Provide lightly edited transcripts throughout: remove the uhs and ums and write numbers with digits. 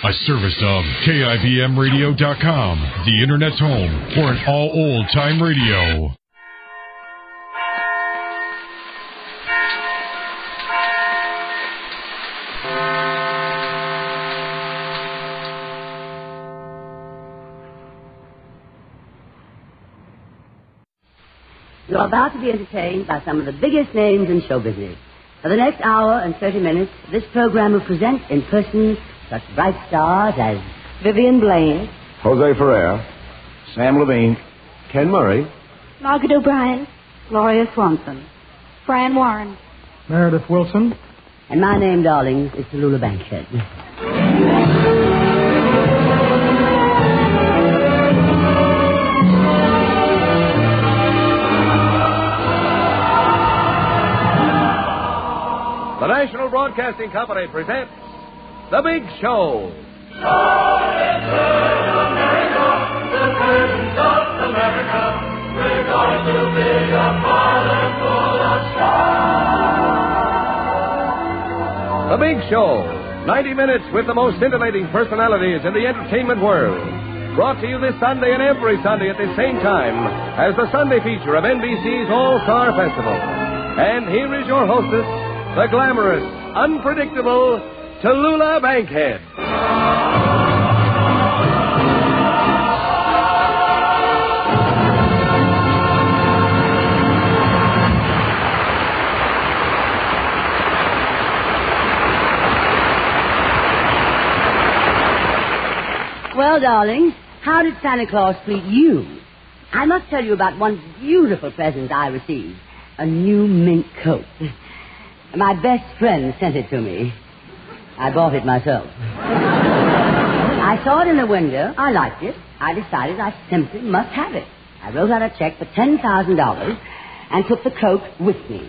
A service of KIBMradio.com, the Internet's home for an all old-time radio. You're about to be entertained by some of the biggest names in show business. For the next hour and 30 minutes, this program will present in person such bright stars as Vivian Blaine, Jose Ferrer, Sam Levine, Ken Murray, Margaret O'Brien, Gloria Swanson, Fran Warren, Meredith Wilson, and my name, darlings, is Tallulah Bankhead. The National Broadcasting Company presents The Big Show. The Big Show. 90 minutes with the most scintillating personalities in the entertainment world. Brought to you this Sunday and every Sunday at the same time as the Sunday feature of NBC's All-Star Festival. And here is your hostess, the glamorous, unpredictable Tallulah Bankhead. Well, darlings, how did Santa Claus treat you? I must tell you about one beautiful present I received. A new mink coat. My best friend sent it to me. I bought it myself. I saw it in the window. I liked it. I decided I simply must have it. I wrote out a check for $10,000 and took the coat with me.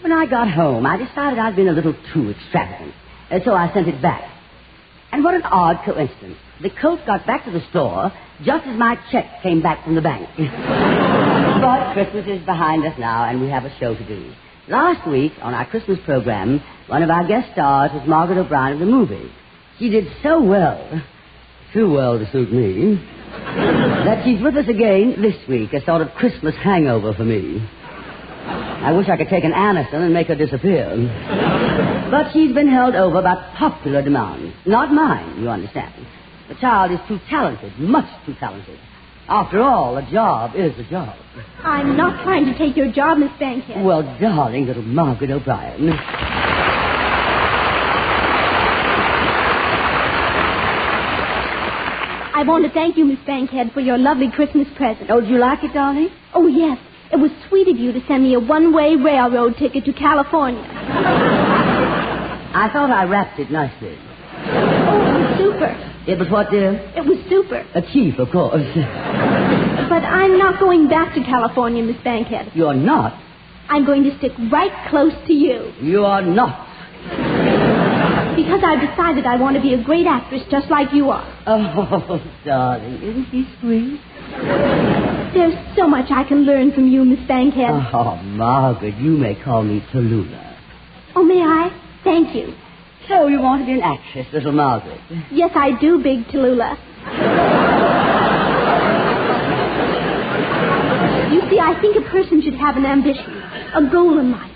When I got home, I decided I'd been a little too extravagant, and so I sent it back. And what an odd coincidence. The coat got back to the store just as my check came back from the bank. But Christmas is behind us now, and we have a show to do. Last week, on our Christmas program, one of our guest stars was Margaret O'Brien of the movie. She did so well, too well to suit me, that she's with us again this week, a sort of Christmas hangover for me. I wish I could take an Anderson and make her disappear. But she's been held over by popular demand. Not mine, you understand. The child is too talented, much too talented. After all, a job is a job. I'm not trying to take your job, Miss Bankhead. Well, darling little Margaret O'Brien. I want to thank you, Miss Bankhead, for your lovely Christmas present. Oh, did you like it, darling? Oh, yes. It was sweet of you to send me a one-way railroad ticket to California. I thought I wrapped it nicely. Oh, it was super. It was what, dear? It was super. A chief, of course. But I'm not going back to California, Miss Bankhead. You're not? I'm going to stick right close to you. You are not. Because I've decided I want to be a great actress just like you are. Oh, darling, isn't he sweet? There's so much I can learn from you, Miss Bankhead. Oh, Margaret, you may call me Tallulah. Oh, may I? Thank you. So you want to be an actress, little Margaret? Yes, I do, Big Tallulah. You see, I think a person should have an ambition, a goal in life.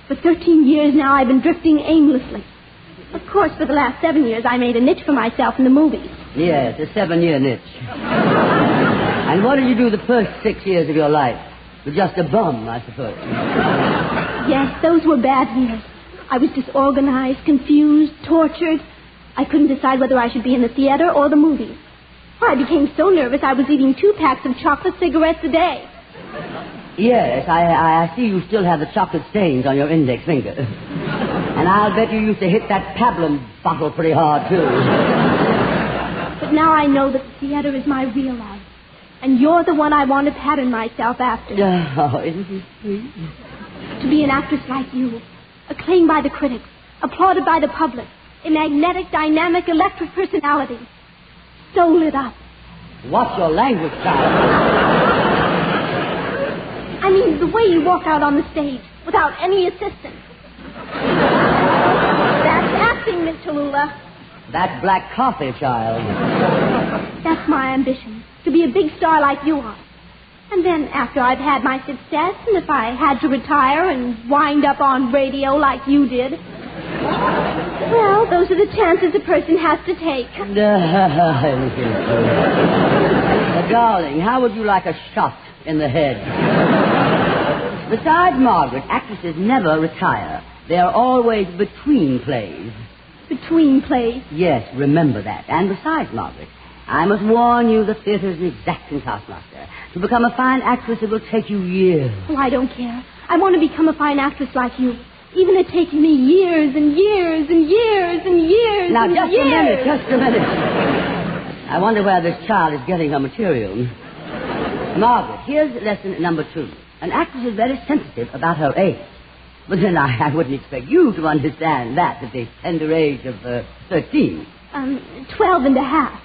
For 13 years now, I've been drifting aimlessly. Of course, for the last 7 years, I made a niche for myself in the movies. Yes, a 7-year niche. And what did you do the first 6 years of your life? You're just a bum, I suppose. Yes, those were bad years. I was disorganized, confused, tortured. I couldn't decide whether I should be in the theater or the movies. I became so nervous I was eating 2 packs of chocolate cigarettes a day. Yes, I see you still have the chocolate stains on your index finger. And I'll bet you used to hit that pablum bottle pretty hard, too. But now I know that the theater is my real life. And you're the one I want to pattern myself after. Oh, isn't he sweet? To be an actress like you, acclaimed by the critics, applauded by the public, a magnetic, dynamic, electric personality. So lit up. Watch your language, child. I mean, the way you walk out on the stage without any assistance. That's acting, Miss Tallulah. That black coffee, child. That's my ambition, to be a big star like you are. And then after I've had my success, and if I had to retire and wind up on radio like you did, well, those are the chances a person has to take. Darling, how would you like a shot in the head? Besides Margaret, actresses never retire. They are always between plays. Between plays? Yes, remember that. And besides, Margaret, I must warn you the theater's an exacting taskmaster. To become a fine actress, it will take you years. Oh, I don't care. I want to become a fine actress like you. Even if it takes me years and years and years and years now, and just years. Just a minute. I wonder where this child is getting her material. Margaret, here's lesson number 2. An actress is very sensitive about her age. But then I wouldn't expect you to understand that at the tender age of 13. 12 and a half.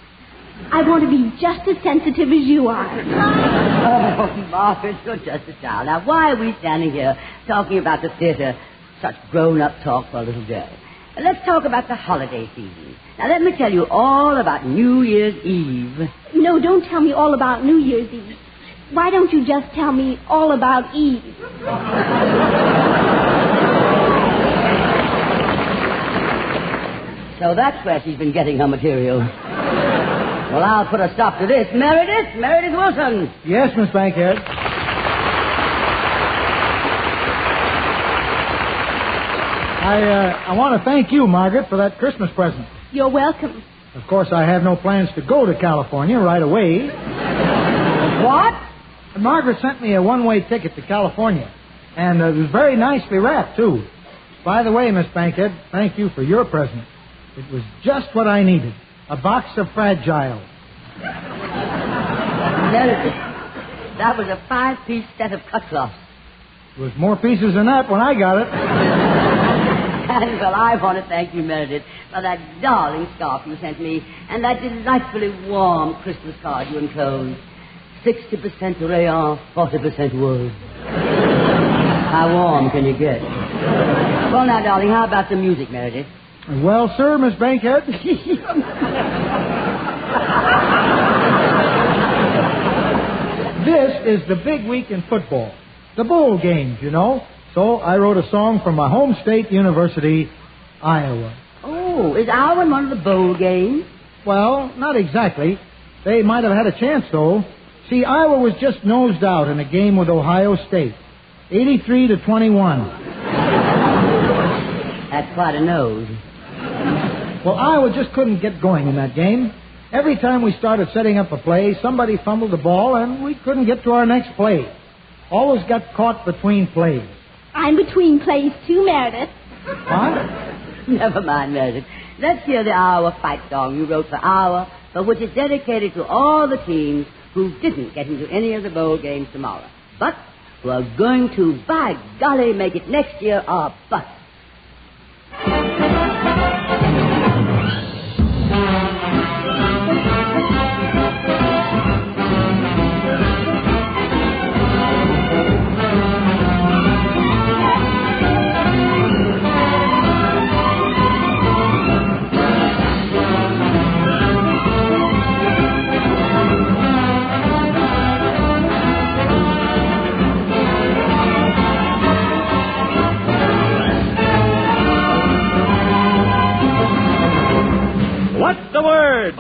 I want to be just as sensitive as you are. Oh, Margaret, you're just a child. Now, why are we standing here talking about the theater, such grown-up talk for a little girl? Let's talk about the holiday season. Now, let me tell you all about New Year's Eve. No, don't tell me all about New Year's Eve. Why don't you just tell me all about Eve? So that's where she's been getting her material. Well, I'll put a stop to this. Meredith Wilson. Yes, Miss Bankhead. I want to thank you, Margaret, for that Christmas present. You're welcome. Of course, I have no plans to go to California right away. What? And Margaret sent me a one-way ticket to California. And it was very nicely wrapped, too. By the way, Miss Bankhead, thank you for your present. It was just what I needed. A box of Fragile. Meredith, that was a 5-piece set of cut cloths. There was more pieces than that when I got it. And, well, I want to thank you, Meredith, for that darling scarf you sent me and that delightfully warm Christmas card you enclosed. 60% rayon, 40% wool. How warm can you get? Well, now, darling, how about the music, Meredith? Well, sir, Miss Bankhead. This is the big week in football. The bowl games, you know. So I wrote a song from my home state university, Iowa. Oh, is Iowa one of the bowl games? Well, not exactly. They might have had a chance, though. See, Iowa was just nosed out in a game with Ohio State. 83-21. That's quite a nose. Well, Iowa just couldn't get going in that game. Every time we started setting up a play, somebody fumbled the ball, and we couldn't get to our next play. Always got caught between plays. I'm between plays, too, Meredith. What? Never mind, Meredith. Let's hear the Iowa fight song you wrote for Iowa, but which is dedicated to all the teams who didn't get into any of the bowl games tomorrow, but who are going to, by golly, make it next year or bust. What's the word?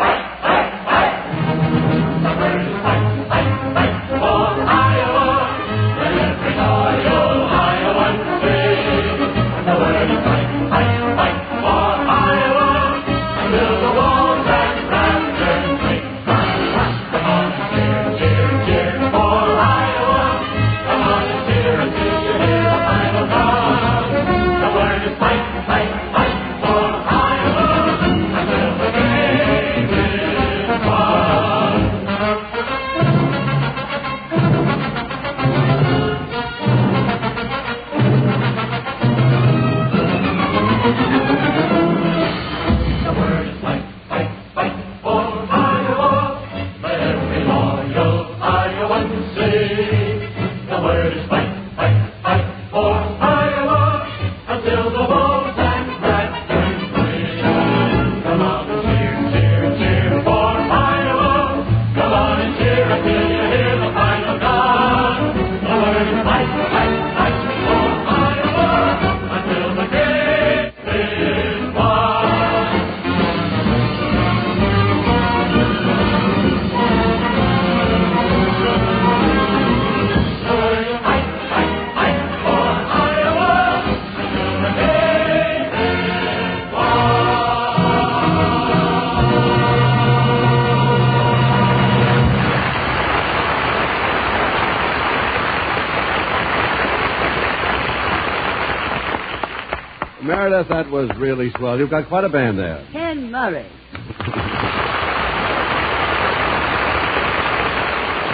Meredith, that was really swell. You've got quite a band there. Ken Murray.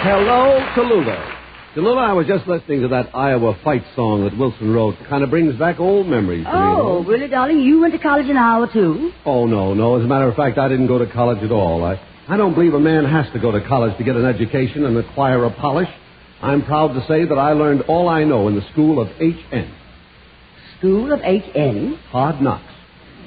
Hello, Tallulah. Tallulah, I was just listening to that Iowa fight song that Wilson wrote. Kind of brings back old memories to me. Oh, really, darling? You went to college in Iowa, too? Oh, no. As a matter of fact, I didn't go to college at all. I don't believe a man has to go to college to get an education and acquire a polish. I'm proud to say that I learned all I know in the school of H.N. School of H.N.? Hard knocks.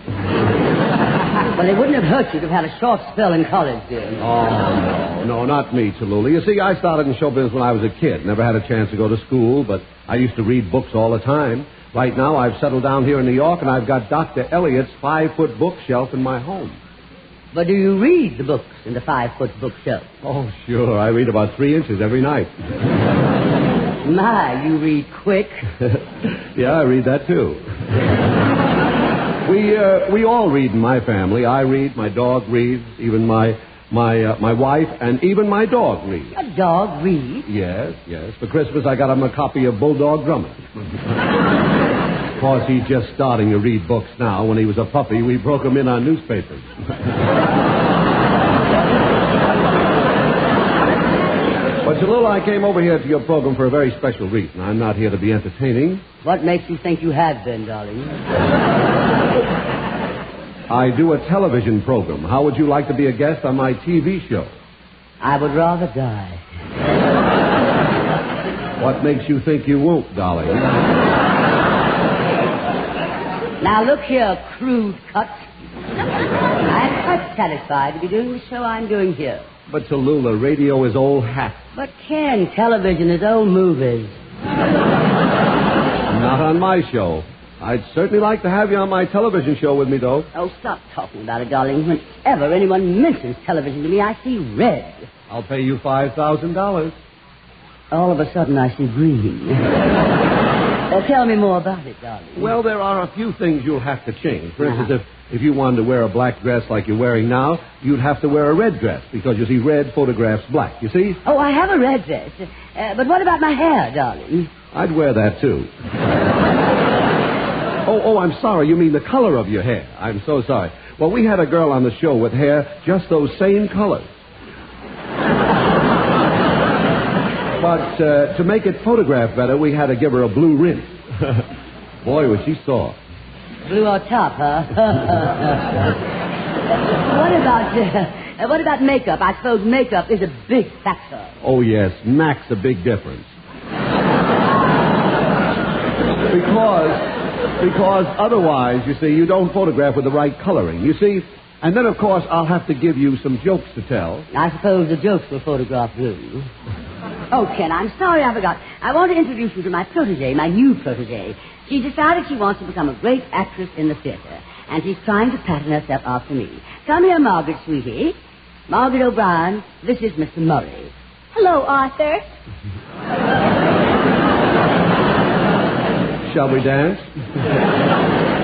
Well, it wouldn't have hurt you to have had a short spell in college, dear. Oh, no, not me, Tallulah. You see, I started in show business when I was a kid. Never had a chance to go to school, but I used to read books all the time. Right now, I've settled down here in New York, and I've got Dr. Eliot's 5-foot bookshelf in my home. But do you read the books in the 5-foot bookshelf? Oh, sure. I read about 3 inches every night. My, you read quick. Yeah, I read that, too. We all read in my family. I read, my dog reads, even my wife, and even my dog reads. A dog reads? Yes. For Christmas, I got him a copy of Bulldog Drummond. Of course, he's just starting to read books now. When he was a puppy, we broke him in on newspapers. But, Tallulah, I came over here to your program for a very special reason. I'm not here to be entertaining. What makes you think you have been, darling? I do a television program. How would you like to be a guest on my TV show? I would rather die. What makes you think you won't, darling? Now, look here, crude cut. I'm quite satisfied to be doing the show I'm doing here. But, Tallulah, radio is old hat. But, Ken, television is old movies. Not on my show. I'd certainly like to have you on my television show with me, though. Oh, stop talking about it, darling. Whenever anyone mentions television to me, I see red. I'll pay you $5,000. All of a sudden, I see green. Tell me more about it, darling. Well, there are a few things you'll have to change. For instance, if you wanted to wear a black dress like you're wearing now, you'd have to wear a red dress, because, you see, red photographs black, you see? Oh, I have a red dress. But what about my hair, darling? I'd wear that, too. Oh, I'm sorry. You mean the color of your hair. I'm so sorry. Well, we had a girl on the show with hair just those same colors. But to make it photograph better, we had to give her a blue rinse. Boy, was she soft. Blue on top, huh? What about makeup? I suppose makeup is a big factor. Oh, yes. Makes a big difference. Because otherwise, you see, you don't photograph with the right coloring. You see, and then, of course, I'll have to give you some jokes to tell. I suppose the jokes will photograph blue. Oh, Ken, I'm sorry I forgot. I want to introduce you to my protege, my new protege. She decided she wants to become a great actress in the theater, and she's trying to pattern herself after me. Come here, Margaret, sweetie. Margaret O'Brien, this is Mr. Murray. Hello, Arthur. Shall we dance?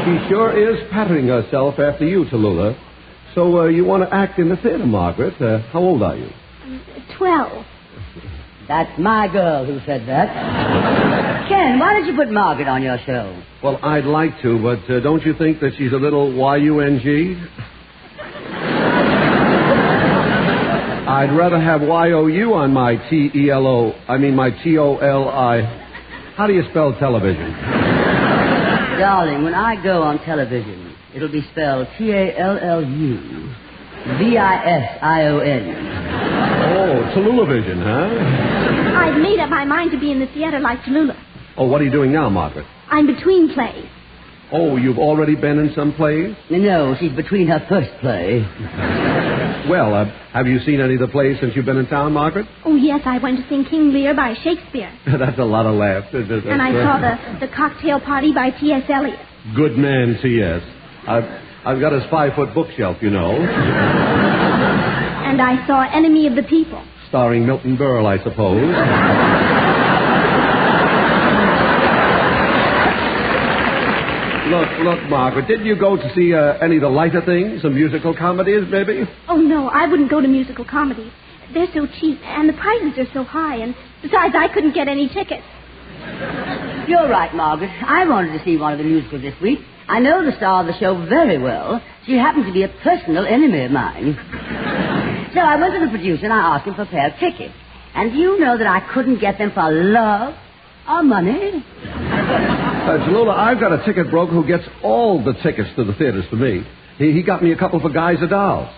She sure is patterning herself after you, Tallulah. So you want to act in the theater, Margaret. How old are you? 12. That's my girl who said that. Ken, why did you put Margaret on your show? Well, I'd like to, but don't you think that she's a little Y-U-N-G? I'd rather have Y-O-U on my T-E-L-O. I mean, my T-O-L-I. How do you spell television? Darling, when I go on television, it'll be spelled T-A-L-L-U. V-I-S-I-O-N. Oh, Tallulah Vision, huh? I've made up my mind to be in the theater like Tallulah. Oh, what are you doing now, Margaret? I'm between plays. Oh, you've already been in some plays? No, she's between her first play. Well, have you seen any of the plays since you've been in town, Margaret? Oh, yes, I went to see King Lear by Shakespeare. That's a lot of laughs. And I saw the cocktail party by T.S. Eliot. Good man, T.S. I've got his 5-foot bookshelf, you know. And I saw Enemy of the People. Starring Milton Berle, I suppose. Look, Margaret, didn't you go to see any of the lighter things, some musical comedies, maybe? Oh, no, I wouldn't go to musical comedies. They're so cheap, and the prices are so high, and besides, I couldn't get any tickets. You're right, Margaret. I wanted to see one of the musicals this week, I know the star of the show very well. She happens to be a personal enemy of mine. So I went to the producer and I asked him for a pair of tickets. And do you know that I couldn't get them for love or money? Tallulah, I've got a ticket broker who gets all the tickets to the theaters for me. He got me a couple for Guys and Dolls.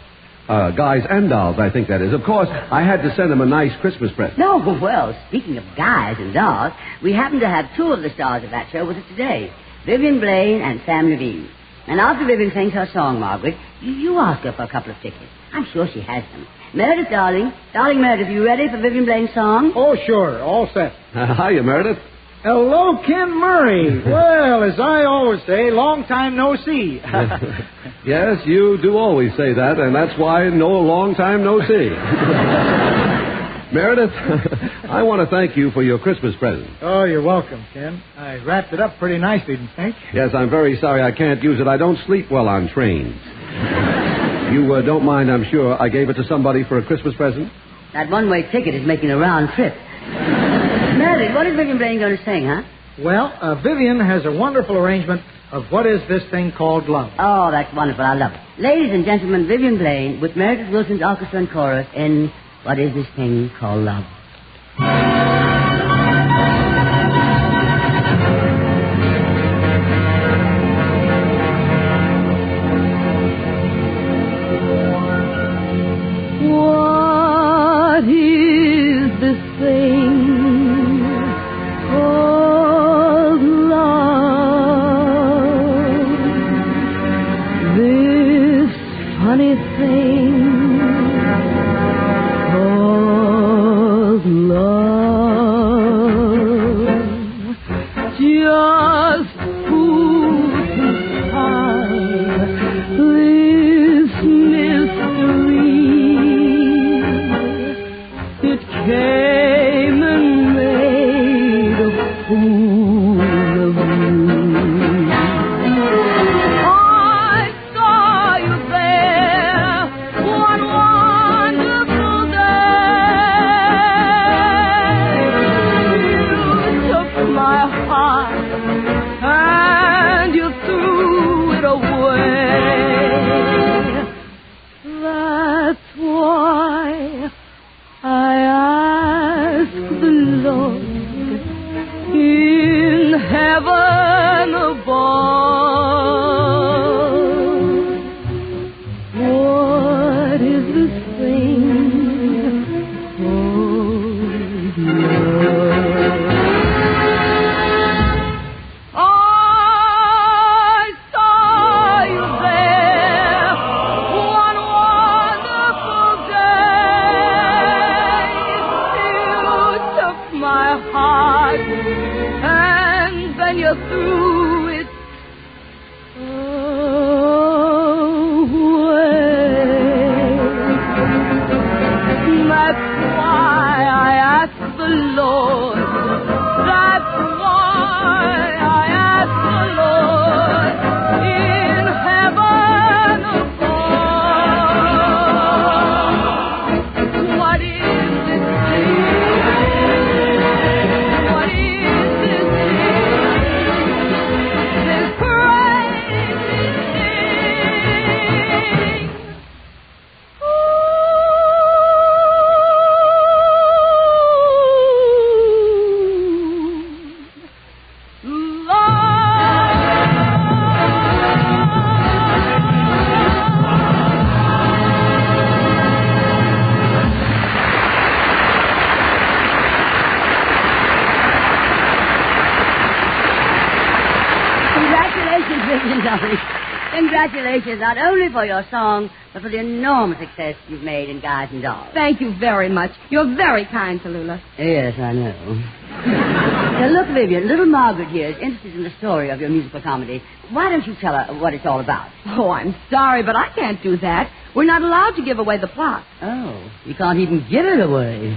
Guys and Dolls, I think that is. Of course, I had to send him a nice Christmas present. No, well, speaking of Guys and Dolls, we happen to have two of the stars of that show with us today, Vivian Blaine and Sam Levine. And after Vivian sings her song, Margaret, you ask her for a couple of tickets. I'm sure she has them. Meredith, darling. Darling Meredith, are you ready for Vivian Blaine's song? Oh, sure. All set. Hiya, Meredith. Hello, Ken Murray. Well, as I always say, long time no see. Yes, you do always say that, and that's why long time no see. Meredith, I want to thank you for your Christmas present. Oh, you're welcome, Ken. I wrapped it up pretty nicely, didn't you think? Yes, I'm very sorry I can't use it. I don't sleep well on trains. You don't mind, I'm sure, I gave it to somebody for a Christmas present? That one-way ticket is making a round trip. Meredith, what is Vivian Blaine going to sing, huh? Well, Vivian has a wonderful arrangement of What Is This Thing Called Love. Oh, that's wonderful. I love it. Ladies and gentlemen, Vivian Blaine with Meredith Wilson's orchestra and chorus in What Is This Thing Called Love. What is this thing called love? This funny thing called love. Just who can find this mystery? It came and made a fool of you. I saw you there one wonderful day. You took my heart and you threw it away. That's why I ask the Lord in heaven above, what is this thing called love? I saw you there one wonderful day. You took my heart and then you threw it away. That's why I ask the Lord. That's why I ask the Lord in heaven above. What is this thing? What is this thing? This crazy thing. Congratulations, Vivian, darling. Congratulations, not only for your song, but for the enormous success you've made in Guys and Dolls. Thank you very much. You're very kind, Tallulah. Yes, I know. Now, look, Vivian, little Margaret here is interested in the story of your musical comedy. Why don't you tell her what it's all about? Oh, I'm sorry, but I can't do that. We're not allowed to give away the plot. Oh, you can't even give it away.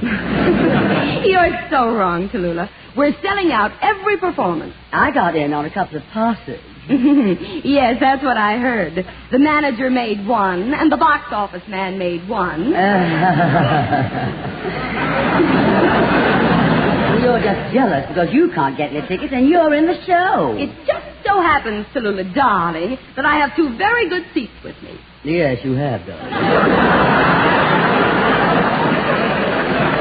You're so wrong, Tallulah. We're selling out every performance. I got in on a couple of passes. Yes, that's what I heard. The manager made one, and the box office man made one. You're just jealous because you can't get any tickets and you're in the show. It's just so happens, Tallulah, darling, that I have 2 very good seats with me. Yes, you have, darling.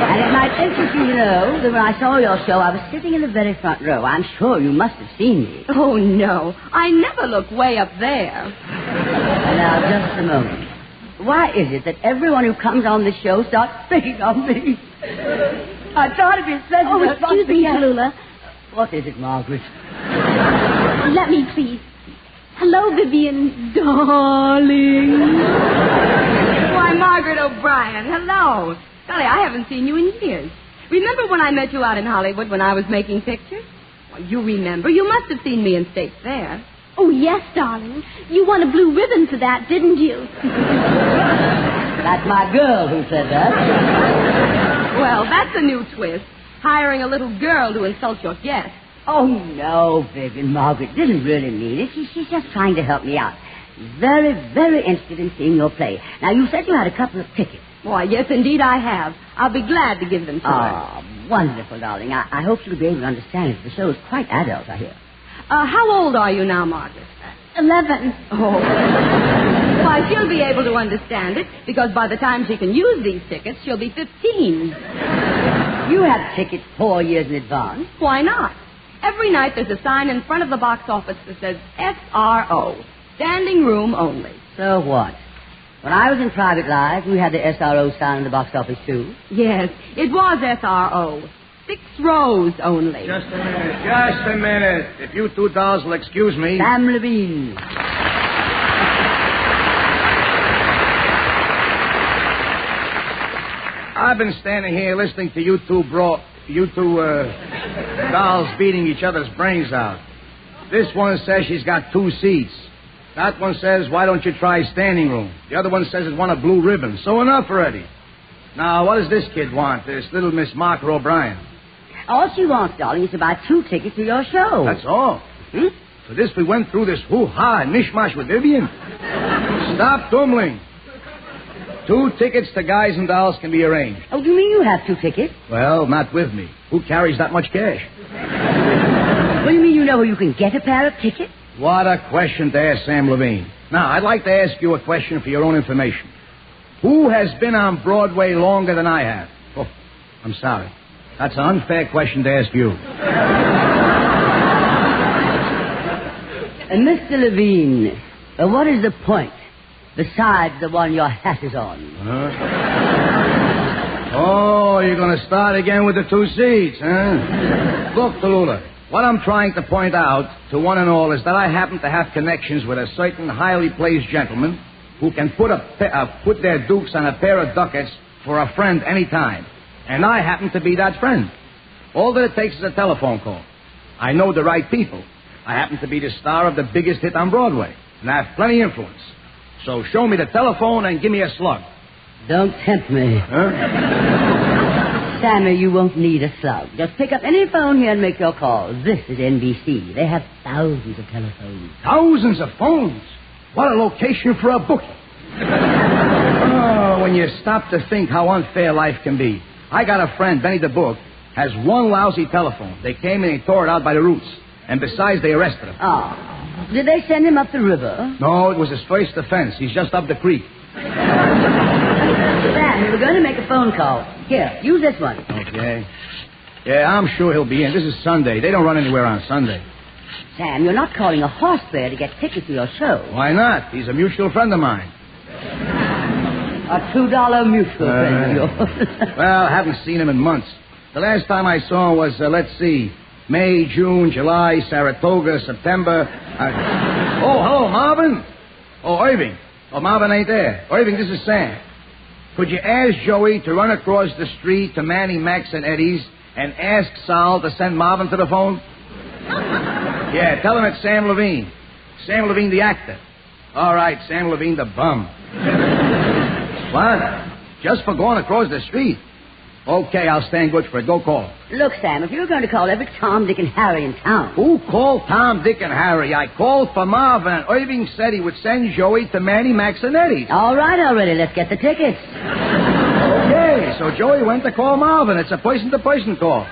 And it might interest you to know that when I saw your show, I was sitting in the very front row. I'm sure you must have seen me. Oh, no. I never look way up there. Now, just a moment. Why is it that everyone who comes on the show starts picking on me? I thought it'd be pleasant. Oh, excuse me, Tallulah. What is it, Margaret? Let me, please. Hello, Vivian, darling. Why, Margaret O'Brien, hello. Golly, I haven't seen you in years. Remember when I met you out in Hollywood when I was making pictures? Well, you remember. You must have seen me in State Fair. Oh, yes, darling. You won a blue ribbon for that, didn't you? That's my girl who said that. Well, that's a new twist. Hiring a little girl to insult your guest. Oh, no, Vivian. Margaret didn't really mean it. She's just trying to help me out. Very, very interested in seeing your play. Now, you said you had a couple of tickets. Why, yes, indeed I have. I'll be glad to give them to her. Oh, wonderful, darling. I hope you'll be able to understand it. The show is quite adult, I hear. How old are you now, Margaret? 11. Oh. Why, she'll be able to understand it, because by the time she can use these tickets, she'll be 15. You have tickets 4 years in advance. Why not? Every night there's a sign in front of the box office that says SRO, standing room only. So what? When I was in Private Life, we had the SRO sign in the box office, too. Yes, it was SRO. 6 rows only. Just a minute. If you 2 dolls will excuse me. Sam Levine. I've been standing here listening to you two dolls beating each other's brains out. This one says she's got 2 seats. That one says, why don't you try standing room? The other one says it won a blue ribbon. So enough already. Now, what does this kid want, this little Miss Margaret O'Brien? All she wants, darling, is to buy 2 tickets to your show. That's all. For this, we went through this hoo-ha and mishmash with Vivian. Stop tumbling. 2 tickets to Guys and Dolls can be arranged. Oh, you mean you have 2 tickets? Well, not with me. Who carries that much cash? What do you mean you know where you can get a pair of tickets? What a question to ask Sam Levine. Now, I'd like to ask you a question for your own information. Who has been on Broadway longer than I have? Oh, I'm sorry. That's an unfair question to ask you. Mr. Levine, what is the point besides the one your hat is on? Huh? Oh, you're going to start again with the 2 seats, huh? Look, Tallulah, what I'm trying to point out to one and all is that I happen to have connections with a certain highly placed gentleman who can put their dukes on a pair of ducats for a friend any time. And I happen to be that friend. All that it takes is a telephone call. I know the right people. I happen to be the star of the biggest hit on Broadway, and I have plenty of influence. So show me the telephone and give me a slug. Don't tempt me. Huh? Sammy, you won't need a slug. Just pick up any phone here and make your call. This is NBC. They have thousands of telephones. Thousands of phones? What a location for a bookie. Oh, when you stop to think how unfair life can be. I got a friend, Benny the Book, has 1 lousy telephone. They came and they tore it out by the roots. And besides, they arrested him. Oh. Did they send him up the river? No, it was his first offense. He's just up the creek. Sam, we were going to make a phone call. Here, use this one. Okay. Yeah, I'm sure he'll be in. This is Sunday. They don't run anywhere on Sunday. Sam, you're not calling a horse fair to get tickets to your show. Why not? He's a mutual friend of mine. A $2 mutual friend of yours. Well, I haven't seen him in months. The last time I saw him was, let's see, May, June, July, Saratoga, September. Oh, hello, Marvin. Oh, Irving. Oh, Marvin ain't there. Irving, this is Sam. Could you ask Joey to run across the street to Manny, Max, and Eddie's and ask Sal to send Marvin to the phone? Yeah, tell him it's Sam Levine. Sam Levine, the actor. All right, Sam Levine, the bum. What? Just for going across the street? Okay, I'll stand good for it. Go call. Look, Sam, if you're going to call every Tom, Dick, and Harry in town... Who called Tom, Dick, and Harry? I called for Marvin, and Irving said he would send Joey to Manny, Max, and Eddie. All right, already. Let's get the tickets. Okay, so Joey went to call Marvin. It's a person-to-person call.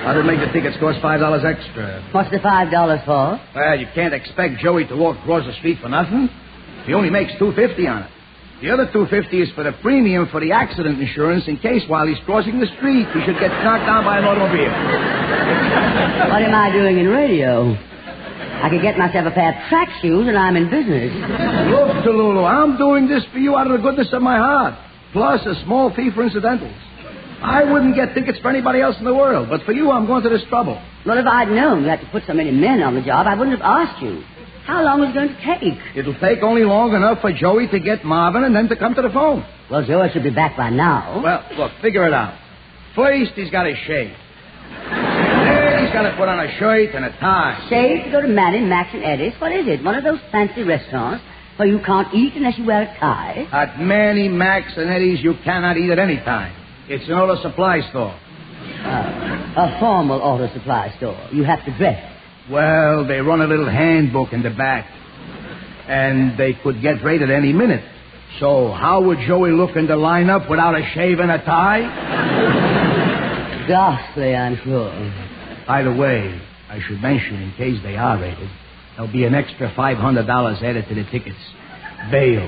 That'll make the tickets cost $5 extra. What's the $5 for? Well, you can't expect Joey to walk across the street for nothing. He only makes $2.50 on it. The other $2.50 is for the premium for the accident insurance in case while he's crossing the street he should get knocked down by an automobile. What am I doing in radio? I could get myself a pair of track shoes and I'm in business. Look, Tallulah, I'm doing this for you out of the goodness of my heart. Plus a small fee for incidentals. I wouldn't get tickets for anybody else in the world, but for you I'm going to this trouble. Well, if I'd known you had to put so many men on the job, I wouldn't have asked you. How long is it going to take? It'll take only long enough for Joey to get Marvin and then to come to the phone. Well, Joey should be back by now. Well, look, figure it out. First, he's got to shave. Then he's got to put on a shirt and a tie. Shave to go to Manny, Max, and Eddie's? What is it? One of those fancy restaurants where you can't eat unless you wear a tie? At Manny, Max, and Eddie's, you cannot eat at any time. It's an auto supply store. A formal auto supply store. You have to dress. Well, they run a little handbook in the back. And they could get raided any minute. So how would Joey look in the lineup without a shave and a tie? Ghastly, I'm sure. By the way, I should mention, in case they are raided, there'll be an extra $500 added to the tickets. Bail.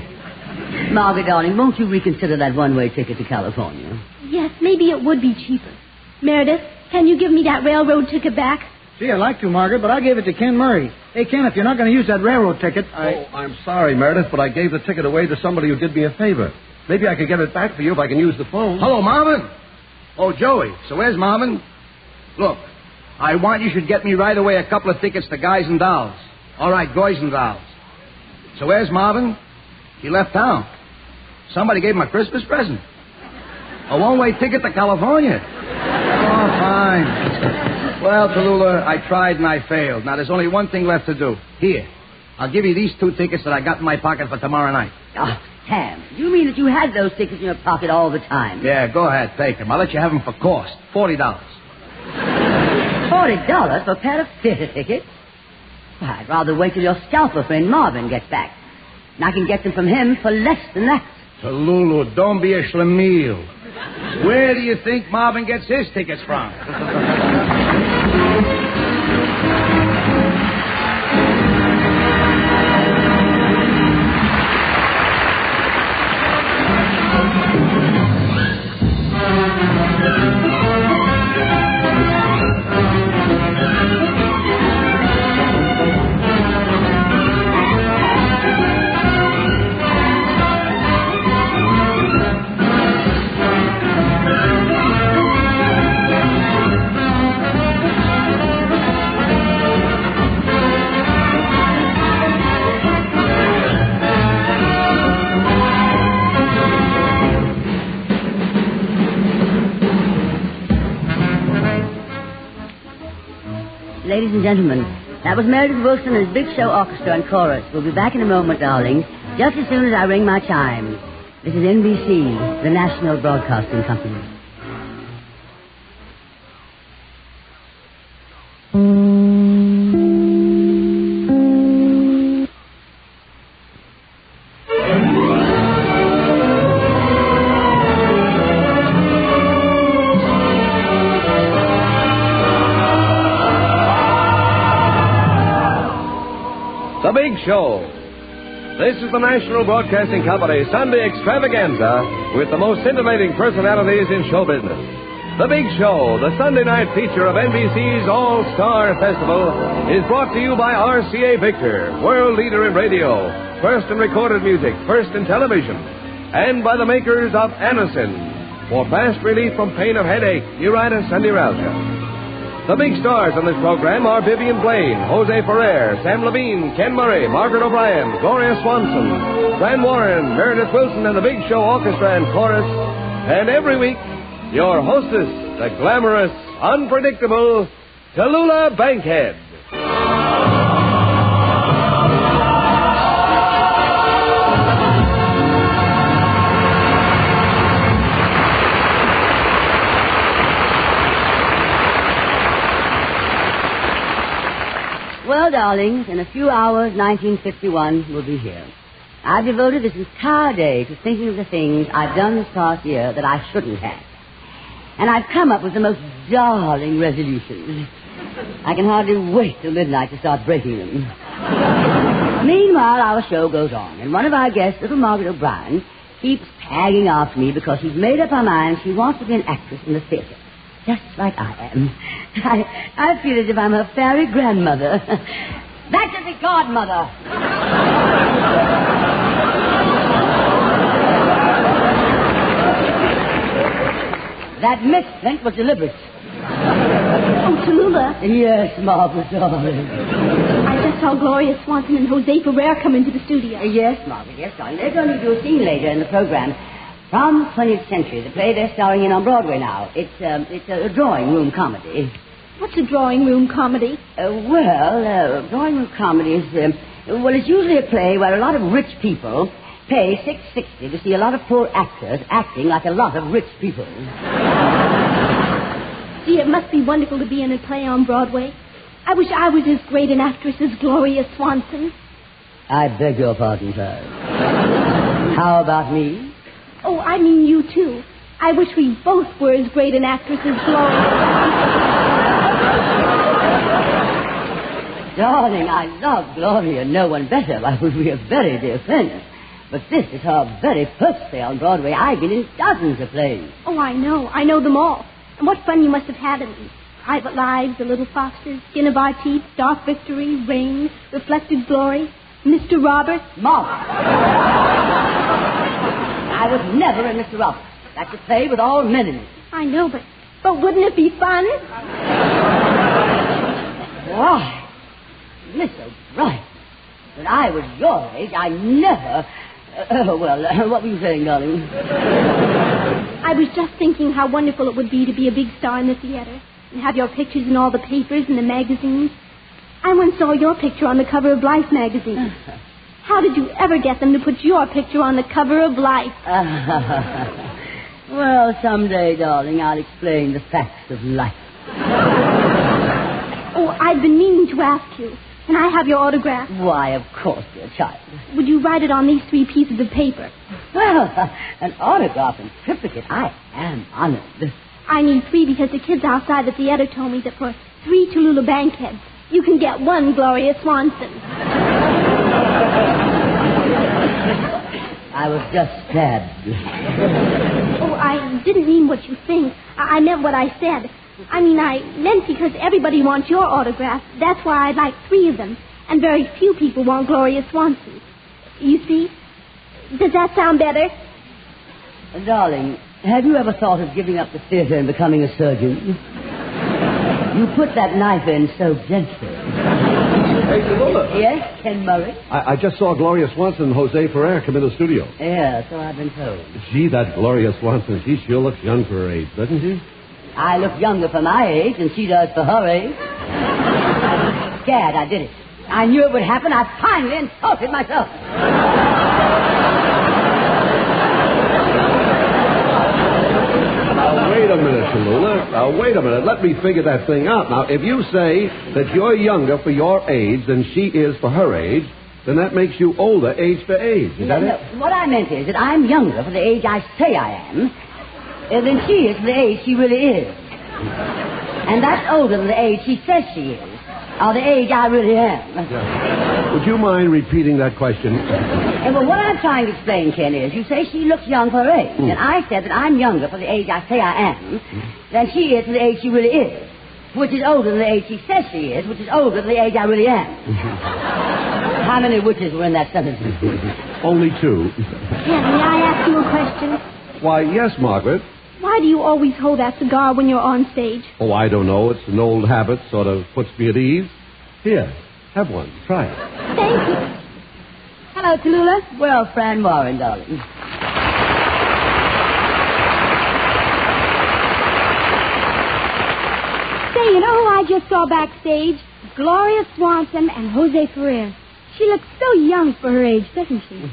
Margaret, darling, won't you reconsider that one-way ticket to California? Yes, maybe it would be cheaper. Meredith, can you give me that railroad ticket back? Gee, I'd like to, Margaret, but I gave it to Ken Murray. Hey, Ken, if you're not going to use that railroad ticket, Oh, I'm sorry, Meredith, but I gave the ticket away to somebody who did me a favor. Maybe I could get it back for you if I can use the phone. Hello, Marvin. Oh, Joey. So where's Marvin? Look, I want you should get me right away a couple of tickets to Guys and Dolls. All right, Guys and Dolls. So where's Marvin? He left town. Somebody gave him a Christmas present. A one-way ticket to California. Oh, fine. Well, Tallulah, I tried and I failed. Now, there's only one thing left to do. Here. I'll give you these 2 tickets that I got in my pocket for tomorrow night. Oh, Sam, do you mean that you had those tickets in your pocket all the time? Yeah, go ahead. Take them. I'll let you have them for cost. $40. $40 for a pair of theater tickets? Why, I'd rather wait till your scalper friend Marvin gets back. And I can get them from him for less than that. Tallulah, don't be a schlemiel. Where do you think Marvin gets his tickets from? Ladies and gentlemen, that was Meredith Wilson and his Big Show Orchestra and Chorus. We'll be back in a moment, darlings, just as soon as I ring my chime. This is NBC, the National Broadcasting Company. The Big Show. This is the National Broadcasting Company Sunday Extravaganza with the most scintillating personalities in show business. The Big Show, the Sunday night feature of NBC's All-Star Festival, is brought to you by RCA Victor, world leader in radio, first in recorded music, first in television, and by the makers of Anacin, for fast relief from pain of headache, neuritis, and neuralgia. The big stars on this program are Vivian, Blaine, Jose Ferrer, Sam Levine, Ken Murray, Margaret O'Brien, Gloria Swanson, Fran Warren, Meredith Wilson, and the Big Show Orchestra and Chorus. And every week, your hostess, the glamorous, unpredictable Tallulah Bankhead. Well, darlings, in a few hours, 1951 will be here. I've devoted this entire day to thinking of the things I've done this past year that I shouldn't have. And I've come up with the most darling resolutions. I can hardly wait till midnight to start breaking them. Meanwhile, our show goes on, and one of our guests, little Margaret O'Brien, keeps tagging after me because she's made up her mind she wants to be an actress in the theater. Just like I am. I feel as if I'm her fairy grandmother. That's a godmother. That misprint was deliberate. Oh, Tallulah. Yes, Margaret, darling. I just saw Gloria Swanson and Jose Ferrer come into the studio. Yes, Margaret, yes, darling. They're going to do a scene later in the program. From 20th Century, the play they're starring in on Broadway now. It's a drawing room comedy. What's a drawing room comedy? Drawing room comedy is, it's usually a play where a lot of rich people pay $6.60 to see a lot of poor actors acting like a lot of rich people. Gee, it must be wonderful to be in a play on Broadway. I wish I was as great an actress as Gloria Swanson. I beg your pardon, sir. How about me? Oh, I mean you, too. I wish we both were as great an actress as Gloria. Darling, I love Gloria. No one better. Why, we are very dear friends. But this is her very first play on Broadway. I've been in dozens of plays. Oh, I know. I know them all. And what fun you must have had in them. Private Lives, The Little Foxes, Skin of Our Teeth, Dark Victory, Rain, Reflected Glory, Mr. Roberts. Mom. I was never in Mr. Roberts. That's a play with all men in it. I know, but wouldn't it be fun? Why, Miss O'Brien, when I was your age, I never... what were you saying, darling? I was just thinking how wonderful it would be to be a big star in the theater and have your pictures in all the papers and the magazines. I once saw your picture on the cover of Life magazine. How did you ever get them to put your picture on the cover of Life? Well, someday, darling, I'll explain the facts of life. Oh, I've been meaning to ask you. Can I have your autograph? Why, of course, dear child. Would you write it on these 3 pieces of paper? Well, an autograph and triplicate. I am honored. I need 3 because the kids outside the theater told me that for 3 Tallulah bankheads, you can get 1 Gloria Swanson. I was just stabbed. Oh, I didn't mean what you think. I meant what I said. I meant because everybody wants your autograph. That's why I'd like 3 of them. And very few people want Gloria Swanson. You see? Does that sound better? Darling, have you ever thought of giving up the theater and becoming a surgeon? You put that knife in so gently. Hey, Tallulah. Yes, Ken Murray? I just saw Gloria Swanson and Jose Ferrer come in the studio. Yeah, so I've been told. Gee, that Gloria Swanson, she sure looks young for her age, doesn't she? I look younger for my age than she does for her age. Gad, I did it. I knew it would happen. I finally insulted myself. Now, wait a minute, Tallulah. Now, wait a minute. Let me figure that thing out. Now, if you say that you're younger for your age than she is for her age, then that makes you older age for age. Is that it? What I meant is that I'm younger for the age I say I am than she is for the age she really is. And that's older than the age she says she is, or the age I really am. Yeah. Would you mind repeating that question? Well, what I'm trying to explain, Ken, is you say she looks young for her age, and I said that I'm younger for the age I say I am than she is for the age she really is, which is older than the age she says she is, which is older than the age I really am. How many witches were in that sentence? Only 2. Ken, may I ask you a question? Why, yes, Margaret. Why do you always hold that cigar when you're on stage? Oh, I don't know. It's an old habit. Sort of puts me at ease. Here, have one. Try it. Thank you. Hello, Tallulah. Well, Fran Warren, darling. Say, you know who I just saw backstage? Gloria Swanson and Jose Ferrer. She looks so young for her age, doesn't she?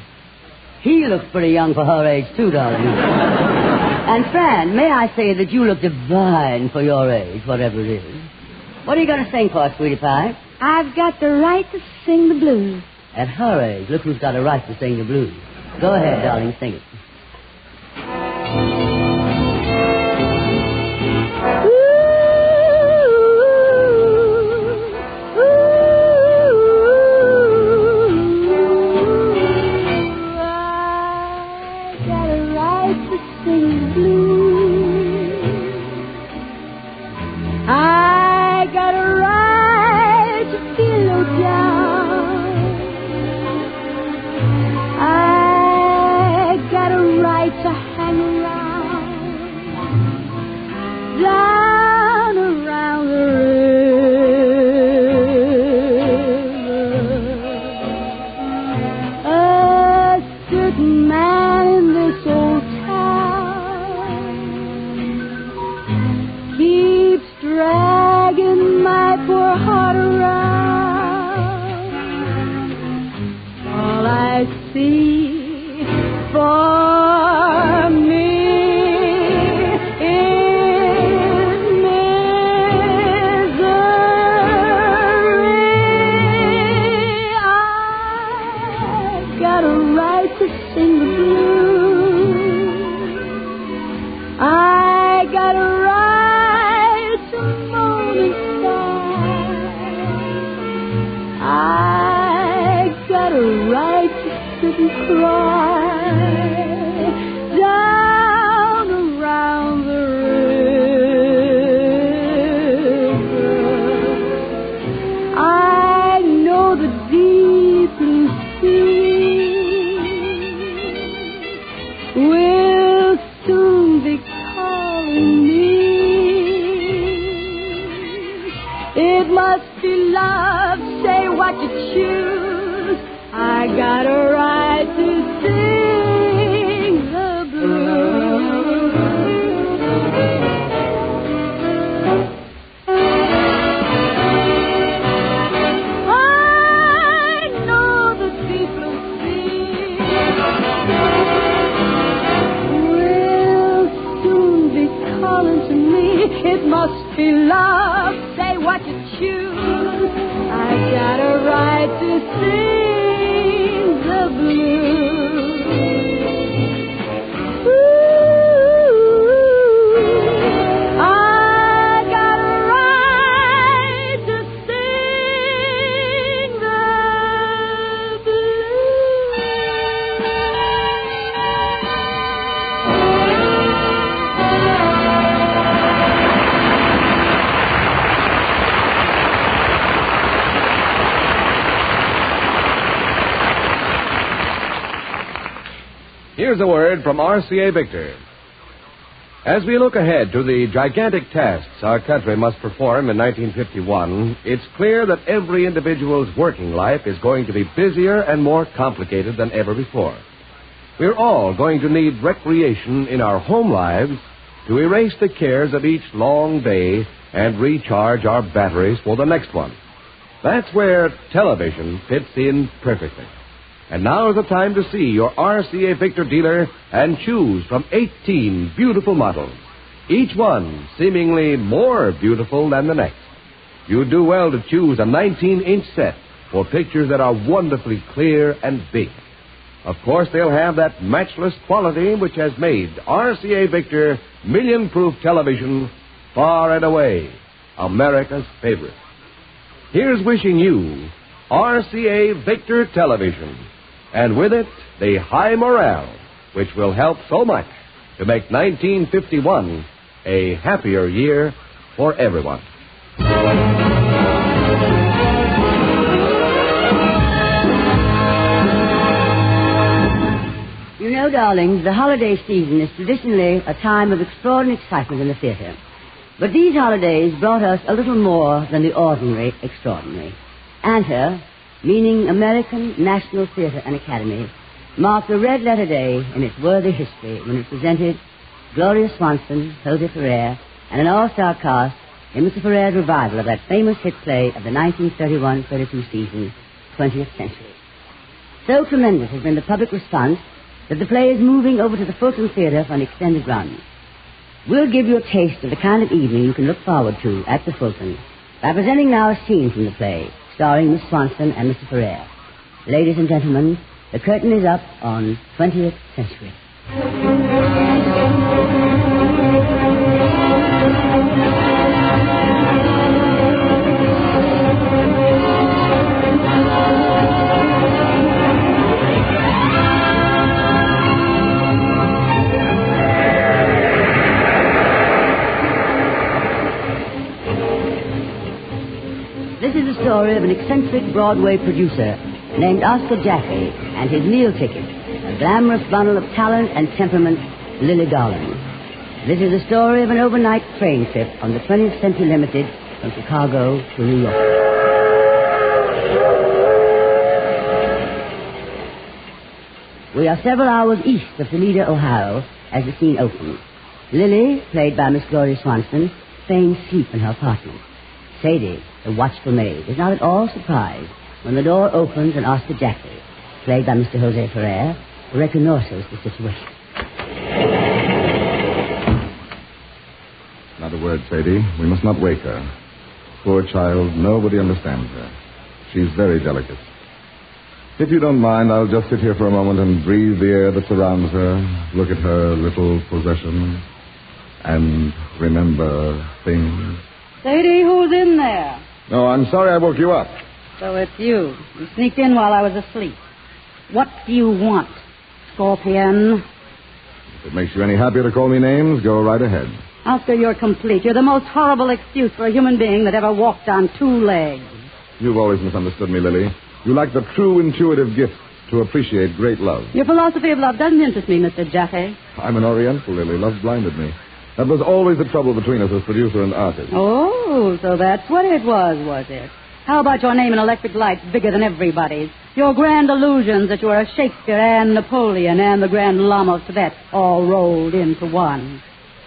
He looks pretty young for her age, too, darling. And, Fran, may I say that you look divine for your age, whatever it is. What are you going to sing for us, sweetie pie? I've got the right to sing the blues. At her age, look who's got a right to sing the blues. Go ahead, darling, sing it. right to sing the blues. I got a right to feel low down. I got a right to hang around, down around the river. A certain man in this old town keeps dragging my poor heart around. All I see for me is misery. I've got a right to sing the blues. I got a right to moan and sigh. I got a right to sit and cry down around the river. I know the deep blue sea will soon be calling me. It must be love, say what you choose. I got a right to sing the blues. I know the deep blue sea will soon be calling to me. It must be love, say what you choose. I got a right to sing the blues. Ooh, I got a right to sing the Here's a word from RCA Victor. As we look ahead to the gigantic tasks our country must perform in 1951, it's clear that every individual's working life is going to be busier and more complicated than ever before. We're all going to need recreation in our home lives to erase the cares of each long day and recharge our batteries for the next one. That's where television fits in perfectly. And now is the time to see your RCA Victor dealer and choose from 18 beautiful models, each one seemingly more beautiful than the next. You'd do well to choose a 19-inch set for pictures that are wonderfully clear and big. Of course, they'll have that matchless quality which has made RCA Victor million-proof television far and away America's favorite. Here's wishing you RCA Victor television, and with it, the high morale, which will help so much to make 1951 a happier year for everyone. You know, darlings, the holiday season is traditionally a time of extraordinary excitement in the theater. But these holidays brought us a little more than the ordinary extraordinary. ANTA, meaning American National Theatre and Academy, marked a red-letter day in its worthy history when it presented Gloria Swanson, Jose Ferrer, and an all-star cast in Mr. Ferrer's revival of that famous hit play of the 1931-32 season, 20th Century. So tremendous has been the public response that the play is moving over to the Fulton Theatre for an extended run. We'll give you a taste of the kind of evening you can look forward to at the Fulton by presenting now a scene from the play, starring Miss Swanson and Mr. Ferrer. Ladies and gentlemen, the curtain is up on 20th Century. story of an eccentric Broadway producer named Oscar Jaffe and his meal ticket, a glamorous bundle of talent and temperament, Lily Garland. This is the story of an overnight train trip on the 20th Century Limited from Chicago to New York. We are several hours east of Toledo, Ohio, as the scene opens. Lily, played by Miss Gloria Swanson, feigns sleep in her apartment. Sadie, the watchful maid, is not at all surprised when the door opens and Oscar Jaffe, played by Mr. Jose Ferrer, reconnoiters the situation. Not a word, Sadie. We must not wake her. Poor child, nobody understands her. She's very delicate. If you don't mind, I'll just sit here for a moment and breathe the air that surrounds her, look at her little possessions, and remember things. Sadie, who's in there? No, I'm sorry I woke you up. So it's you. You sneaked in while I was asleep. What do you want, Scorpion? If it makes you any happier to call me names, go right ahead. Oscar, you're complete. You're the most horrible excuse for a human being that ever walked on two legs. You've always misunderstood me, Lily. You lack the true intuitive gift to appreciate great love. Your philosophy of love doesn't interest me, Mr. Jaffe. I'm an Oriental, Lily. Love blinded me. That was always the trouble between us as producer and artist. Oh, so that's what it was it? How about your name in electric lights bigger than everybody's? Your grand illusions that you are a Shakespeare and Napoleon and the Grand Lama of Tibet all rolled into one.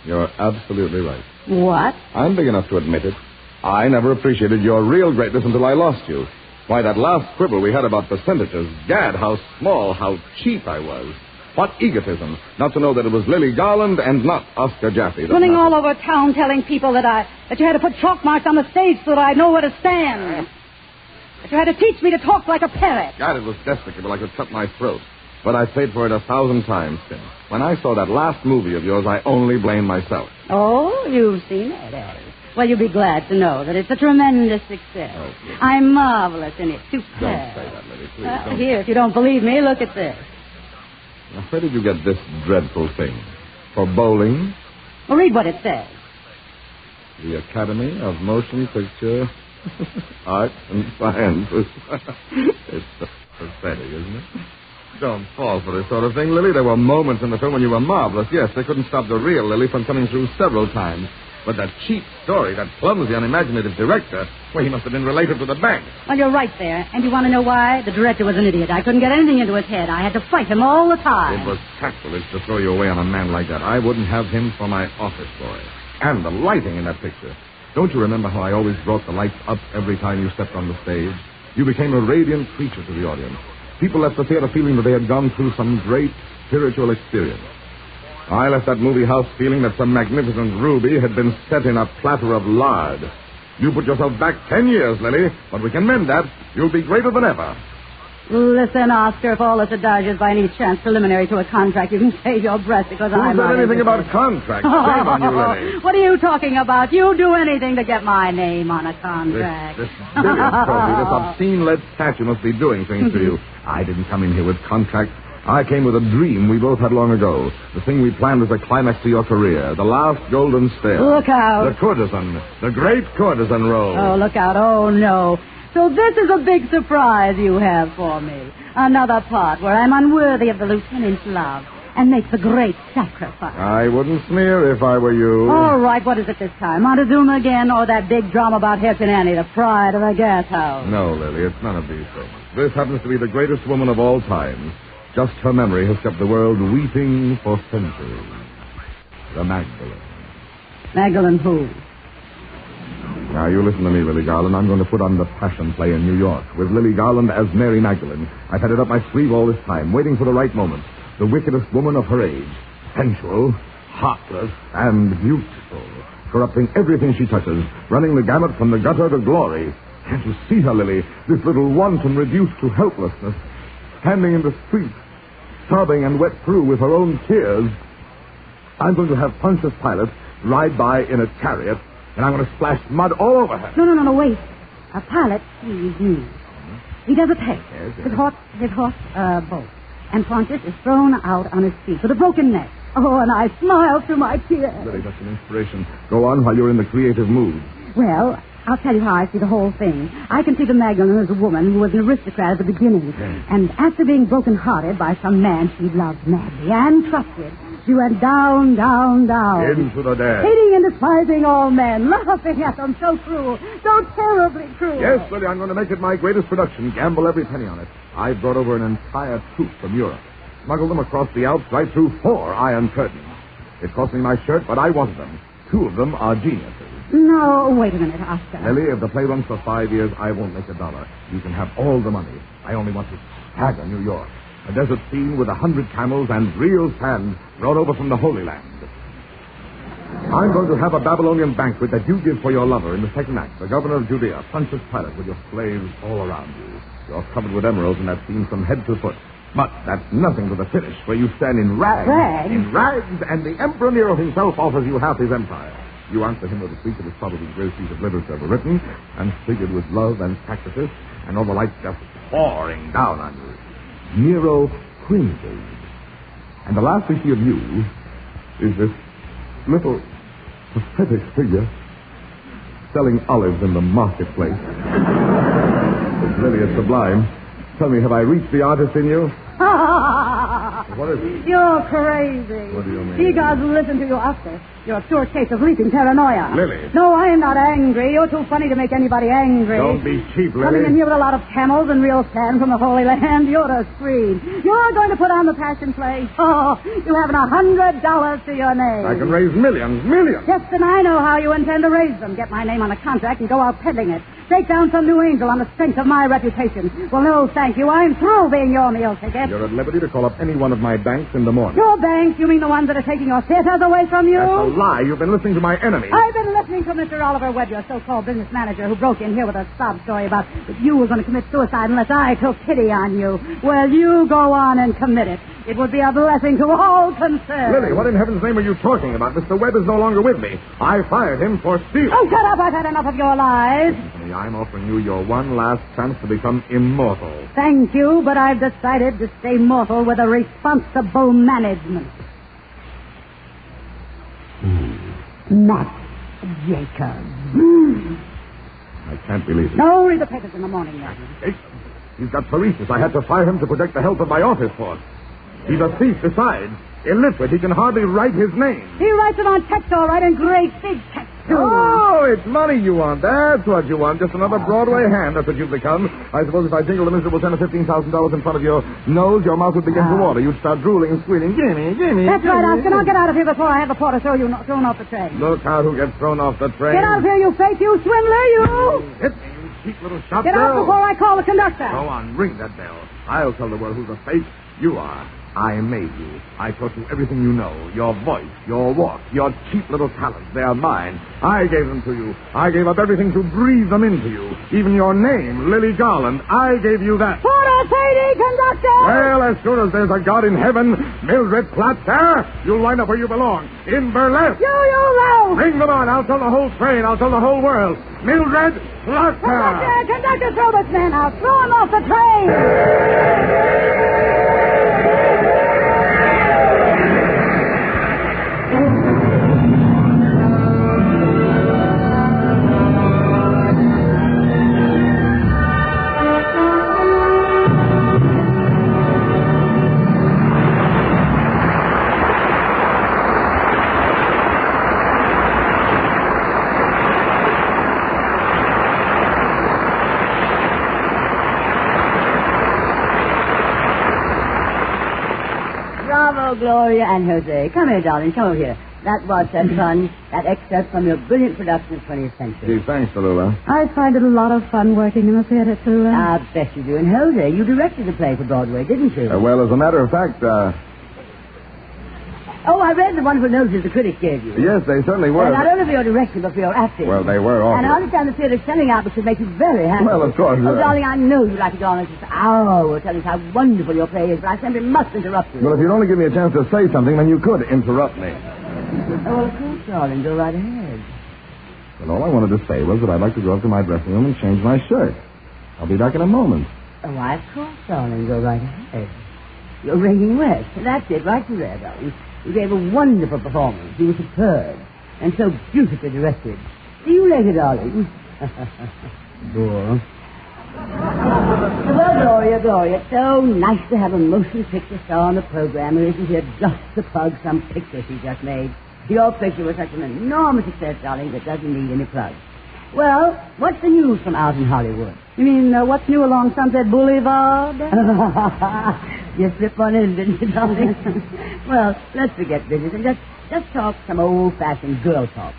You're absolutely right. What? I'm big enough to admit it. I never appreciated your real greatness until I lost you. Why, that last quibble we had about percentages, gad, how small, how cheap I was. What egotism, not to know that it was Lily Garland and not Oscar Jaffe. Running all over town telling people that you had to put chalk marks on the stage so that I'd know where to stand. That you had to teach me to talk like a parrot. God, it was despicable. I could cut my throat. But I paid for it 1,000 times since. When I saw that last movie of yours, I only blame myself. Oh, you've seen it, eh? Well, you'll be glad to know that it's a tremendous success. Oh, yes. I'm marvelous in it. Superb. Don't say that, Lily, please. Well, here, if you don't believe me, look at this. Now, where did you get this dreadful thing? For bowling? Well, read what it says. The Academy of Motion Picture Arts and Sciences. It's so pathetic, isn't it? Don't fall for this sort of thing, Lily. There were moments in the film when you were marvelous. Yes, they couldn't stop the real Lily from coming through several times. But that cheap story, that clumsy, unimaginative director, well, he must have been related to the bank. Well, you're right there. And you want to know why? The director was an idiot. I couldn't get anything into his head. I had to fight him all the time. It was sacrilege to throw you away on a man like that. I wouldn't have him for my office boy. And the lighting in that picture. Don't you remember how I always brought the lights up every time you stepped on the stage? You became a radiant creature to the audience. People left the theater feeling that they had gone through some great spiritual experience. I left that movie house feeling that some magnificent ruby had been set in a platter of lard. You put yourself back 10 years, Lily, but we can mend that. You'll be greater than ever. Listen, Oscar, if all this does is by any chance preliminary to a contract, you can save your breath because I'm not... Who said anything interested. about contracts? Shame on you, Lily. What are you talking about? You do anything to get my name on a contract. This billiard trophy, this obscene lead statue must be doing things to you. I didn't come in here with contracts. I came with a dream we both had long ago. The thing we planned as a climax to your career. The last golden stare. Look out. The courtesan. The great courtesan role. Oh, look out. Oh, no. So this is a big surprise you have for me. Another part where I'm unworthy of the lieutenant's love and make the great sacrifice. I wouldn't sneer if I were you. All right, what is it this time? Montezuma again or that big drama about Hairpin Annie, the pride of the gas house? No, Lily, it's none of these things. This happens to be the greatest woman of all time. Just her memory has kept the world weeping for centuries. The Magdalene. Magdalene who? Now, you listen to me, Lily Garland. I'm going to put on the Passion play in New York with Lily Garland as Mary Magdalene. I've had it up my sleeve all this time, waiting for the right moment. The wickedest woman of her age. Sensual, heartless, and beautiful. Corrupting everything she touches. Running the gamut from the gutter to glory. Can't you see her, Lily? This little wanton reduced to helplessness. Standing in the street, sobbing and wet through with her own tears. I'm going to have Pontius Pilate ride by in a chariot, and I'm going to splash mud all over her. No, wait. Pilate, he's new. He does a peg. Yes. His horse bolts. And Pontius is thrown out on his feet with a broken neck. Oh, and I smile through my tears. Lily, that's an inspiration. Go on while you're in the creative mood. Well, I'll tell you how I see the whole thing. I can see the Magdalene as a woman who was an aristocrat at the beginning. And after being broken-hearted by some man she loved madly and trusted, she went down, down, down. Into the dead. Hating and despising all men, laughing at them, so cruel, so terribly cruel. Yes, Lily, I'm going to make it my greatest production. Gamble every penny on it. I brought over an entire troop from Europe. Smuggled them across the Alps right through 4 iron curtains. It cost me my shirt, but I wanted them. 2 of them are geniuses. No, wait a minute, Oscar. Lily, if the play runs for 5 years, I won't make a dollar. You can have all the money. I only want to stagger New York. A desert scene with 100 camels and real sand brought over from the Holy Land. I'm going to have a Babylonian banquet that you give for your lover in the second act. The governor of Judea, Pontius Pilate, with your slaves all around you. You're covered with emeralds in that scene from head to foot. But that's nothing to the finish, where you stand in rags. Rags? In rags, and the Emperor Nero himself offers you half his empire. You answer him with a speech that is probably the greatest piece of literature ever written, and figured with love and sacrifice, and all the lights just pouring down on you. Nero cringes. And the last we see of you is this little pathetic figure selling olives in the marketplace. It's really sublime. Tell me, have I reached the artist in you? What is it? You're crazy. What do you mean? You guys listen to you, Oscar. You're a pure case of leaping paranoia. Lily. No, I am not angry. You're too funny to make anybody angry. Don't be cheap, Lily. Coming in here with a lot of camels and real sand from the Holy Land, you're to scream. You're going to put on the Passion Play. Oh, you haven't $100 to your name. I can raise millions. Yes, and I know how you intend to raise them. Get my name on a contract and go out peddling it. Take down some new angel on the strength of my reputation. Well, no, thank you. I'm through being your meal ticket. You're at liberty to call up any one of my banks in the morning. Your banks? You mean the ones that are taking your theaters away from you? That's a lie. You've been listening to my enemy. I've been listening to Mr. Oliver Webb, your so-called business manager, who broke in here with a sob story about that you were going to commit suicide unless I took pity on you. Well, you go on and commit it. It would be a blessing to all concerned. Lily, what in heaven's name are you talking about? Mr. Webb is no longer with me. I fired him for stealing. Oh, shut up. I've had enough of your lies. Listen to me. I'm offering you your one last chance to become immortal. Thank you, but I've decided to stay mortal with a responsible management. Not Jacob. I can't believe it. No, read the papers in the morning, then. Jason, he's got paresis. I had to fire him to protect the health of my office force. He's a thief besides. Illiterate. He can hardly write his name. He writes it on text, all right, in great big text, too. Oh, it's money you want. That's what you want. Just another Broadway hand. That's what you've become. I suppose if I jingle the miserable $10,000 or $15,000 in front of your nose, your mouth would begin to water. You'd start drooling and squealing. Gimme. That's right, Oscar. Now get out of here before I have the porter thrown off the train. Look out who gets thrown off the train. Get out of here, you fake, you swindler, you! Hit me, you cheap little shop Get girl. out before I call the conductor. Go on, ring that bell. I'll tell the world who's a fake. You are. I made you. I taught you everything you know. Your voice, your walk, your cheap little talents. They are mine. I gave them to you. I gave up everything to breathe them into you. Even your name, Lily Garland. I gave you that. Porter, Sadie, conductor! Well, as soon as there's a God in heaven, Mildred Platzer, you'll wind up where you belong. In burlesque. You low! Ring them on. I'll tell the whole train. I'll tell the whole world. Mildred Platzer. Conductor, throw this man out. Throw him off the train! Gloria and Jose. Come here, darling. Come over here. That was fun. That excerpt from your brilliant production of 20th Century. Gee, thanks, Tallulah. I find it a lot of fun working in the theater, too. I bet you do. And Jose, you directed the play for Broadway, didn't you? Well, as a matter of fact, Oh, I read the wonderful notices the critics gave you. yes, they certainly were. And not only for your direction, but for your acting. Well, they were awful. And I understand the theater's selling out, which would make you very happy. Well, of course. Oh, darling, I know you'd like to go on and just tell us how wonderful your play is, but I simply must interrupt you. Well, if you'd only give me a chance to say something, then you could interrupt me. Oh, well, of course, darling. Go right ahead. Well, all I wanted to say was that I'd like to go up to my dressing room and change my shirt. I'll be back in a moment. Oh, why, of course, darling. Go right ahead. You're ringing west. That's it, right to there, darling. You gave a wonderful performance. You were superb. And so beautifully directed. See you later, darling. Cool. Well, Gloria, it's so nice to have a motion picture star on the program, isn't it? Just to plug some picture she just made. Your picture was such an enormous success, darling, that doesn't need any plugs. Well, what's the news from out in Hollywood? You mean, what's new along Sunset Boulevard? You slip on in, didn't you, darling? Well, let's forget business and just talk some old-fashioned girl talk.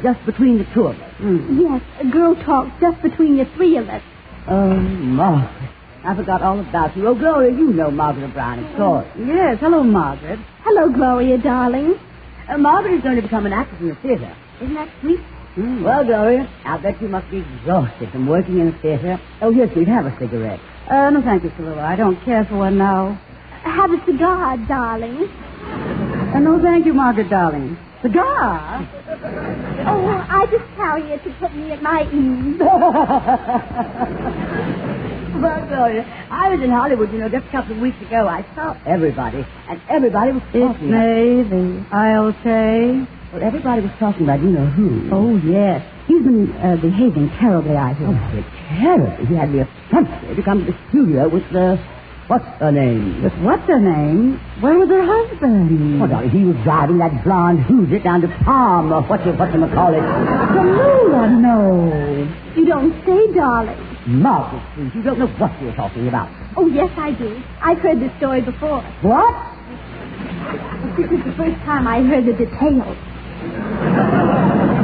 Just between the two of us. Yes, a girl talk just between the three of us. Oh, Margaret. I forgot all about you. Oh, Gloria, you know Margaret O'Brien, of course. Yes, hello, Margaret. Hello, Gloria, darling. Margaret is going to become an actress in the theater. Isn't that sweet? Well, Gloria, I bet you must be exhausted from working in the theater. Oh, here, sweet, have a cigarette. No, thank you, Tallulah. I don't care for one now. Have a cigar, darling. No, thank you, Margaret, darling. Cigar? Oh, I just carry it to put me at my ease. Well, Gloria, I was in Hollywood, just a couple of weeks ago. I saw everybody, and everybody was talking. It's May, the ILK. Well, everybody was talking about who. Oh, yes. He's been behaving terribly, I hear. Oh, terribly. He had the effrontery to come to the studio with what's her name? With what's her name? Where was her husband? Oh, darling, he was driving that blonde Hoosier down to Palm, or whatchamacallit. Tallulah, no. You don't say, darling. Margaret, please, you don't know what you're talking about. Oh, yes, I do. I've heard this story before. What? This is the first time I heard the details.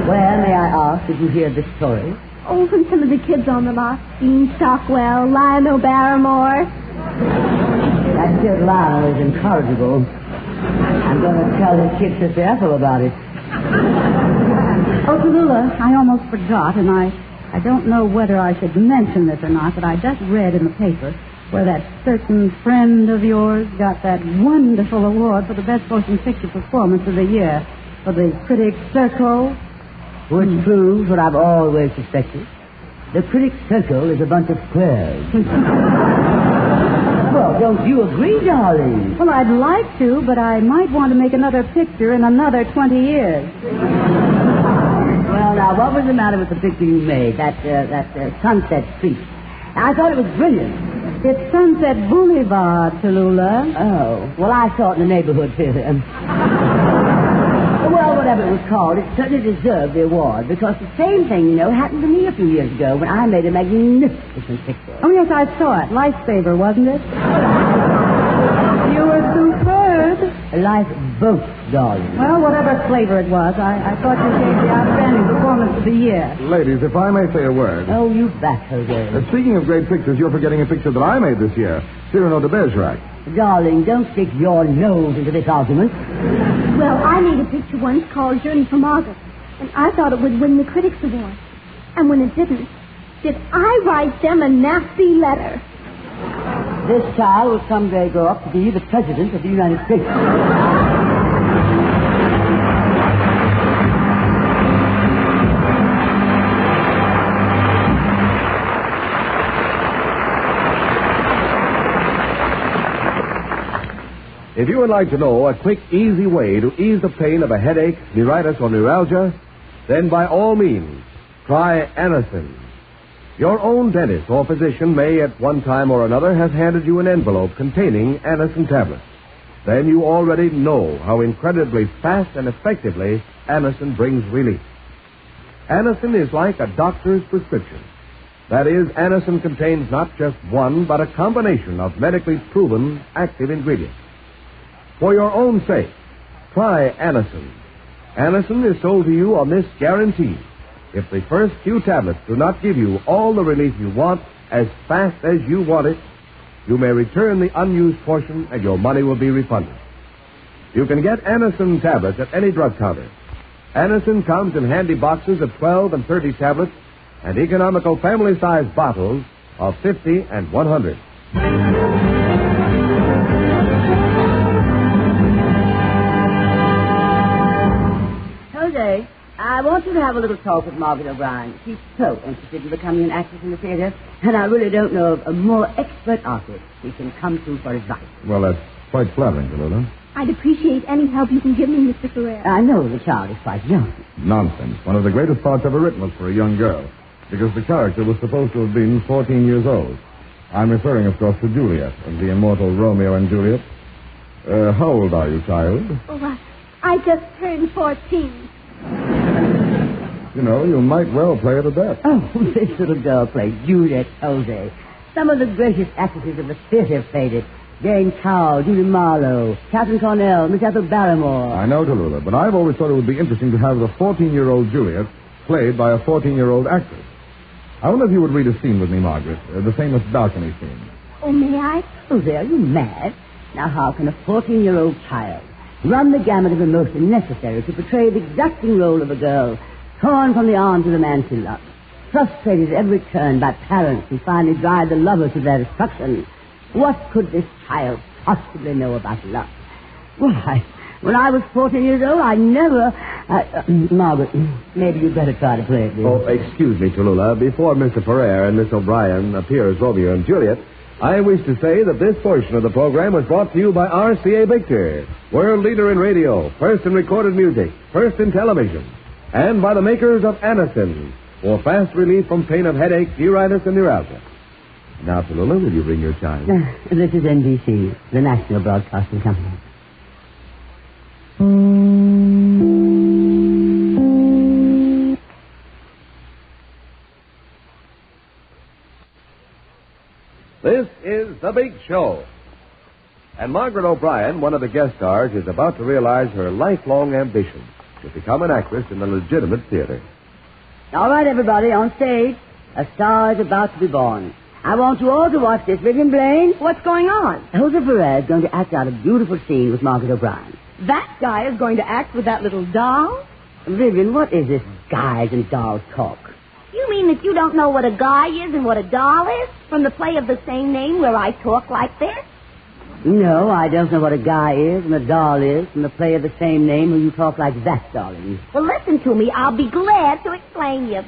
Well, may I ask, did you hear this story? Oh, from some of the kids on the lot. Dean Stockwell, Lionel Barrymore. That kid Lionel is incorrigible. I'm going to tell his kid Sister Ethel about it. Oh, Tallulah, I almost forgot, and I don't know whether I should mention this or not, but I just read in the paper where that certain friend of yours got that wonderful award for the best motion picture performance of the year for the Critics' Circle. Which proves what I've always suspected. The Critics' Circle is a bunch of squares. Well, don't you agree, darling? Well, I'd like to, but I might want to make another picture in another 20 years. Well, now, what was the matter with the picture you made, that Sunset Street? I thought it was brilliant. It's Sunset Boulevard, Tallulah. Oh, well, I saw it in the neighborhood theater. Well, whatever it was called, it certainly deserved the award, because the same thing, happened to me a few years ago when I made a magnificent picture. Oh, yes, I saw it. Lifesaver, wasn't it? You were superb. Lifeboat, darling. Well, whatever flavor it was, I thought you gave the outstanding performance of the year. Ladies, if I may say a word. Oh, you bet, Jose. Speaking of great pictures, you're forgetting a picture that I made this year. Cyrano de Bergerac. Darling, don't stick your nose into this argument. Well, I made a picture once called Journey from August, and I thought it would win the Critics' Award. And when it didn't, did I write them a nasty letter? This child will someday grow up to be the President of the United States. If you would like to know a quick, easy way to ease the pain of a headache, neuritis, or neuralgia, then by all means, try Anacin. Your own dentist or physician may, at one time or another, have handed you an envelope containing Anacin tablets. Then you already know how incredibly fast and effectively Anacin brings relief. Anacin is like a doctor's prescription. That is, Anacin contains not just one, but a combination of medically proven active ingredients. For your own sake, try Anacin. Anacin is sold to you on this guarantee. If the first few tablets do not give you all the relief you want as fast as you want it, you may return the unused portion and your money will be refunded. You can get Anacin tablets at any drug counter. Anacin comes in handy boxes of 12 and 30 tablets and economical family-sized bottles of 50 and 100. Jose, I want you to have a little talk with Margaret O'Brien. She's so interested in becoming an actress in the theater, and I really don't know of a more expert artist we can come to for advice. Well, that's quite flattering, Tallulah. I'd appreciate any help you can give me, Mr. Ferrer. I know the child is quite young. Nonsense. One of the greatest parts ever written was for a young girl. because the character was supposed to have been 14 years old. I'm referring, of course, to Juliet, of the immortal Romeo and Juliet. How old are you, child? Oh, I just turned 14. You know, you might well play it to death. Oh, this little girl plays Juliet Jose. Some of the greatest actresses of the theater played it. Jane Cowell, Judy Marlowe, Catherine Cornell, Miss Ethel Barrymore. I know, Tallulah, but I've always thought it would be interesting to have the 14-year-old Juliet played by a 14-year-old actress. I wonder if you would read a scene with me, Margaret, the famous balcony scene. Oh, may I? Oh, there, you mad? Now, how can a 14-year-old child run the gamut of emotion necessary to portray the exacting role of a girl torn from the arms of the man she loves, frustrated at every turn by parents who finally drive the lover to their destruction? What could this child possibly know about love? Why, when I was 14 years old, I never... Margaret, maybe you'd better try to play it, dear. Oh, excuse me, Tallulah. Before Mr. Ferrer and Miss O'Brien appear as Romeo and Juliet, I wish to say that this portion of the program was brought to you by RCA Victor, world leader in radio, first in recorded music, first in television, and by the makers of Anacin, for fast relief from pain of headache, neuritis, and neuralgia. Now, Tallulah, will you bring your child? This is NBC, the National Broadcasting Company. This is The Big Show. And Margaret O'Brien, one of the guest stars, is about to realize her lifelong ambition to become an actress in the legitimate theater. All right, everybody, on stage, a star is about to be born. I want you all to watch this. Vivian, Blaine. What's going on? Jose Ferrer is going to act out a beautiful scene with Margaret O'Brien. That guy is going to act with that little doll? Vivian, what is this guys and dolls talk? You mean that you don't know what a guy is and what a doll is? From the play of the same name where I talk like this? No, I don't know what a guy is and a doll is from the play of the same name where you talk like that, darling. Well, listen to me. I'll be glad to explain you.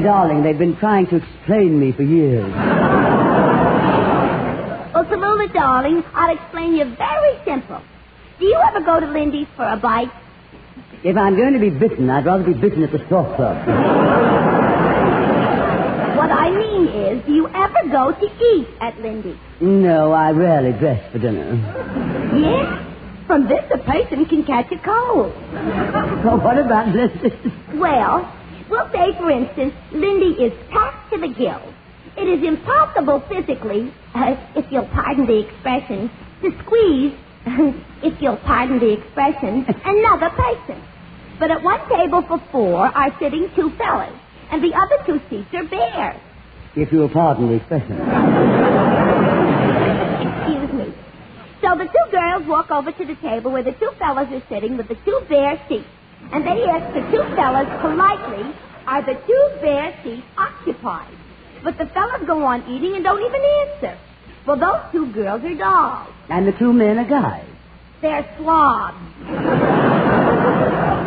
Darling, they've been trying to explain me for years. Well, Tallulah, darling, I'll explain you very simple. Do you ever go to Lindy's for a bite? If I'm going to be bitten, I'd rather be bitten at the Stork Club. What I mean is, do you ever go to eat at Lindy's? No, I rarely dress for dinner. Yes? From this, a person can catch a cold. Well, what about this? Well, we'll say, for instance, Lindy is packed to the gills. It is impossible physically, if you'll pardon the expression, to squeeze, if you'll pardon the expression, another person. But at one table for four are sitting two fellas, and the other two seats are bare. If you'll pardon the expression. Excuse me. So the two girls walk over to the table where the two fellas are sitting with the two bare seats. And they ask the two fellas politely, are the two bare seats occupied? But the fellas go on eating and don't even answer. Well, those two girls are dolls. And the two men are guys. They're slobs.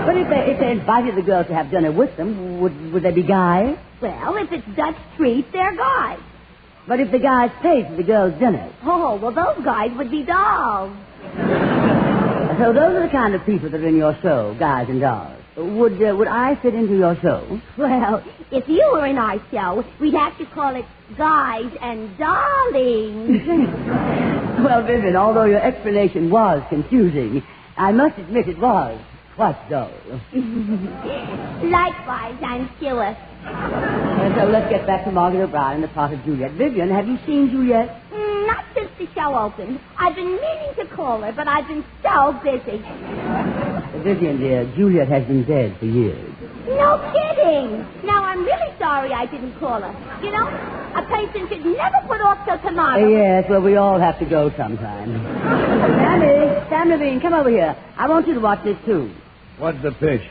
But if they invited the girls to have dinner with them, would they be guys? Well, if it's Dutch treat, they're guys. But if the guys paid for the girls' dinner? Oh, well, those guys would be dolls. So those are the kind of people that are in your show, guys and dolls. Would I fit into your show? Well, if you were in our show, we'd have to call it Guys and Darlings. Well, Vivian, although your explanation was confusing, I must admit it was quite dull. Likewise, I'm sure. So let's get back to Margaret O'Brien and the part of Juliet. Vivian, have you seen Juliet? Not since the show opened. I've been meaning to call her, but I've been so busy. Vivian, dear, Juliet has been dead for years. No kidding. Now, I'm really sorry I didn't call her. You know, a patient should never put off till tomorrow. Yes, well, we all have to go sometime. Sam Levine, come over here. I want you to watch this, too. What's the pitch?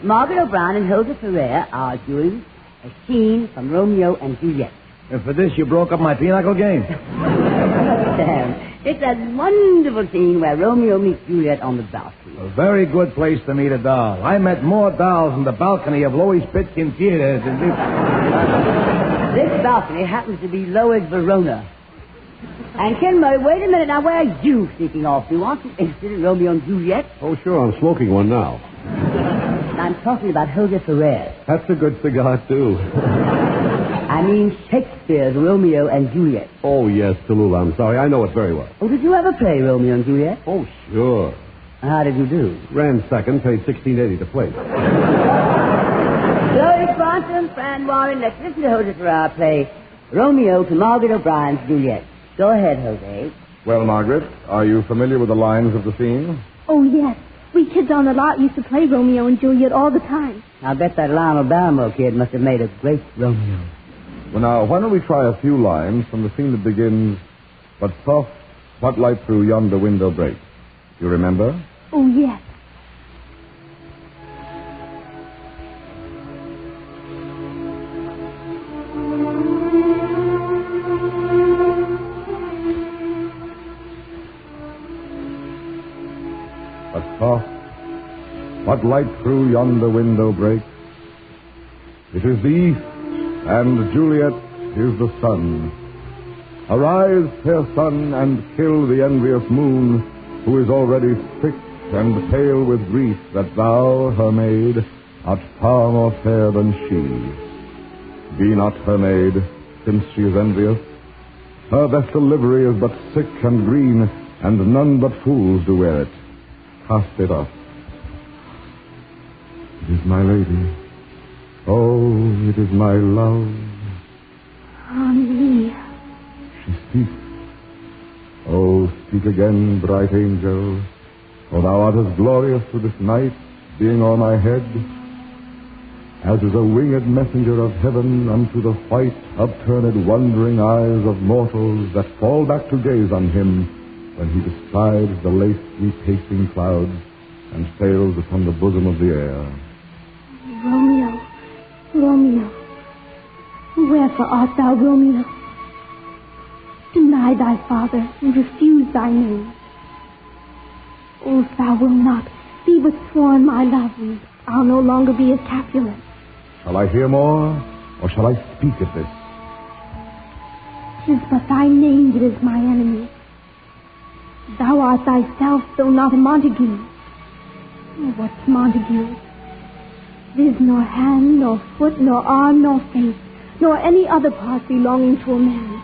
Margaret O'Brien and Jose Ferrer are doing a scene from Romeo and Juliet. And for this, you broke up my pinochle game. Sam, it's a wonderful scene where Romeo meets Juliet on the balcony. A very good place to meet a doll. I met more dolls in the balcony of Louis Pitkin Theater than this. This balcony happens to be Lois Verona. And Kenmurray, wait a minute. Now, where are you sneaking off to? Aren't you interested in Romeo and Juliet? Oh, sure, I'm smoking one now. I'm talking about Hedda Ferrer. That's a good cigar, too. I mean Shakespeare's Romeo and Juliet. Oh, yes, Tallulah. I'm sorry. I know it very well. Oh, did you ever play Romeo and Juliet? Oh, sure. How did you do? Ran second, paid $16.80 to play. Glory Quantum, Fran Warren, let's listen to Hedda Ferrer play Romeo to Margaret O'Brien's Juliet. Go ahead, Jose. Well, Margaret, are you familiar with the lines of the scene? Oh, yes. We kids on the lot used to play Romeo and Juliet all the time. I'll bet that Lionel Balmo kid must have made a great Romeo. Well, now, why don't we try a few lines from the scene that begins, "But soft, what light through yonder window breaks." You remember? Oh, yes. But soft, what light through yonder window breaks? It is the east, and Juliet is the sun. Arise, fair sun, and kill the envious moon, who is already sick and pale with grief that thou, her maid, art far more fair than she. Be not her maid, since she is envious. Her vestal livery is but sick and green, and none but fools do wear it. Cast it off. It is my lady. Oh, it is my love. Henri. She speaks. Oh, speak again, bright angel. For thou art as glorious to this night, being o'er my head, as is a winged messenger of heaven unto the white, upturned, wondering eyes of mortals that fall back to gaze on him when he bestrides the lace-sweet pacing clouds and sails upon the bosom of the air. Romeo, Romeo, wherefore art thou Romeo? Deny thy father and refuse thy name. Oh, if thou wilt not, be but sworn my love, and I'll no longer be a Capulet. Shall I hear more, or shall I speak at this? 'Tis but thy name that is my enemy. Thou art thyself, though not a Montague. What's Montague? There's nor hand, nor foot, nor arm, nor face, nor any other part belonging to a man.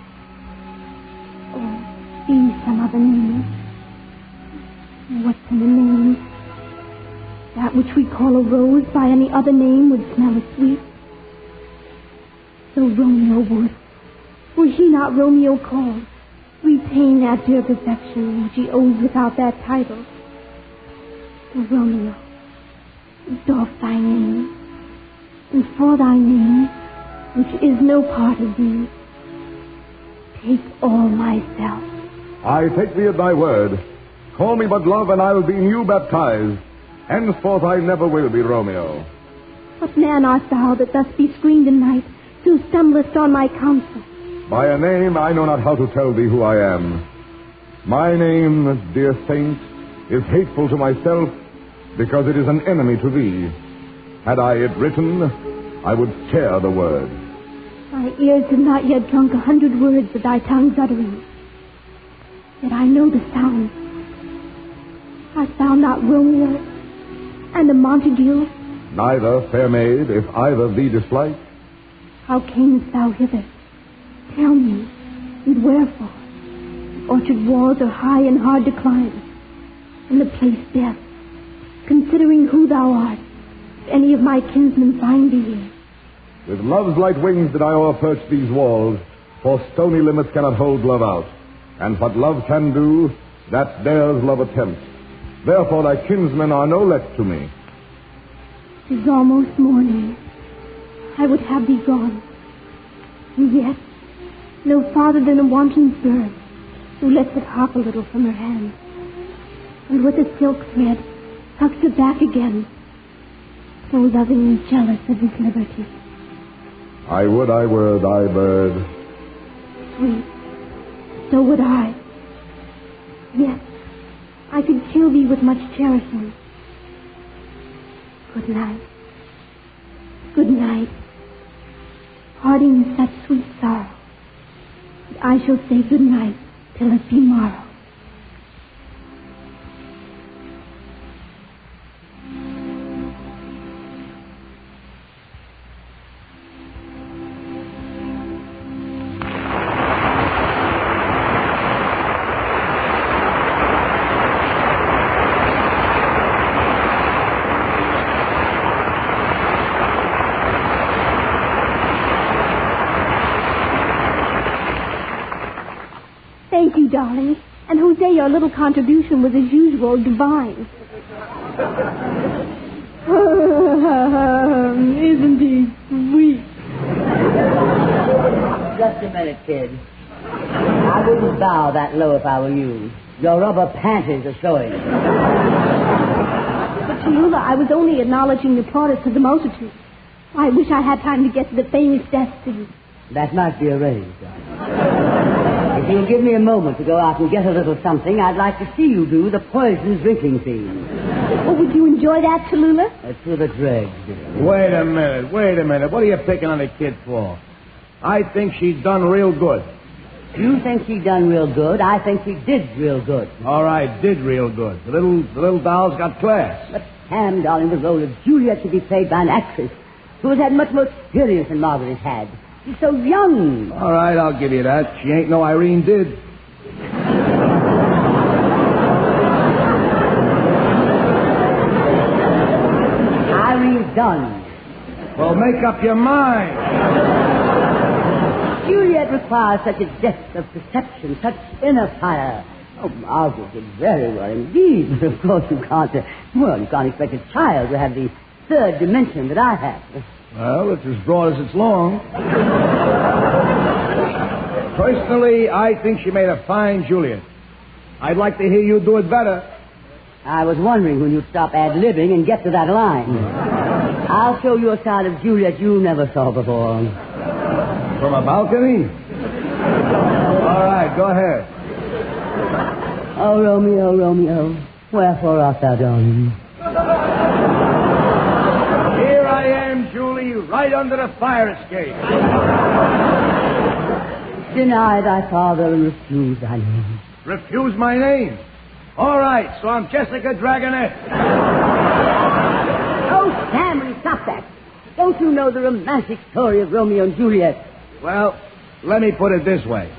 Oh, be some other name. What's in a name? That which we call a rose by any other name would smell as sweet. So Romeo would, were he not Romeo called, retain that dear perfection which he owes without that title. Romeo, doff thy name, and for thy name, which is no part of thee, take all myself. I take thee at thy word. Call me but love, and I'll be new baptized. Henceforth I never will be Romeo. What man art thou that thus be screened in night, who stumblest on my counsel? By a name I know not how to tell thee who I am. My name, dear saint, is hateful to myself because it is an enemy to thee. Had I it written, I would tear the word. My ears have not yet drunk 100 words of thy tongue's utterance. Yet I know the sound. Art thou not Romeo and a Montague? Neither, fair maid, if either thee dislike. How camest thou hither? Tell me, and wherefore? The orchard walls are high and hard to climb, and the place death. Considering who thou art, if any of my kinsmen find thee here. With love's light wings did I o'erperch these walls, for stony limits cannot hold love out. And what love can do, that dares love attempt. Therefore thy kinsmen are no less to me. 'Tis almost morning. I would have thee gone. And yet, no farther than a wanton bird, who lets it hop a little from her hand, and with a silk thread tucks it back again, so loving and jealous of his liberty. I would I were thy bird. Sweet, so would I. Yes, I could kill thee with much cherishing. Good night. Good night. Parting is such sweet sorrow that I shall say good night till it be morrow. darling. And Jose, your little contribution was, as usual, divine. Isn't he sweet? Just a minute, kid. I wouldn't bow that low if I were you. Your rubber panties are showing. But, Tallulah, I was only acknowledging the plaudits of the multitude. I wish I had time to get to the famous death scene. That might be arranged. If you'll give me a moment to go out and get a little something, I'd like to see you do the poison drinking scene. Oh, would you enjoy that, Tallulah? To the dregs. Wait a minute. What are you picking on the kid for? I think she's done real good. You think she done real good. I think she did real good. All right, did real good. The little doll's got class. But, Sam, darling, the role of Juliet should be played by an actress who has had much more experience than Margaret has had. She's so young. All right, I'll give you that. She ain't no Irene did. Irene's done. Well, make up your mind. Juliet requires such a depth of perception, such inner fire. Oh, Margaret did very well indeed. But of course you can't expect a child to have the third dimension that I have. Well, it's as broad as it's long. Personally, I think she made a fine Juliet. I'd like to hear you do it better. I was wondering when you'd stop ad-libbing and get to that line. I'll show you a side of Juliet you never saw before. From a balcony? All right, go ahead. Oh, Romeo, Romeo, wherefore art thou done? Here I am, Julie, right under the fire escape. Deny thy father and refuse thy name. Refuse my name? All right, so I'm Jessica Dragonette. Oh, Sam, will you stop that? Don't you know the romantic story of Romeo and Juliet? Well, let me put it this way.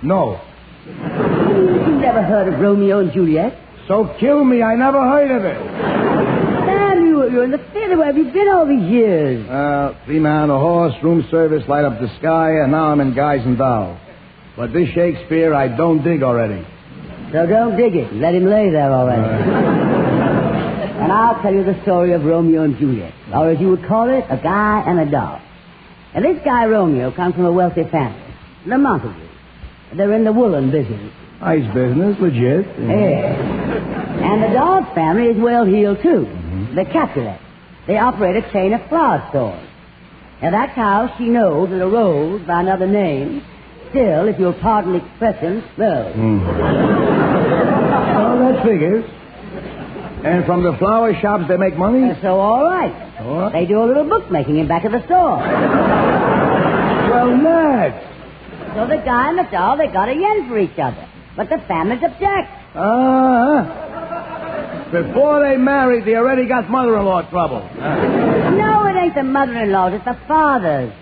No. You never heard of Romeo and Juliet? So kill me, I never heard of it. Sam, you're in the theater. Where have you been all these years? 3 man on a horse, room service, light up the sky, and now I'm in Guys and Dolls. But this Shakespeare, I don't dig already. So don't dig it. Let him lay there already. And I'll tell you the story of Romeo and Juliet. Or as you would call it, a guy and a doll. And this guy, Romeo, comes from a wealthy family. The Montagues. They're in the woolen business. Nice business, legit. Yeah. And the doll's family is well-heeled, too. Mm-hmm. The Capulet. They operate a chain of flower stores. Now, that's how she knows that a rose by another name still, if you'll pardon the expression, smells. Well, that figures. And from the flower shops, they make money? So, all right. They do a little bookmaking in back of the store. Well, Ned. So the guy and the doll, they got a yen for each other. But the families object. Before they married, they already got mother-in-law trouble. No, it ain't the mother-in-laws, it's the fathers.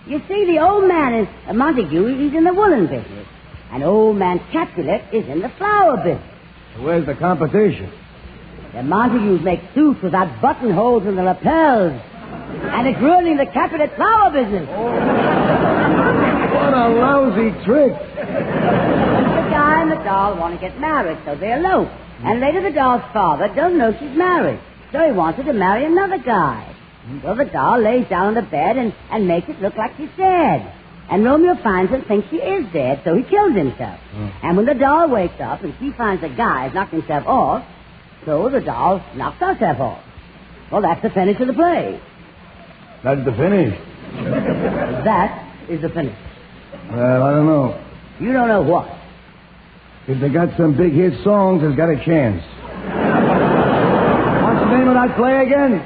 You see, the old man is Montague, he's in the woolen business. And old man Capulet is in the flower business. So where's the competition? The Montagues make suits without buttonholes in the lapels. And it's ruining the Capulet flower business. What a lousy trick. The guy and the doll want to get married, so they elope. And later the doll's father doesn't know she's married. So he wants her to marry another guy. So the doll lays down on the bed and makes it look like she's dead. And Romeo finds her and thinks she is dead, so he kills himself. And when the doll wakes up and she finds the guy has knocked himself off, so the doll knocks herself off. Well, that's the finish of the play. That's the finish? That is the finish. Well, I don't know. You don't know what? If they got some big hit songs, it's got a chance. What's the name of that play again?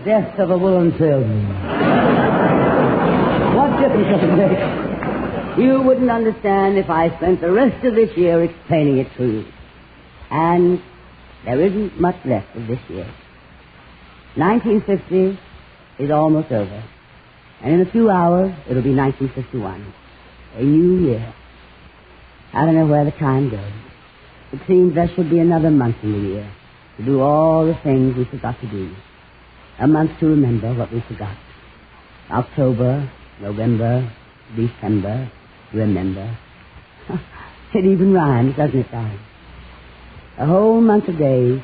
Death of a Woolen Salesman. What difference does it make? You wouldn't understand if I spent the rest of this year explaining it to you. And there isn't much left of this year. 1950 is almost over. And in a few hours, it'll be 1951. A new year. I don't know where the time goes. It seems there should be another month in the year to do all the things we forgot to do. A month to remember what we forgot. October, November, December, remember. It even rhymes, doesn't it, darling? A whole month of days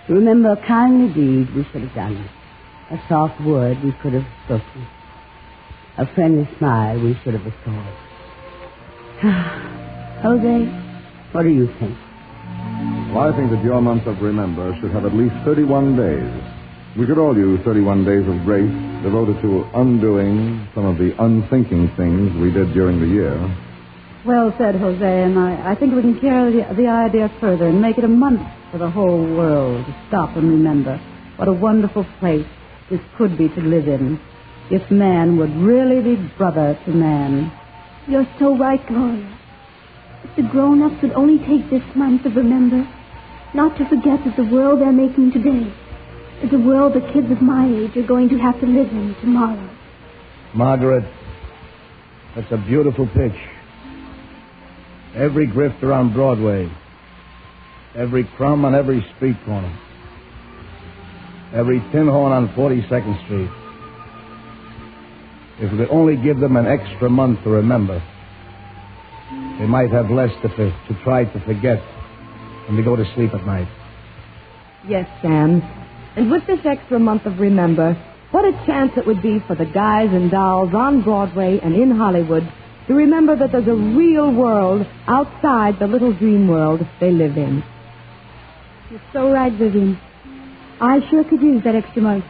to remember a kindly deed we should have done, a soft word we could have spoken, a friendly smile we should have restored. Jose, what do you think? Well, I think that your month of remember should have at least 31 days. We could all use 31 days of grace devoted to undoing some of the unthinking things we did during the year. Well said, Jose, and I think we can carry the idea further and make it a month for the whole world to stop and remember what a wonderful place this could be to live in if man would really be brother to man. You're so right, Gloria. If the grown-ups would only take this month to remember, not to forget that the world they're making today is the world the kids of my age are going to have to live in tomorrow. Margaret, that's a beautiful pitch. Every grifter on Broadway, every crumb on every street corner, every tin horn on 42nd Street. If we could only give them an extra month to remember, they might have less to try to forget when they go to sleep at night. Yes, Sam. And with this extra month of remember, what a chance it would be for the guys and dolls on Broadway and in Hollywood to remember that there's a real world outside the little dream world they live in. You're so right, Vivian. I sure could use that extra month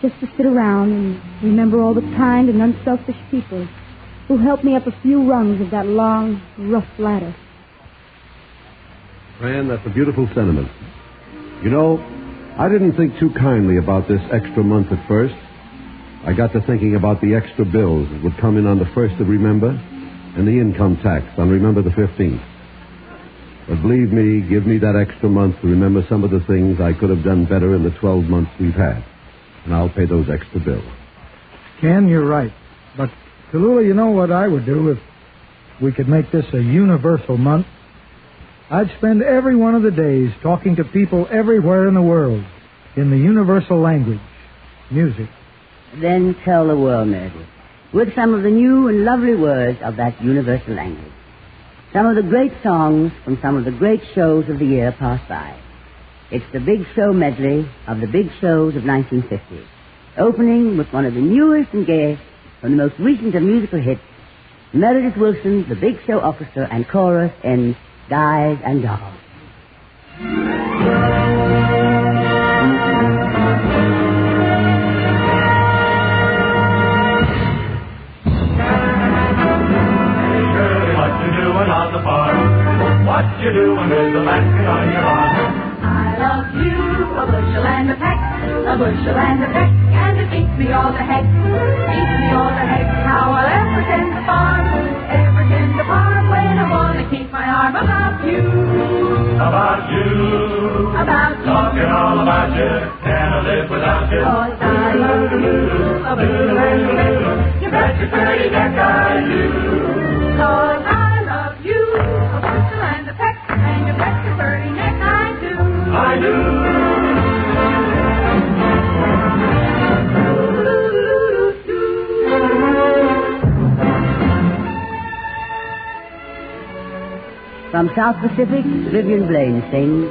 just to sit around and remember all the kind and unselfish people who helped me up a few rungs of that long, rough ladder. Fran, that's a beautiful sentiment. You know, I didn't think too kindly about this extra month at first. I got to thinking about the extra bills that would come in on the 1st of Remember and the income tax on Remember the 15th. But believe me, give me that extra month to remember some of the things I could have done better in the 12 months we've had. And I'll pay those extra bills. Ken, you're right. But, Tallulah, you know what I would do if we could make this a universal month? I'd spend every one of the days talking to people everywhere in the world in the universal language, music. Then tell the world, Meredith, with some of the new and lovely words of that universal language. Some of the great songs from some of the great shows of the year passed by. It's the Big Show medley of the big shows of 1950, opening with one of the newest and gayest from the most recent of musical hits, Meredith Willson's The Big Show Orchestra and Chorus in Guys and Dolls. What you doing with the basket on your arm? I love you, a bushel and a peck, a bushel and a peck, and it beats me all the heck, beats me all the heck. How I'll ever tend the farm when I want to keep my arm about you. About you. About you. Talking all about you, can't I live without you? 'Cause I love you, a bushel and a peck, you bet your pretty neck I do. 'Cause I love you, a bushel and a peck, and you bet your pretty neck I do. I do. From South Pacific, Vivian Blaine sings,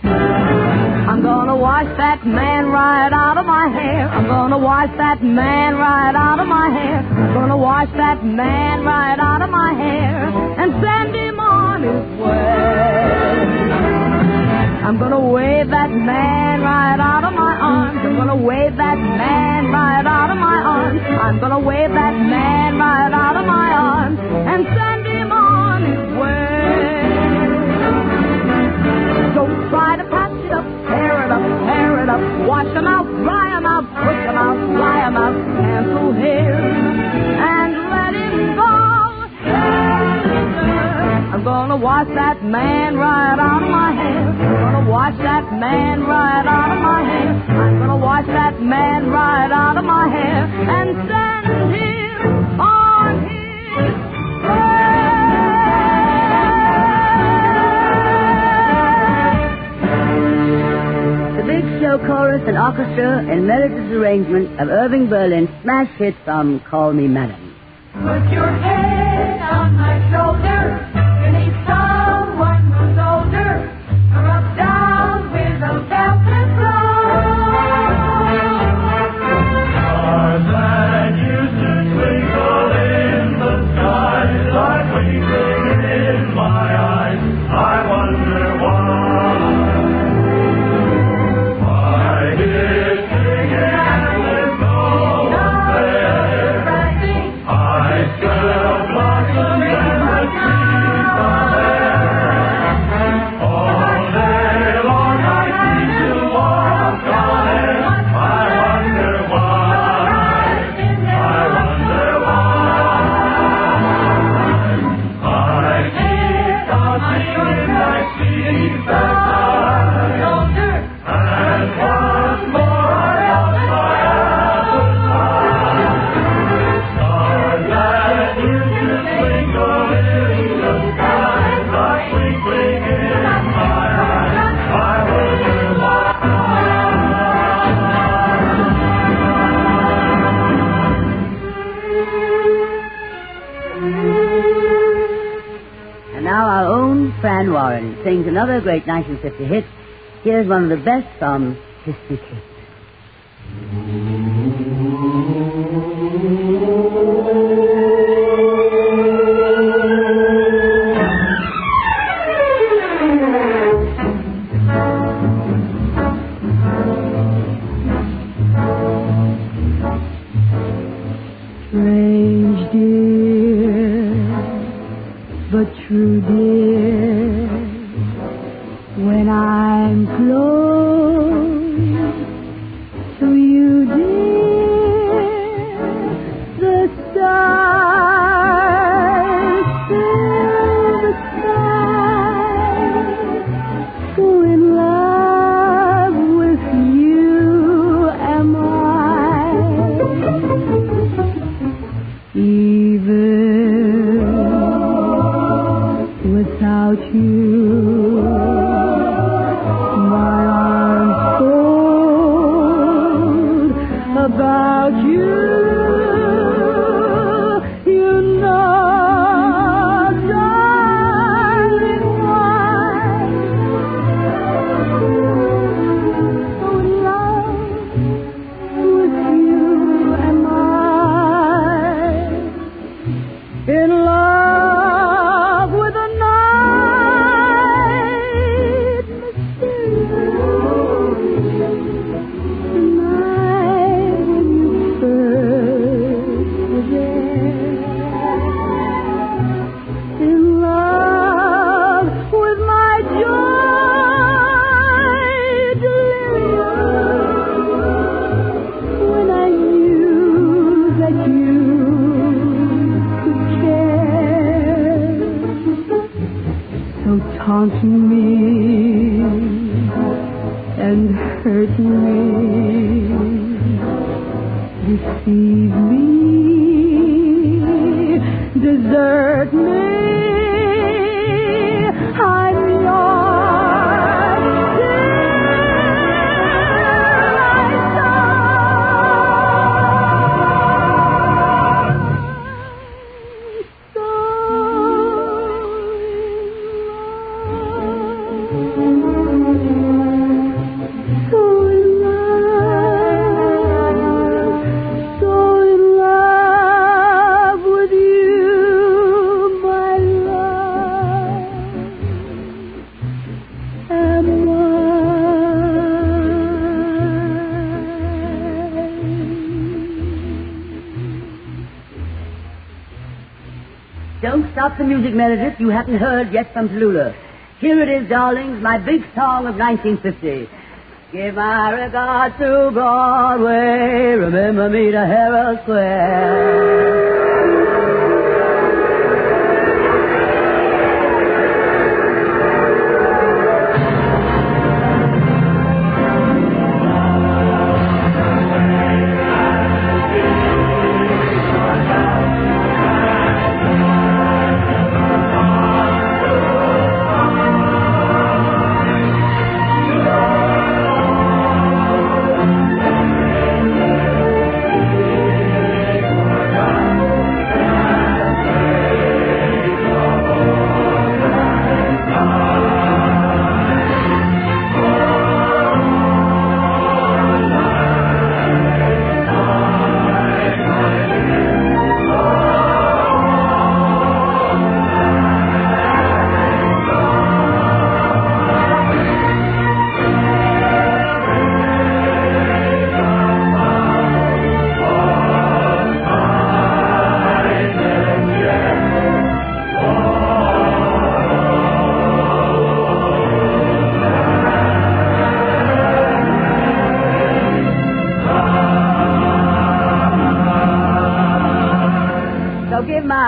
I'm gonna wash that man right out of my hair. I'm gonna wash that man right out of my hair. I'm gonna wash that man right out of my hair and send him on his way. I'm gonna wave that man right out of my arms. I'm gonna wave that man right out of my arms. I'm gonna wave that man right out of my arms and send him on his way. Don't try to patch it up, tear it up, wash them out, dry them out, push them out, fly them out, cancel him and let him go. I'm gonna wash that man right out of my hair. I'm gonna wash that man right out of my hair. I'm gonna wash that man right out of my hair and send him on his way. the Big Show Chorus and Orchestra in Meredith's arrangement of Irving Berlin's smash hit from Call Me Madam. Put your head on my shoulder. You need someone who's older. Rub down with a velvet glove. Stars that used to twinkle in the sky are twinkling in my eyes. I wonder why. I hear singing and there's no there. I smell blossom in the trees are there. All day long I seem to walk on it. I wonder why. I wonder why. I keep on thinking that she's the older. And once more I lost my appetite. Stars that used to twinkle in the sky are twinkling in my eyes. I wonder why. And now our own Fran Warren sings another great 1950 hit. Here's one of the best from History Kids. Strange dear, but true dear, when I'm close to you dear, the stars fill the sky, so in love with you am I. Even without you, my arms fold about you. You know, darling, why so in love with you am I. In love with a night mysterious. The night when you first were there. In love with my joy delirious. When I knew that you so taunting me and hurting me, deceive me, desert me. I'm yours so in love with you, my love, am Don't stop the music, Meredith. You haven't heard yet from Tallulah. Here it is, darlings, my big song of 1950. Give my regards to Broadway. Remember me to Herald Square.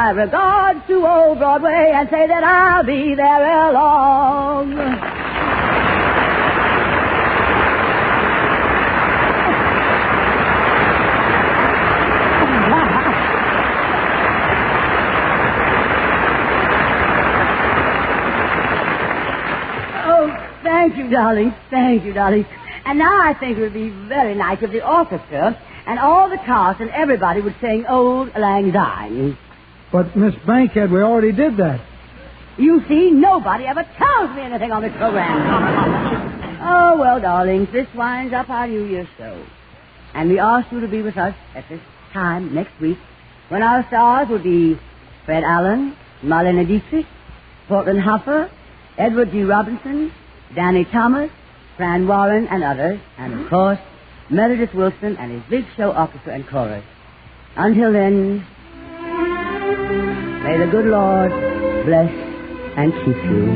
my regards to old Broadway and say that I'll be there ere long. Thank you, darling. Thank you, darling. And now I think it would be very nice if the orchestra and all the cast and everybody would sing Old Lang Syne. But, Miss Bankhead, we already did that. You see, nobody ever tells me anything on this program. Oh, well, darlings, this winds up our New Year's show. And we ask you to be with us at this time next week when our stars will be Fred Allen, Marlene Dietrich, Portland Huffer, Edward G. Robinson, Danny Thomas, Fran Warren, and others, and, of course, Meredith Wilson and his big show orchestra and chorus. Until then, may the good Lord bless and keep you,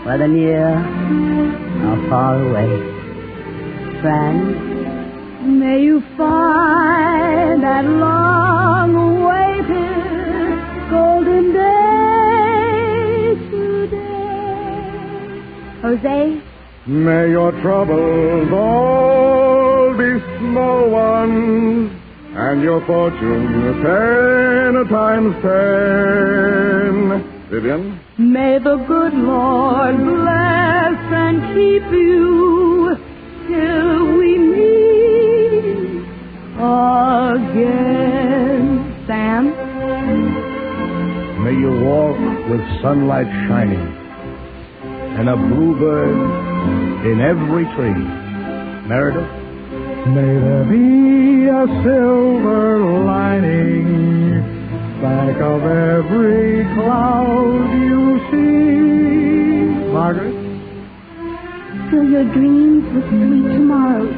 whether near or far away. Fran? May you find that long-awaited golden day today. Jose? May your troubles all be small ones, and your fortune 10 times 10. Vivian? May the good Lord bless and keep you till we meet again. Sam? May you walk with sunlight shining and a bluebird in every tree. Meredith? May there be a silver lining back of every cloud you see. Margaret? Fill your dreams with sweet tomorrows.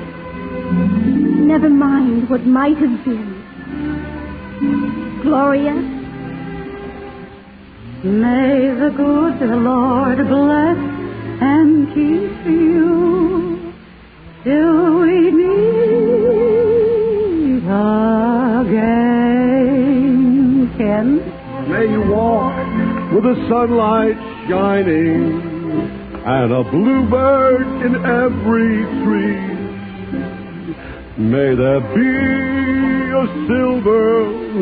Never mind what might have been. Gloria? May the good Lord bless and keep you till we meet again. Ken? May you walk with the sunlight shining and a bluebird in every tree. May there be a silver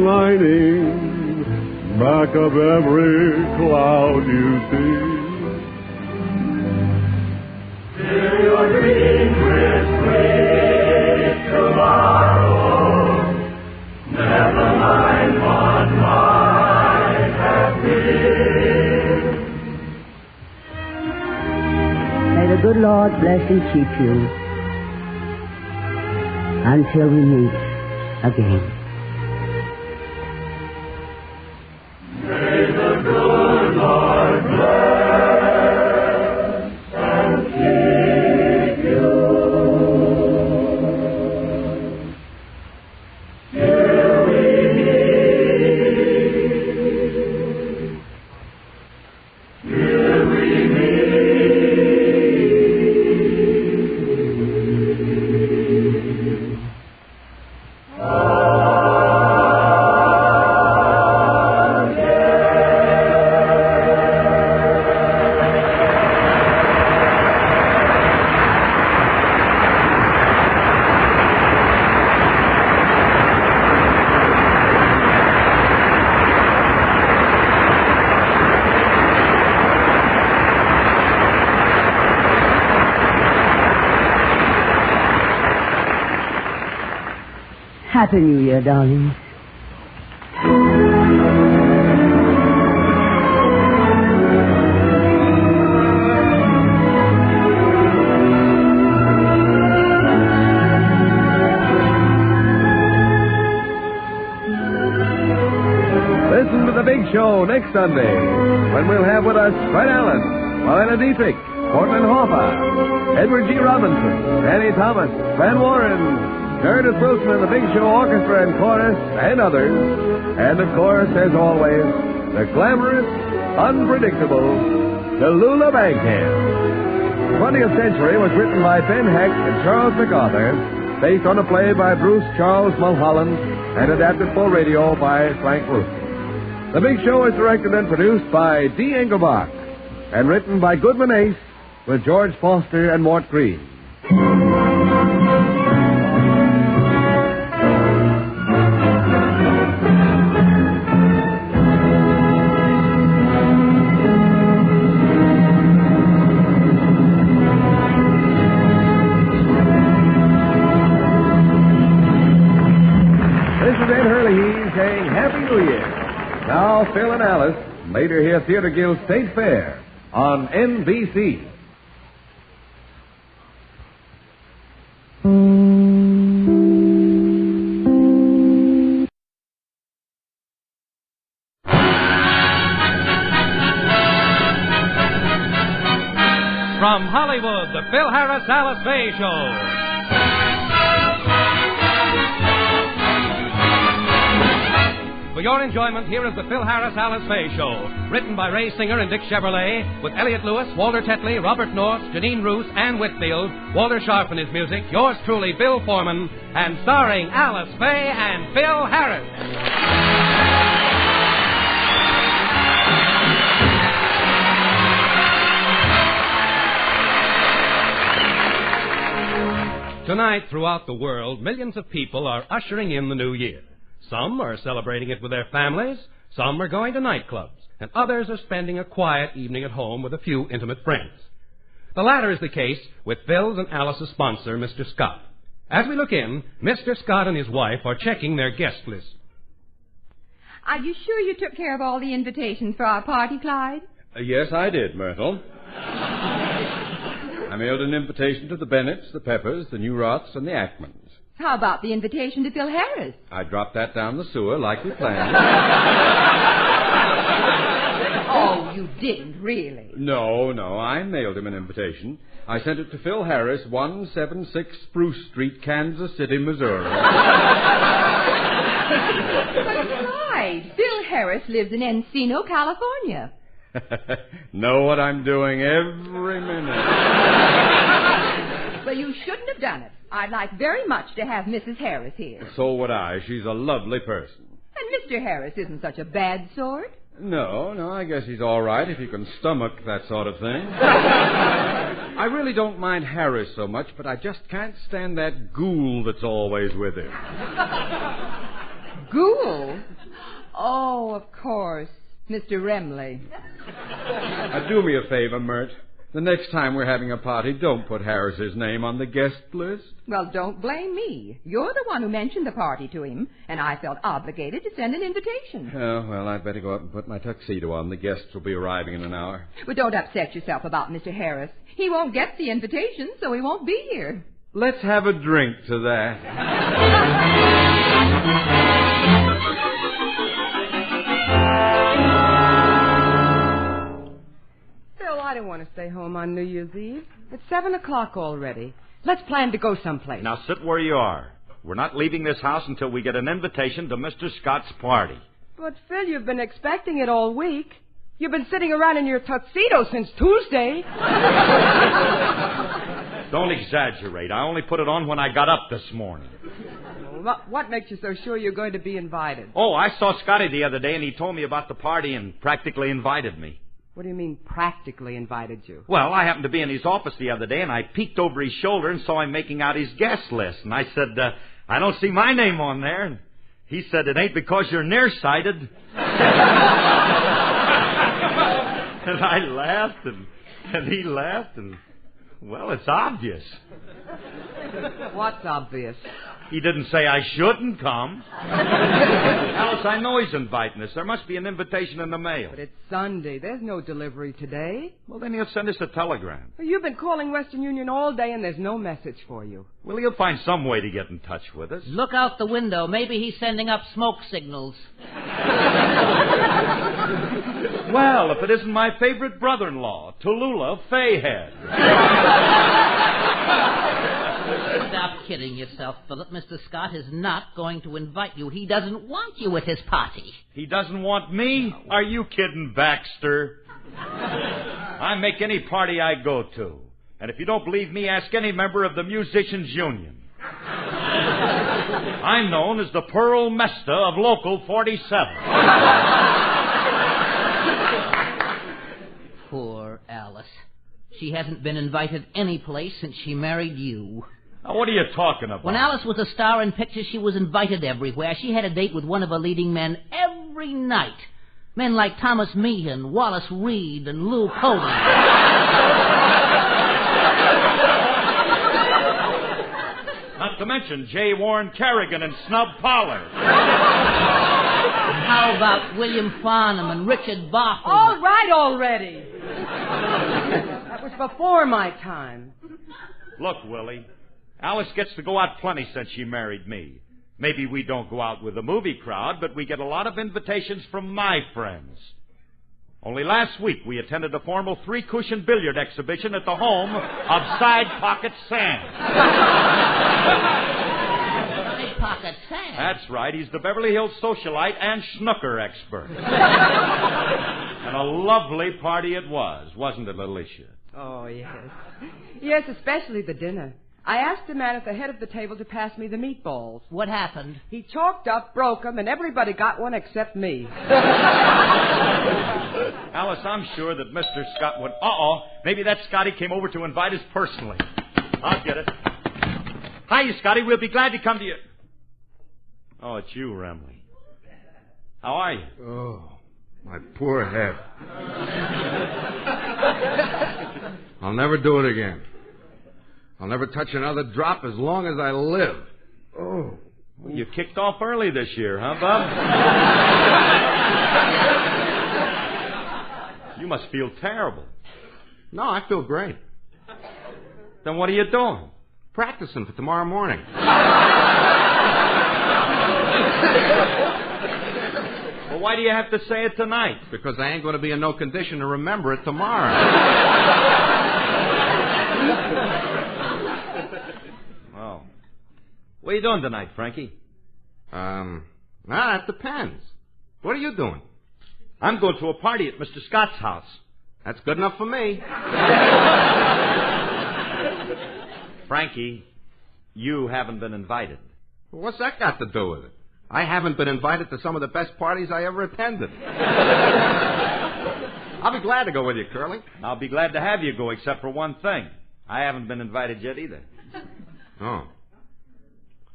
lining back of every cloud you see. Fill your dreams with sweet tomorrow. Never mind what might have been. May the good Lord bless and keep you until we meet again. May the good Lord bless and keep you till we Happy New Year, darling. Listen to the big show next Sunday when we'll have with us Fred Allen, Marlene Dietrich, Portland Hoffa, Edward G. Robinson, Danny Thomas, Fran Warren, Meredith Wilson and the Big Show Orchestra and Chorus, and others. And, of course, as always, the glamorous, unpredictable Tallulah Bankhead. 20th Century was written by Ben Heck and Charles MacArthur, based on a play by Bruce Charles Mulholland, and adapted for radio by Frank Ruth. The Big Show is directed and produced by D. Engelbach and written by Goodman Ace with George Foster and Mort Green. Saying Happy New Year. Now, Phil and Alice, later here at Theater Guild State Fair on NBC. From Hollywood, the Phil Harris Alice Faye Show. For your enjoyment, here is the Phil Harris Alice Faye Show, written by Ray Singer and Dick Chevrolet, with Elliot Lewis, Walter Tetley, Robert North, Janine Roos, Ann Whitfield, Walter Sharp in his music, yours truly, Bill Foreman, and starring Alice Faye and Phil Harris. Tonight, throughout the world, millions of people are ushering in the new year. Some are celebrating it with their families, some are going to nightclubs, and others are spending a quiet evening at home with a few intimate friends. The latter is the case with Phil's and Alice's sponsor, Mr. Scott. As we look in, Mr. Scott and his wife are checking their guest list. Are you sure you took care of all the invitations for our party, Clyde? Yes, I did, Myrtle. I mailed an invitation to the Bennetts, the Peppers, the Newroths, and the Ackmans. How about the invitation to Phil Harris? I dropped that down the sewer like we planned. Oh, you didn't, really? No, I mailed him an invitation. I sent it to Phil Harris, 176 Spruce Street, Kansas City, Missouri. But Clyde, Phil Harris lives in Encino, California. Know what I'm doing every minute. Well, you shouldn't have done it. I'd like very much to have Mrs. Harris here. So would I. She's a lovely person. And Mr. Harris isn't such a bad sort. No, I guess he's all right if he can stomach that sort of thing. I really don't mind Harris so much, but I just can't stand that ghoul that's always with him. Ghoul? Oh, of course. Mr. Remley. Do me a favor, Mert. The next time we're having a party, don't put Harris's name on the guest list. Well, don't blame me. You're the one who mentioned the party to him, and I felt obligated to send an invitation. Oh, well, I'd better go up and put my tuxedo on. The guests will be arriving in an hour. But don't upset yourself about Mr. Harris. He won't get the invitation, so he won't be here. Let's have a drink to that. I don't want to stay home on New Year's Eve. It's 7 o'clock already. Let's plan to go someplace. Now sit where you are. We're not leaving this house until we get an invitation to Mr. Scott's party. But, Phil, you've been expecting it all week. You've been sitting around in your tuxedo since Tuesday. Don't exaggerate. I only put it on when I got up this morning. What makes you so sure you're going to be invited? Oh, I saw Scotty the other day, and he told me about the party and practically invited me. What do you mean, practically invited you? Well, I happened to be in his office the other day, and I peeked over his shoulder and saw him making out his guest list. And I said, I don't see my name on there. And he said, it ain't because you're nearsighted. And I laughed, and he laughed, and, well, it's obvious. What's obvious? He didn't say I shouldn't come. Alice, I know he's inviting us. There must be an invitation in the mail. But it's Sunday. There's no delivery today. Well, then he'll send us a telegram. Well, you've been calling Western Union all day, and there's no message for you. Well, he'll find some way to get in touch with us. Look out the window. Maybe he's sending up smoke signals. Well, if it isn't my favorite brother-in-law, Tallulah Fayhead. Stop kidding yourself, Philip. Mr. Scott is not going to invite you. He doesn't want you at his party. He doesn't want me? Are you kidding, Baxter? I make any party I go to. And if you don't believe me, ask any member of the Musicians' Union. I'm known as the Pearl Mesta of Local 47. She hasn't been invited any place since she married you. Now, what are you talking about? When Alice was a star in pictures, she was invited everywhere. She had a date with one of her leading men every night. Men like Thomas Meehan, Wallace Reed, and Lou Cody. Not to mention J. Warren Kerrigan and Snub Pollard. How about William Farnham and Richard Boffin? All right already. That was before my time. Look, Willie, Alice gets to go out plenty since she married me. Maybe we don't go out with the movie crowd, but we get a lot of invitations from my friends. Only last week we attended a formal 3-cushion billiard exhibition at the home of Side Pocket Sam. Side Pocket Sam? That's right. He's the Beverly Hills socialite and snooker expert. And a lovely party it was, wasn't it, Alicia? Oh, yes. Yes, especially the dinner. I asked the man at the head of the table to pass me the meatballs. What happened? He chalked up, broke them, and everybody got one except me. Alice, I'm sure that Mr. Scott would... Maybe that Scotty came over to invite us personally. I'll get it. Hiya, Scotty. We'll be glad to come to you. Oh, it's you, Remley. How are you? Oh, my poor head. I'll never do it again. I'll never touch another drop as long as I live. Oh. Well, you kicked off early this year, huh, Bob? You must feel terrible. No, I feel great. Then what are you doing? Practicing for tomorrow morning. Well, why do you have to say it tonight? Because I ain't going to be in no condition to remember it tomorrow. What are you doing tonight, Frankie? That depends. What are you doing? I'm going to a party at Mr. Scott's house. That's good enough for me. Frankie, you haven't been invited. What's that got to do with it? I haven't been invited to some of the best parties I ever attended. I'll be glad to go with you, Curly. I'll be glad to have you go, except for one thing. I haven't been invited yet either. Oh.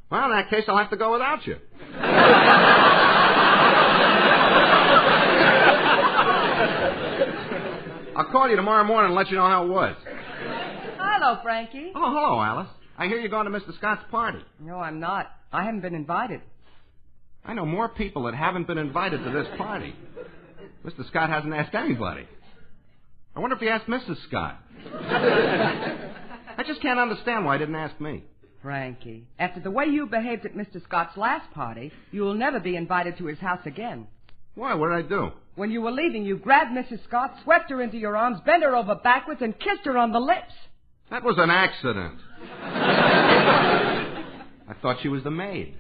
Well, in that case, I'll have to go without you. I'll call you tomorrow morning and let you know how it was. Hello, Frankie. Oh, hello, Alice. I hear you're going to Mr. Scott's party. No, I'm not. I haven't been invited. I know more people that haven't been invited to this party. Mr. Scott hasn't asked anybody. I wonder if he asked Mrs. Scott. I just can't understand why he didn't ask me. Frankie, after the way you behaved at Mr. Scott's last party, you will never be invited to his house again. Why? What did I do? When you were leaving, you grabbed Mrs. Scott, swept her into your arms, bent her over backwards, and kissed her on the lips. That was an accident. I thought she was the maid.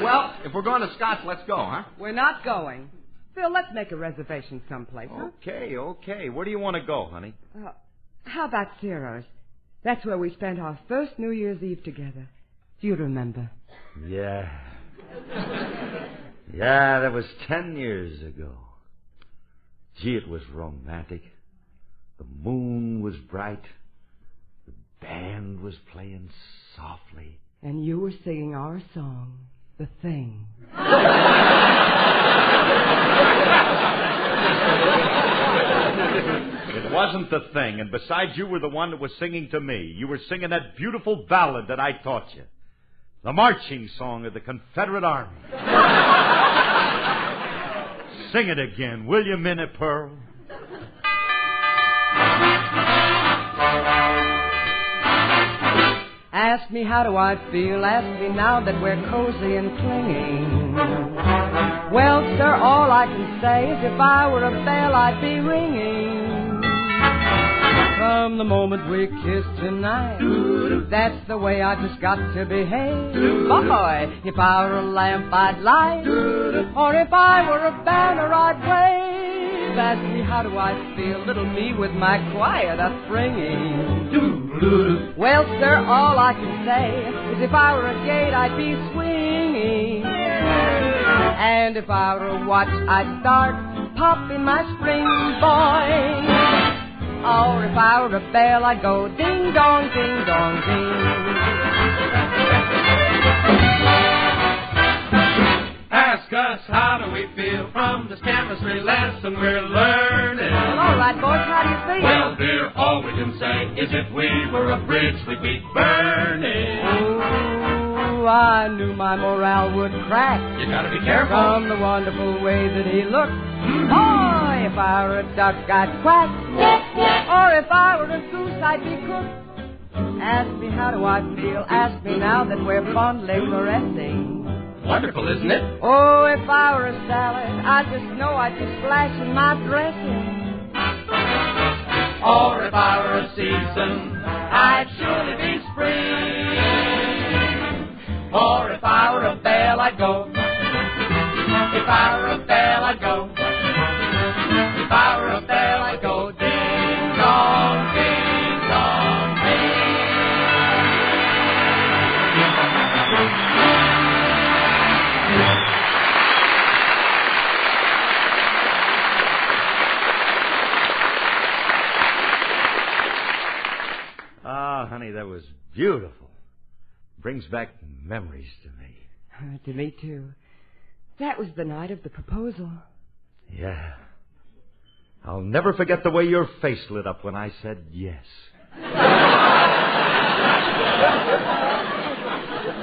Well, if we're going to Scott's, let's go, huh? We're not going. Phil, let's make a reservation someplace, huh? Okay. Where do you want to go, honey? How about Ciro's? That's where we spent our first New Year's Eve together. Do you remember? Yeah. Yeah, that was 10 years ago. Gee, it was romantic. The moon was bright. The band was playing softly. And you were singing our song, The Thing. It wasn't the thing, and besides, you were the one that was singing to me. You were singing that beautiful ballad that I taught you. The marching song of the Confederate Army. Sing it again, will you, Minnie Pearl? Ask me how do I feel, ask me now that we're cozy and clinging. Well, sir, all I can say is if I were a bell, I'd be ringing. From the moment we kissed tonight, that's the way I just got to behave. Boy, if I were a lamp, I'd light, or if I were a banner, I'd wave. Ask me how do I feel, little me with my quiet upbringing. Well, sir, all I can say is if I were a gate, I'd be swinging. And if I were a watch, I'd start popping my spring, boy. Or if I were a bell, I'd go ding dong, ding dong, ding. Ask us, how do we feel from this chemistry lesson we're learning? Well, all right, boys, how do you feel? Well, dear, all we can say is if we were a bridge, we'd be burning. Ooh, I knew my morale would crack. You gotta be careful. From the wonderful way that he looked. Oh, if I were a duck, I'd quack. Or if I were a goose, I'd be cooked. Ask me, how do I feel? Ask me now that we're fondly caressing. Wonderful, isn't it? Oh, if I were a salad, I just know I'd be splashing my dressing. Or if I were a season, I'd surely be spring. Or if I were a bell, I'd go. If I were a bell, I'd go. If I were a bell, I'd go. Ding dong, ding dong, ding. Ah, honey, that was beautiful. Brings back memories to me. To me, too. That was the night of the proposal. Yeah. I'll never forget the way your face lit up when I said yes.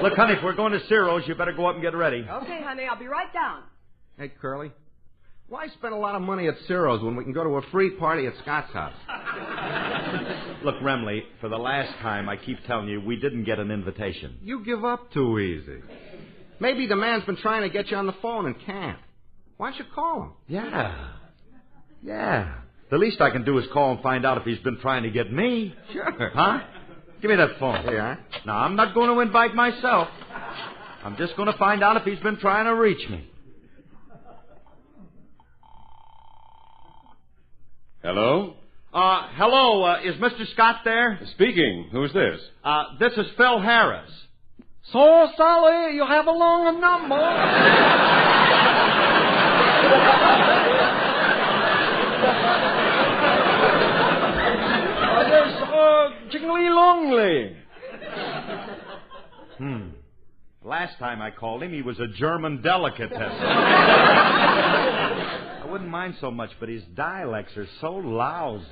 Look, honey, if we're going to Ciro's, you better go up and get ready. Okay, honey, I'll be right down. Hey, Curly, why spend a lot of money at Ciro's when we can go to a free party at Scott's house? Look, Remley, for the last time, I keep telling you, we didn't get an invitation. You give up too easy. Maybe the man's been trying to get you on the phone and can't. Why don't you call him? Yeah. The least I can do is call and find out if he's been trying to get me. Sure. Huh? Give me that phone. Here you are. No, I'm not going to invite myself. I'm just going to find out if he's been trying to reach me. Hello? Hello, is Mr. Scott there? Speaking. Who's this? This is Phil Harris. So, Sally, you have a long number. Yes, jingly longly. Last time I called him, he was a German delicatessen. I wouldn't mind so much, but his dialects are so lousy.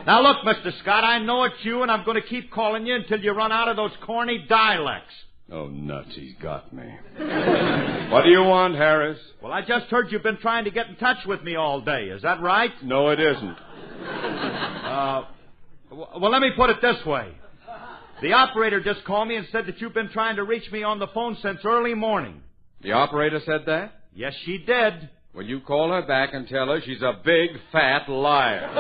Now, look, Mr. Scott, I know it's you, and I'm going to keep calling you until you run out of those corny dialects. Oh, nuts, he's got me. What do you want, Harris? Well, I just heard you've been trying to get in touch with me all day. Is that right? No, it isn't. Well, let me put it this way. The operator just called me and said that you've been trying to reach me on the phone since early morning. The operator said that? Yes, she did. Well, you call her back and tell her she's a big, fat liar.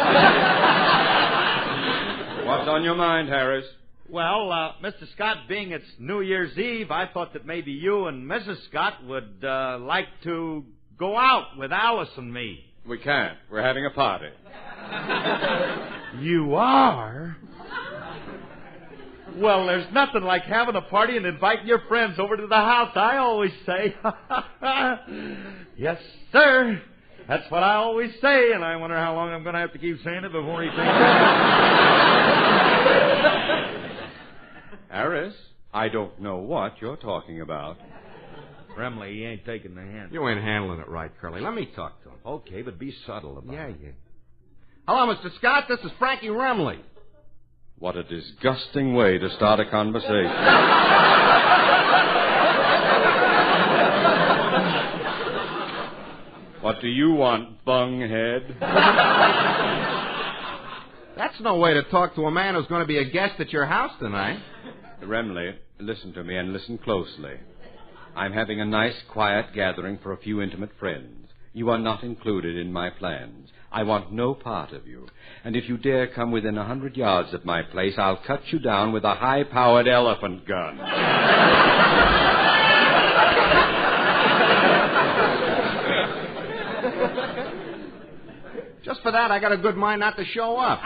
What's on your mind, Harris? Well, Mr. Scott, being it's New Year's Eve, I thought that maybe you and Mrs. Scott would like to go out with Alice and me. We can't. We're having a party. You are? Well, there's nothing like having a party and inviting your friends over to the house, I always say. Yes, sir. That's what I always say, and I wonder how long I'm going to have to keep saying it before he thinks Harris, I don't know what you're talking about. Remley, he ain't taking the hint. You ain't handling it right, Curly. Let me talk to him. Okay, but be subtle about it. Yeah. Hello, Mr. Scott. This is Frankie Remley. What a disgusting way to start a conversation. What do you want, bunghead? That's no way to talk to a man who's going to be a guest at your house tonight. Remley, listen to me and listen closely. I'm having a nice, quiet gathering for a few intimate friends. You are not included in my plans. I want no part of you. And if you dare come within 100 yards of my place, I'll cut you down with a high-powered elephant gun. Just for that, I got a good mind not to show up.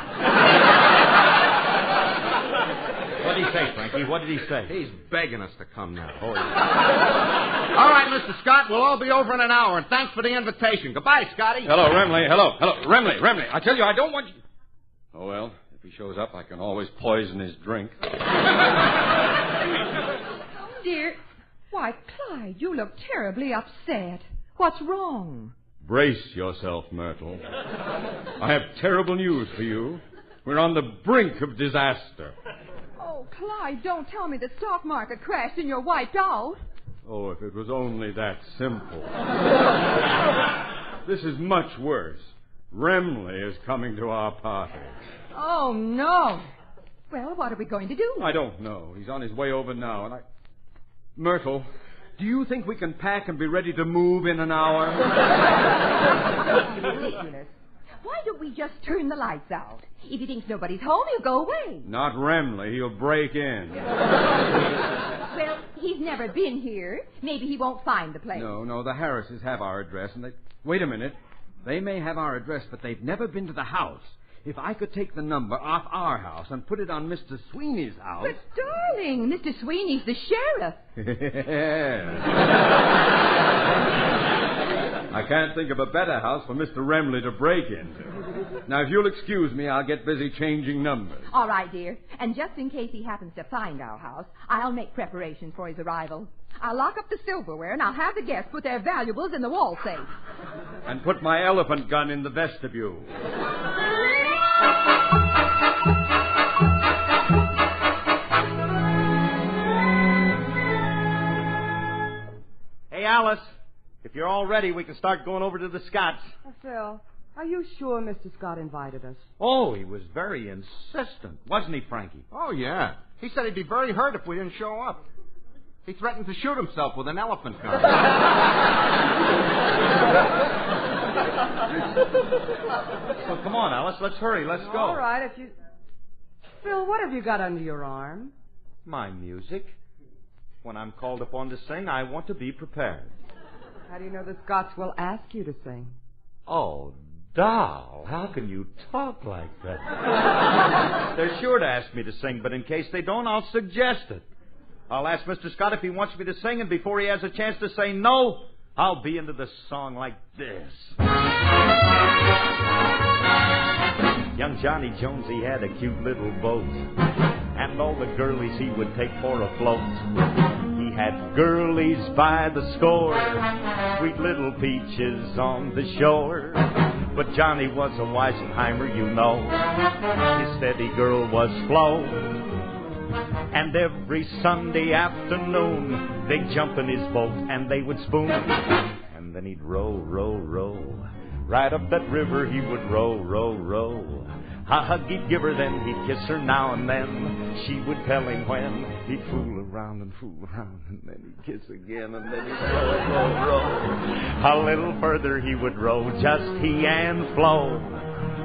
What did he say, Frankie? What did he say? He's begging us to come now. Oh, yeah. All right, Mr. Scott, we'll all be over in an hour, and thanks for the invitation. Goodbye, Scotty. Hello, Remley. Hello. Remley. I tell you, I don't want you... Oh, well, if he shows up, I can always poison his drink. Dear, why, Clyde, you look terribly upset. What's wrong? Brace yourself, Myrtle. I have terrible news for you. We're on the brink of disaster. Oh, Clyde, don't tell me the stock market crashed and you're wiped out. Oh, if it was only that simple. This is much worse. Remley is coming to our party. Oh, no. Well, what are we going to do? I don't know. He's on his way over now, and Myrtle, do you think we can pack and be ready to move in an hour? Ridiculous. Why don't we just turn the lights out? If he thinks nobody's home, he'll go away. Not Remley. He'll break in. Well, he's never been here. Maybe he won't find the place. No, the Harrises have our address, and they... Wait a minute. They may have our address, but they've never been to the house. If I could take the number off our house and put it on Mr. Sweeney's house... But, darling, Mr. Sweeney's the sheriff. I can't think of a better house for Mr. Remley to break into. Now, if you'll excuse me, I'll get busy changing numbers. All right, dear. And just in case he happens to find our house, I'll make preparations for his arrival. I'll lock up the silverware, and I'll have the guests put their valuables in the wall safe. And put my elephant gun in the vestibule. Hey, Alice, if you're all ready, we can start going over to the Scotts. Phil, are you sure Mr. Scott invited us? Oh, he was very insistent, wasn't he, Frankie? Oh, yeah. He said he'd be very hurt if we didn't show up. He threatened to shoot himself with an elephant gun. So come on, Alice, let's hurry. Let's go. All right, if you... Phil, what have you got under your arm? My music. When I'm called upon to sing, I want to be prepared. How do you know the Scotts will ask you to sing? Oh, doll, how can you talk like that? They're sure to ask me to sing, but in case they don't, I'll suggest it. I'll ask Mr. Scott if he wants me to sing, and before he has a chance to say no, I'll be into the song like this. Young Johnny Jones, he had a cute little boat, and all the girlies he would take for a float. He had girlies by the score, sweet little peaches on the shore. But Johnny was a Weisenheimer, you know. His steady girl was Flo. And every Sunday afternoon, they'd jump in his boat and they would spoon. And then he'd row, row, row. Right up that river he would row, row, row. A hug he'd give her, then he'd kiss her now and then. She would tell him when. He'd fool around, and then he'd kiss again, and then he'd row, row, row. A little further he would row, just he and Flo.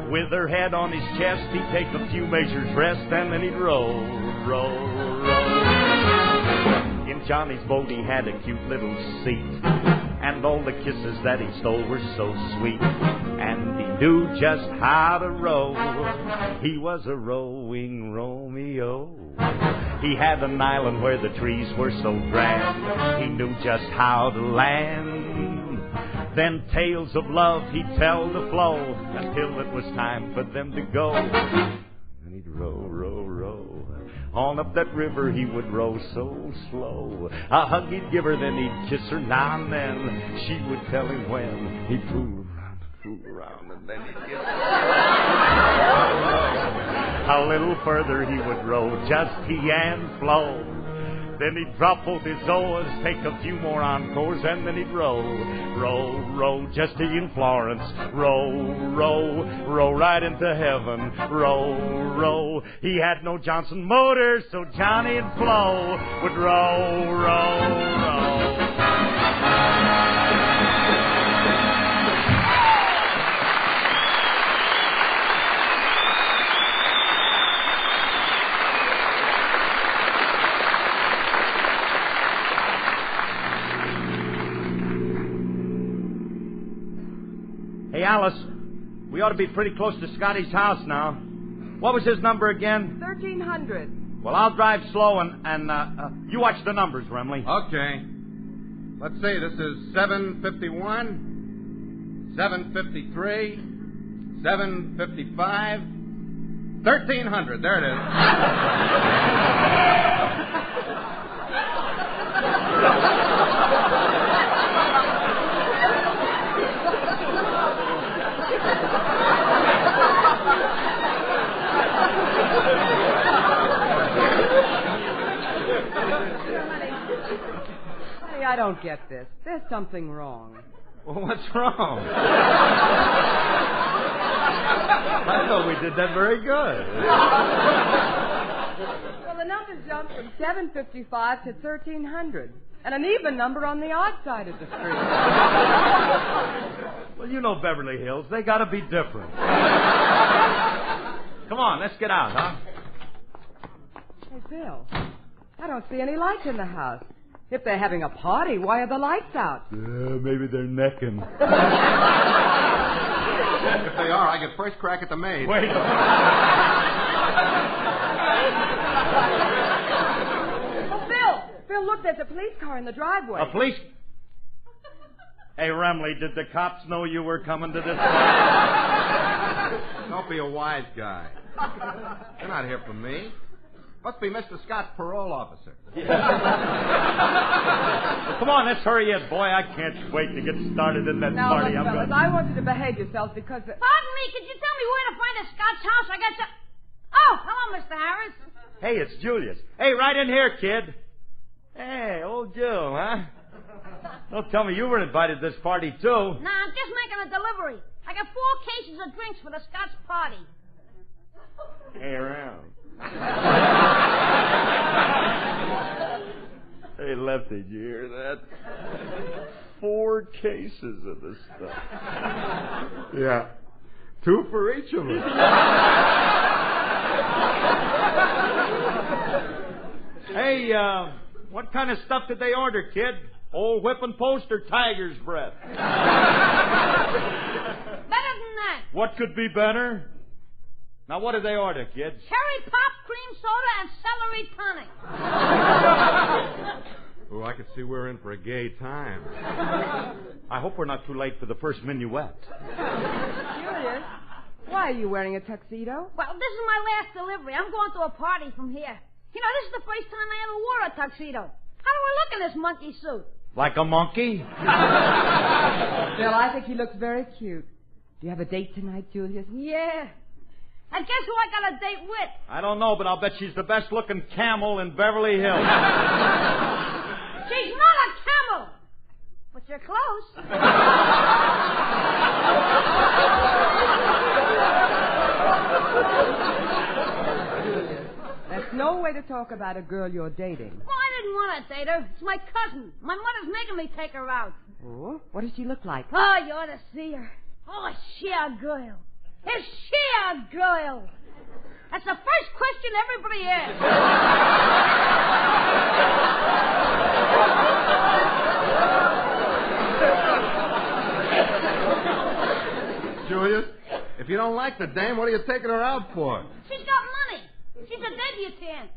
With her head on his chest, he'd take a few measures rest, and then he'd row, row, row. In Johnny's boat he had a cute little seat, and all the kisses that he stole were so sweet. And he knew just how to row. He was a rowing Romeo. He had an island where the trees were so grand. He knew just how to land. Then tales of love he'd tell to Flo until it was time for them to go. And he'd row, row, row. On up that river he would row so slow. A hug he'd give her, then he'd kiss her now and then. She would tell him when. He'd fool around, and then he'd kiss her. A little further he would row, just he and Flo. Then he'd drop both his oars, take a few more encores, and then he'd row, row, row, just he and Florence. Row, row, row right into heaven. Row, row. He had no Johnson motor, so Johnny and Flo would row, row, row. Hey, Alice, we ought to be pretty close to Scotty's house now. What was his number again? 1300. Well, I'll drive slow and you watch the numbers, Remley. Okay. Let's see, this is 751, 753, 755, $1,300. There it is. Honey, I don't get this. There's something wrong. Well, what's wrong? I thought we did that very good. Well, the numbers jumped from 755 to 1,300. And an even number on the odd side of the street. Well, you know Beverly Hills. They gotta be different. Come on, let's get out, huh? Hey, Bill, I don't see any lights in the house. If they're having a party, why are the lights out? Maybe they're necking. If they are, I get first crack at the maid. Wait. Bill, look, there's a police car in the driveway. A police... Hey, Remley, did the cops know you were coming to this party? Don't be a wise guy. You're not here for me. Must be Mr. Scott's parole officer. Come on, let's hurry up, boy. I can't wait to get started in that party. Now, fellas, I want you to behave yourselves because... Pardon me, could you tell me where to find a Scott's house? I got some... Oh, hello, Mr. Harris. Hey, it's Julius. Hey, right in here, kid. Hey, old Joe, huh? Don't tell me you were invited to this party, too. Nah, I'm just making a delivery. I got 4 cases of drinks for the Scott's party. Hey, around. Hey, Lefty, did you hear that? 4 cases of this stuff. Yeah. 2 for each of us. Hey, what kind of stuff did they order, kid? Old whipping post or tiger's breath? Better than that. What could be better? Now, what did they order, kids? Cherry pop, cream soda, and celery tonic. Oh, I could see we're in for a gay time. I hope we're not too late for the first minuet. Julius, why are you wearing a tuxedo? Well, this is my last delivery. I'm going to a party from here. You know, this is the first time I ever wore a tuxedo. How do I look in this monkey suit? Like a monkey? Bill, I think he looks very cute. Do you have a date tonight, Julius? Yeah. And guess who I got a date with? I don't know, but I'll bet she's the best-looking camel in Beverly Hills. She's not a camel. But you're close. That's no way to talk about a girl you're dating. Well, I didn't want to date her. It's my cousin. My mother's making me take her out. Oh, what does she look like? Oh, you ought to see her. Oh, is she a girl? Is she a girl? That's the first question everybody asks. Julius, if you don't like the dame, what are you taking her out for? She's got money. She's a debutante.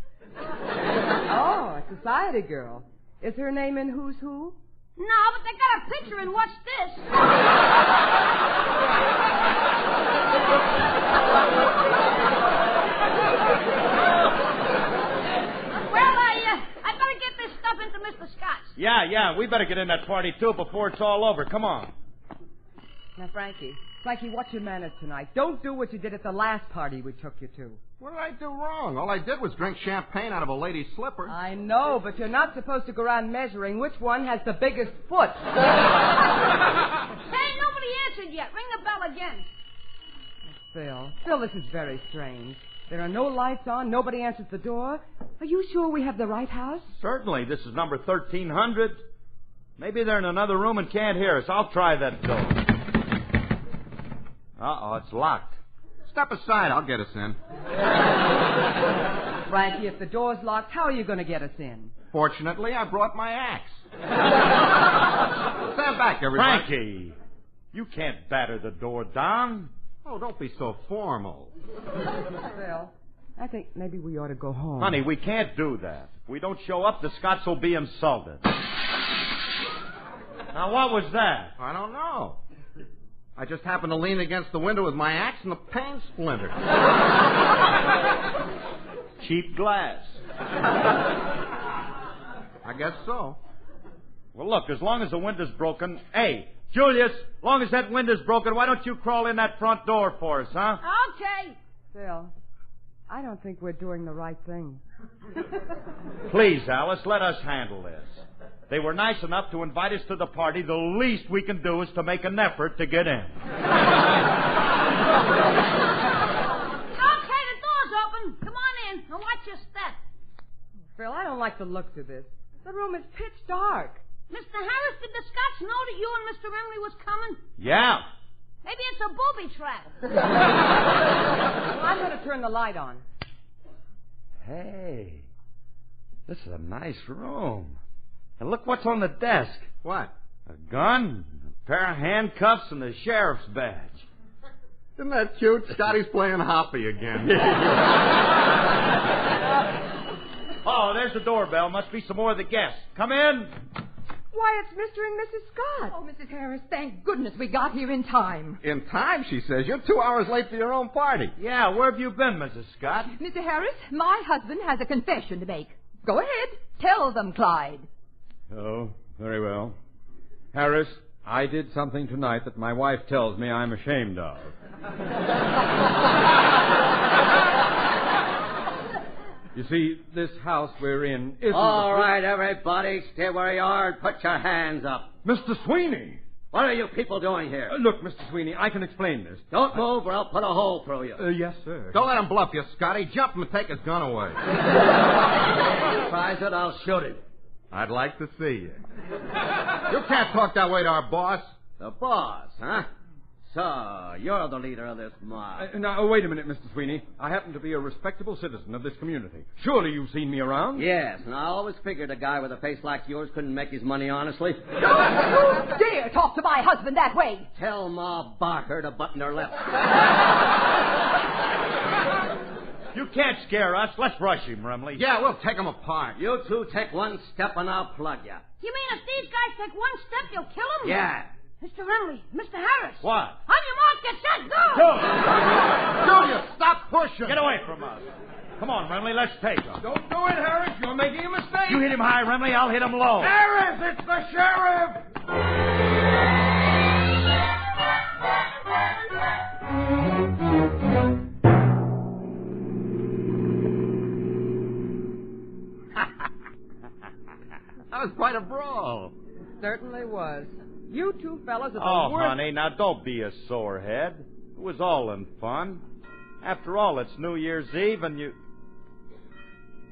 Oh, a society girl. Is her name in Who's Who? No, but they got a picture in What's This? Well, I better get this stuff into Mr. Scott's. Yeah, we better get in that party, too, before it's all over. Come on. Now, Frankie, what's your manners tonight? Don't do what you did at the last party we took you to. What did I do wrong? All I did was drink champagne out of a lady's slipper. I know, but you're not supposed to go around measuring which one has the biggest foot. Hey, nobody answered yet. Ring the bell again. Phil, this is very strange. There are no lights on. Nobody answers the door. Are you sure we have the right house? Certainly. This is number 1300. Maybe they're in another room and can't hear us. I'll try that door. Uh-oh, it's locked. Step aside. I'll get us in. Frankie, if the door's locked, how are you going to get us in? Fortunately, I brought my axe. Stand back, everybody. Frankie, you can't batter the door down. Oh, don't be so formal. Phil, I think maybe we ought to go home. Honey, we can't do that. If we don't show up, the Scotts will be insulted. Now, what was that? I don't know. I just happened to lean against the window with my axe and the pane splintered. Cheap glass. I guess so. Well, look, as long as the window's broken... Hey, Julius, as long as that window's broken, why don't you crawl in that front door for us, huh? Okay. Phil, I don't think we're doing the right thing. Please, Alice, let us handle this. They were nice enough to invite us to the party. The least we can do is to make an effort to get in. Okay, the door's open. Come on in and watch your step. Phil, I don't like the looks of this. The room is pitch dark. Mr. Harris, did the Scots know that you and Mr. Emily was coming? Yeah. Maybe it's a booby trap. Well, I'm going to turn the light on. Hey, this is a nice room. And look what's on the desk. What? A gun, a pair of handcuffs, and the sheriff's badge. Isn't that cute? Scotty's playing hoppy again. Oh, there's the doorbell. Must be some more of the guests. Come in. Why, it's Mr. and Mrs. Scott. Oh, Mrs. Harris, thank goodness we got here in time. In time, she says. You're 2 hours late for your own party. Yeah, where have you been, Mrs. Scott? Mr. Harris, my husband has a confession to make. Go ahead. Tell them, Clyde. Oh, very well. Harris, I did something tonight that my wife tells me I'm ashamed of. You see, this house we're in isn't... All right, everybody, stay where you are and put your hands up. Mr. Sweeney! What are you people doing here? Look, Mr. Sweeney, I can explain this. Don't move or I'll put a hole through you. Yes, sir. Don't let him bluff you, Scotty. Jump him and take his gun away. Tries it, I'll shoot him. I'd like to see you. You can't talk that way to our boss. The boss, huh? So, you're the leader of this mob. Now, wait a minute, Mr. Sweeney. I happen to be a respectable citizen of this community. Surely you've seen me around? Yes, and I always figured a guy with a face like yours couldn't make his money honestly. Don't dare talk to my husband that way. Tell Ma Barker to button her lips. You can't scare us. Let's rush him, Remley. Yeah, we'll take him apart. You two take one step and I'll plug you. You mean if these guys take one step, you'll kill them? Yeah. Mr. Emily, Mr. Harris. What? On your mark, get set, go! Julius, stop pushing. Get away from us. Come on, Remley, let's take him. Don't do it, Harris. You're making a mistake. You hit him high, Remley. I'll hit him low. Harris, it's the sheriff! That was quite a brawl. Certainly was. You two fellas are the Oh, worst. honey, now don't be a sorehead. It was all in fun. After all, it's New Year's Eve and you...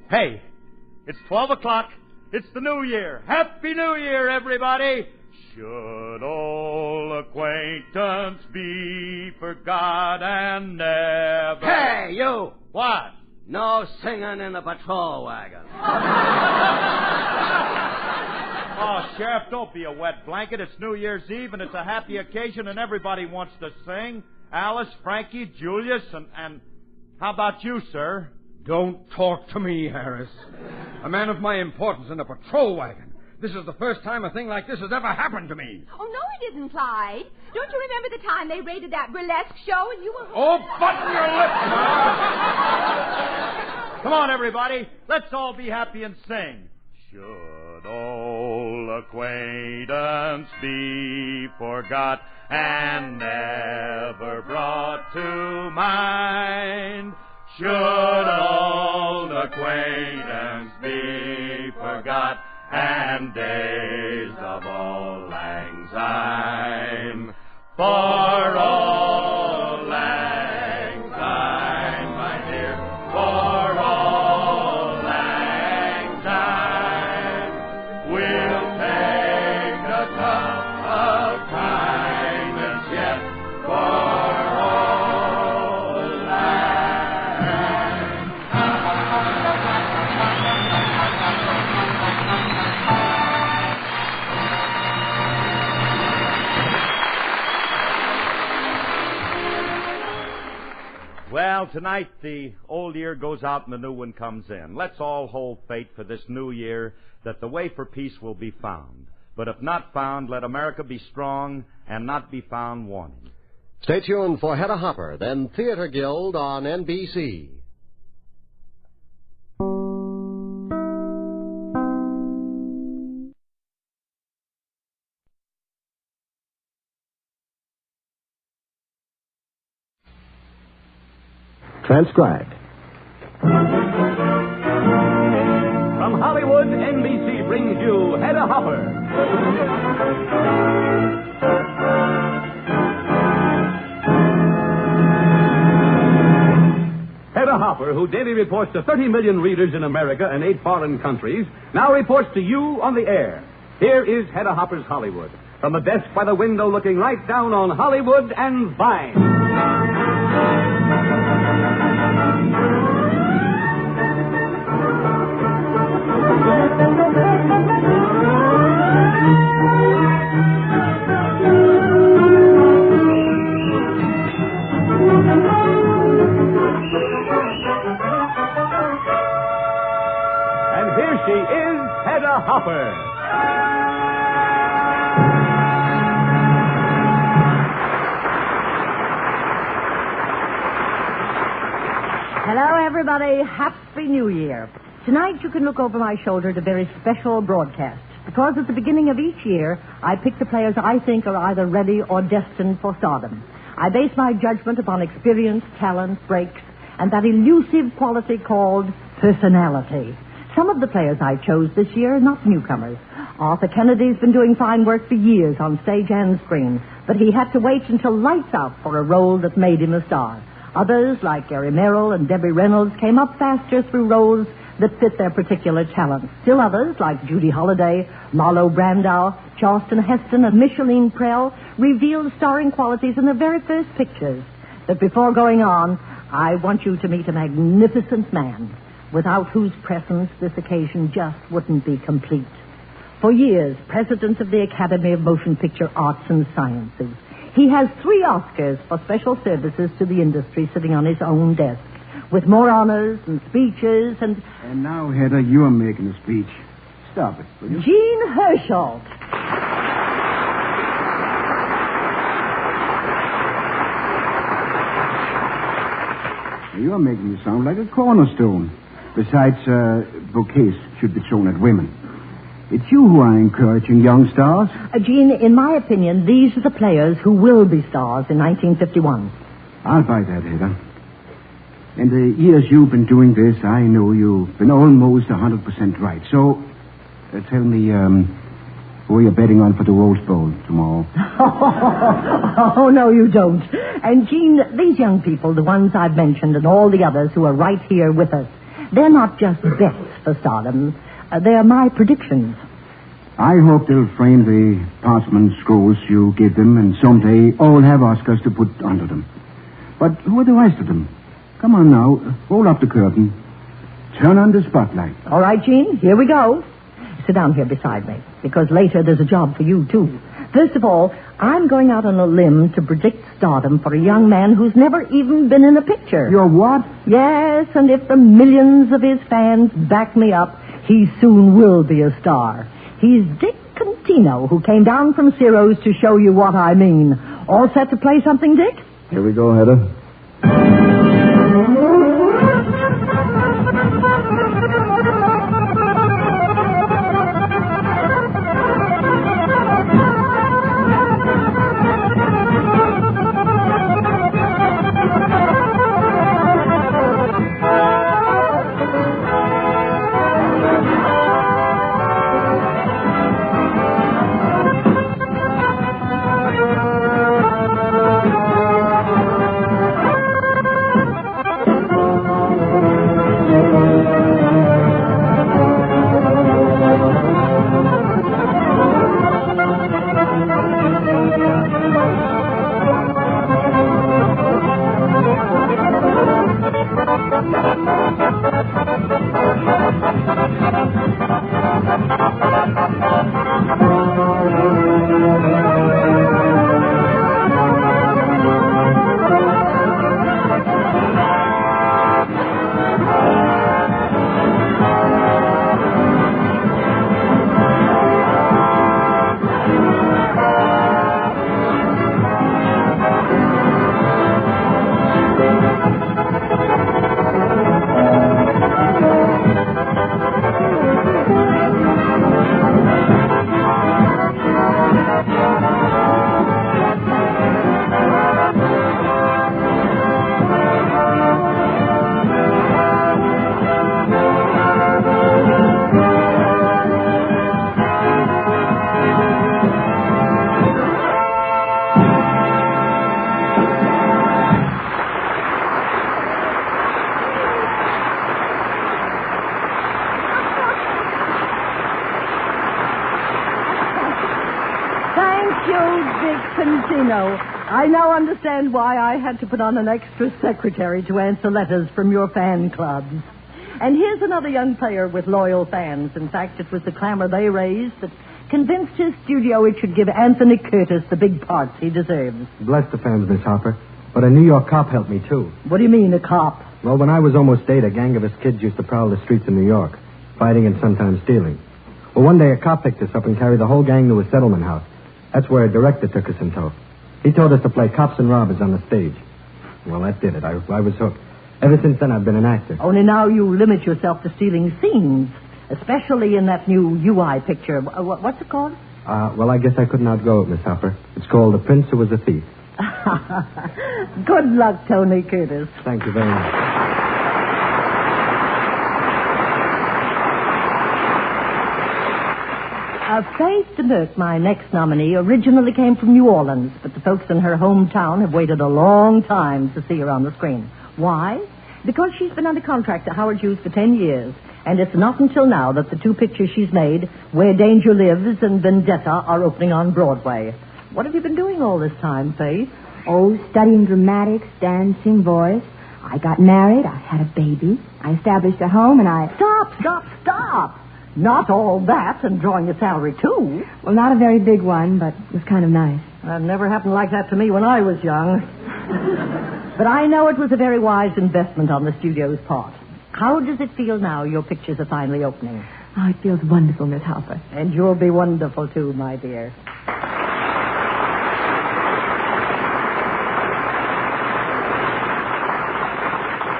Hey, it's 12 o'clock. It's the New Year. Happy New Year, everybody. Should old acquaintance be forgot and never... Hey, you! What? No singing in the patrol wagon. Oh, Sheriff, don't be a wet blanket. It's New Year's Eve, and it's a happy occasion, and everybody wants to sing. Alice, Frankie, Julius, and how about you, sir? Don't talk to me, Harris. A man of my importance in a patrol wagon. This is the first time a thing like this has ever happened to me. Oh, no, it isn't, Clyde. Don't you remember the time they raided that burlesque show and you were... Oh, button your lips now! Come on, everybody. Let's all be happy and sing. Should old acquaintance be forgot and never brought to mind? Should old acquaintance be forgot and days of old lang syne? For old lang syne, my dear, for old lang syne, we'll take the cup of kindness yet for old lang Well, tonight the old year goes out and the new one comes in. Let's all hold fate for this new year that the way for peace will be found. But if not found, let America be strong and not be found wanting. Stay tuned for Hedda Hopper, then Theater Guild on NBC. Transcribed. From Hollywood, NBC brings you Hedda Hopper. Hedda Hopper, who daily reports to 30 million readers in America and 8 foreign countries, now reports to you on the air. Here is Hedda Hopper's Hollywood, from the desk by the window looking right down on Hollywood and Vine. She is Hedda Hopper. Hello, everybody. Happy New Year. Tonight you can look over my shoulder at a very special broadcast, because at the beginning of each year, I pick the players I think are either ready or destined for stardom. I base my judgment upon experience, talent, breaks, and that elusive quality called personality. Some of the players I chose this year are not newcomers. Arthur Kennedy's been doing fine work for years on stage and screen, but he had to wait until lights out for a role that made him a star. Others, like Gary Merrill and Debbie Reynolds, came up faster through roles that fit their particular talents. Still others, like Judy Holliday, Marlo Brandau, Charleston Heston, and Micheline Prell, revealed starring qualities in their very first pictures. But before going on, I want you to meet a magnificent man, without whose presence this occasion just wouldn't be complete. For years, president of the Academy of Motion Picture Arts and Sciences. He has 3 Oscars for special services to the industry sitting on his own desk, with more honors and speeches and... And now, Hedda, you're making a speech. Stop it, will you? Gene Hersholt. You're making me sound like a cornerstone. Besides, bouquets should be shown at women. It's you who are encouraging young stars. Gene, in my opinion, these are the players who will be stars in 1951. I'll buy that, Hedda. In the years you've been doing this, I know you've been almost 100% right. So, tell me, who are you betting on for the Rose Bowl tomorrow? Oh, no, you don't. And, Gene, these young people, the ones I've mentioned, and all the others who are right here with us, they're not just bets for stardom. They're my predictions. I hope they'll frame the parchment scrolls you give them, and someday all have Oscars to put under them. But who are the rest of them? Come on now, roll up the curtain. Turn on the spotlight. All right, Gene, here we go. Sit down here beside me, because later there's a job for you, too. First of all, I'm going out on a limb to predict stardom for a young man who's never even been in a picture. You're what? Yes, and if the millions of his fans back me up, he soon will be a star. He's Dick Contino, who came down from Ciro's to show you what I mean. All set to play something, Dick? Here we go, Hedda. Concino. I now understand why I had to put on an extra secretary to answer letters from your fan clubs. And here's another young player with loyal fans. In fact, it was the clamor they raised that convinced his studio it should give Anthony Curtis the big parts he deserves. Bless the fans, Miss Hopper. But a New York cop helped me, too. What do you mean, a cop? Well, when I was almost 8, a gang of us kids used to prowl the streets of New York, fighting and sometimes stealing. Well, one day a cop picked us up and carried the whole gang to a settlement house. That's where a director took us in tow. He told us to play cops and robbers on the stage. Well, that did it. I was hooked. Ever since then, I've been an actor. Only now you limit yourself to stealing scenes, especially in that new UI picture. What's it called? Well, I guess I couldn't outgo it, Miss Hopper. It's called The Prince Who Was a Thief. Good luck, Tony Curtis. Thank you very much. Faye DeMerck, my next nominee, originally came from New Orleans, but the folks in her hometown have waited a long time to see her on the screen. Why? Because she's been under contract to Howard Hughes for 10 years, and it's not until now that the two pictures she's made, Where Danger Lives and Vendetta, are opening on Broadway. What have you been doing all this time, Faye? Oh, studying dramatics, dancing, voice. I got married, I had a baby, I established a home, and I... Stop! Not all that and drawing a salary, too. Well, not a very big one, but it was kind of nice. That never happened like that to me when I was young. But I know it was a very wise investment on the studio's part. How does it feel now your pictures are finally opening? Oh, it feels wonderful, Miss Hopper. And you'll be wonderful, too, my dear.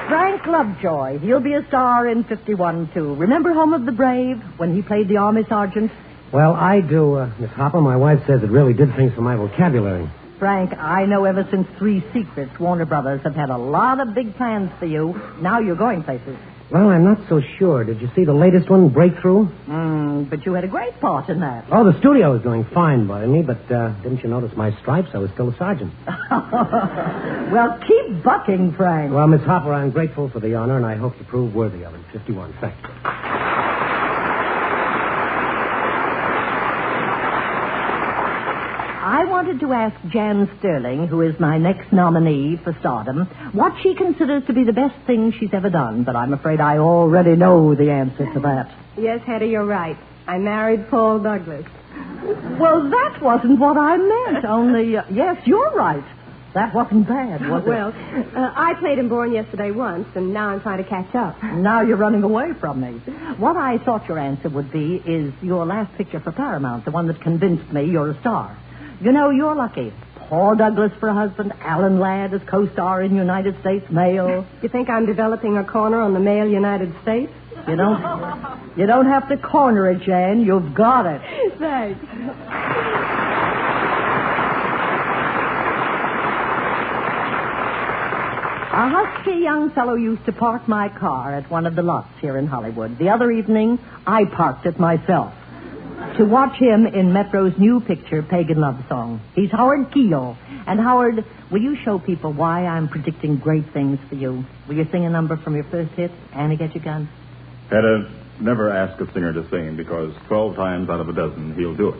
Frank Lovejoy. He'll be a star in 51, too. Remember Home of the Brave, when he played the Army Sergeant? Well, I do, Miss Hopper. My wife says it really did things for my vocabulary. Frank, I know ever since Three Secrets, Warner Brothers have had a lot of big plans for you. Now you're going places. Well, I'm not so sure. Did you see the latest one, Breakthrough? But you had a great part in that. Oh, the studio is doing fine by me, but didn't you notice my stripes? I was still a sergeant. Well, keep bucking, Frank. Well, Miss Hopper, I'm grateful for the honor, and I hope to prove worthy of it. 51, thanks. I wanted to ask Jan Sterling, who is my next nominee for stardom, what she considers to be the best thing she's ever done, but I'm afraid I already know the answer to that. Yes, Hedda, you're right. I married Paul Douglas. Well, that wasn't what I meant, only, yes, you're right. That wasn't bad, was it? Well, I played in Born Yesterday once, and now I'm trying to catch up. Now you're running away from me. What I thought your answer would be is your last picture for Paramount, the one that convinced me you're a star. You know, you're lucky. Paul Douglas for a husband, Alan Ladd as co-star in United States Mail. You think I'm developing a corner on the Mail United States? You don't have to corner it, Jan. You've got it. Thanks. A husky young fellow used to park my car at one of the lots here in Hollywood. The other evening, I parked it myself to watch him in Metro's new picture, Pagan Love Song. He's Howard Keel. And, Howard, will you show people why I'm predicting great things for you? Will you sing a number from your first hit, Annie Get Your Gun? Hedda, never ask a singer to sing, because 12 times out of a dozen, he'll do it.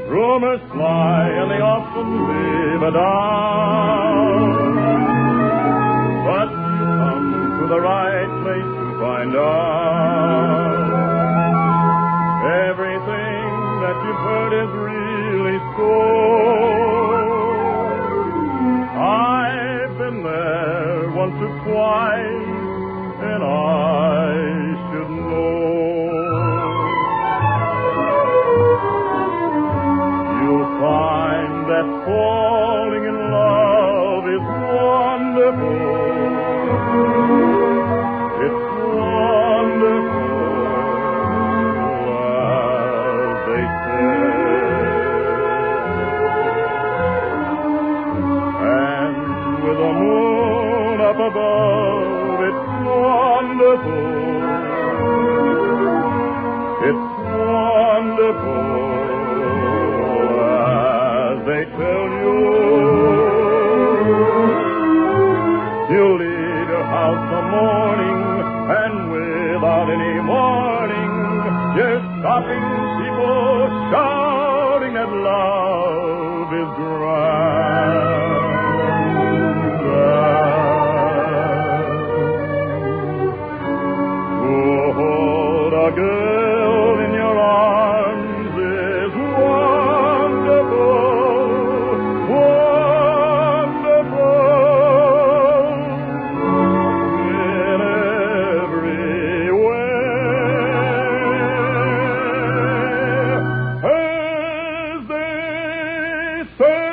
Rumors fly and they often leave a doubt, but you come to the right place to find out. Everything that you've heard is really so. I've been there once or twice, and I should know. Find that falling in love is wonderful. It's wonderful, as they say. And with the moon up above without any warning. Yes, stopping people shouting that love is grand. To hold a girl in your arms is wonderful, wonderful in every way, as they say.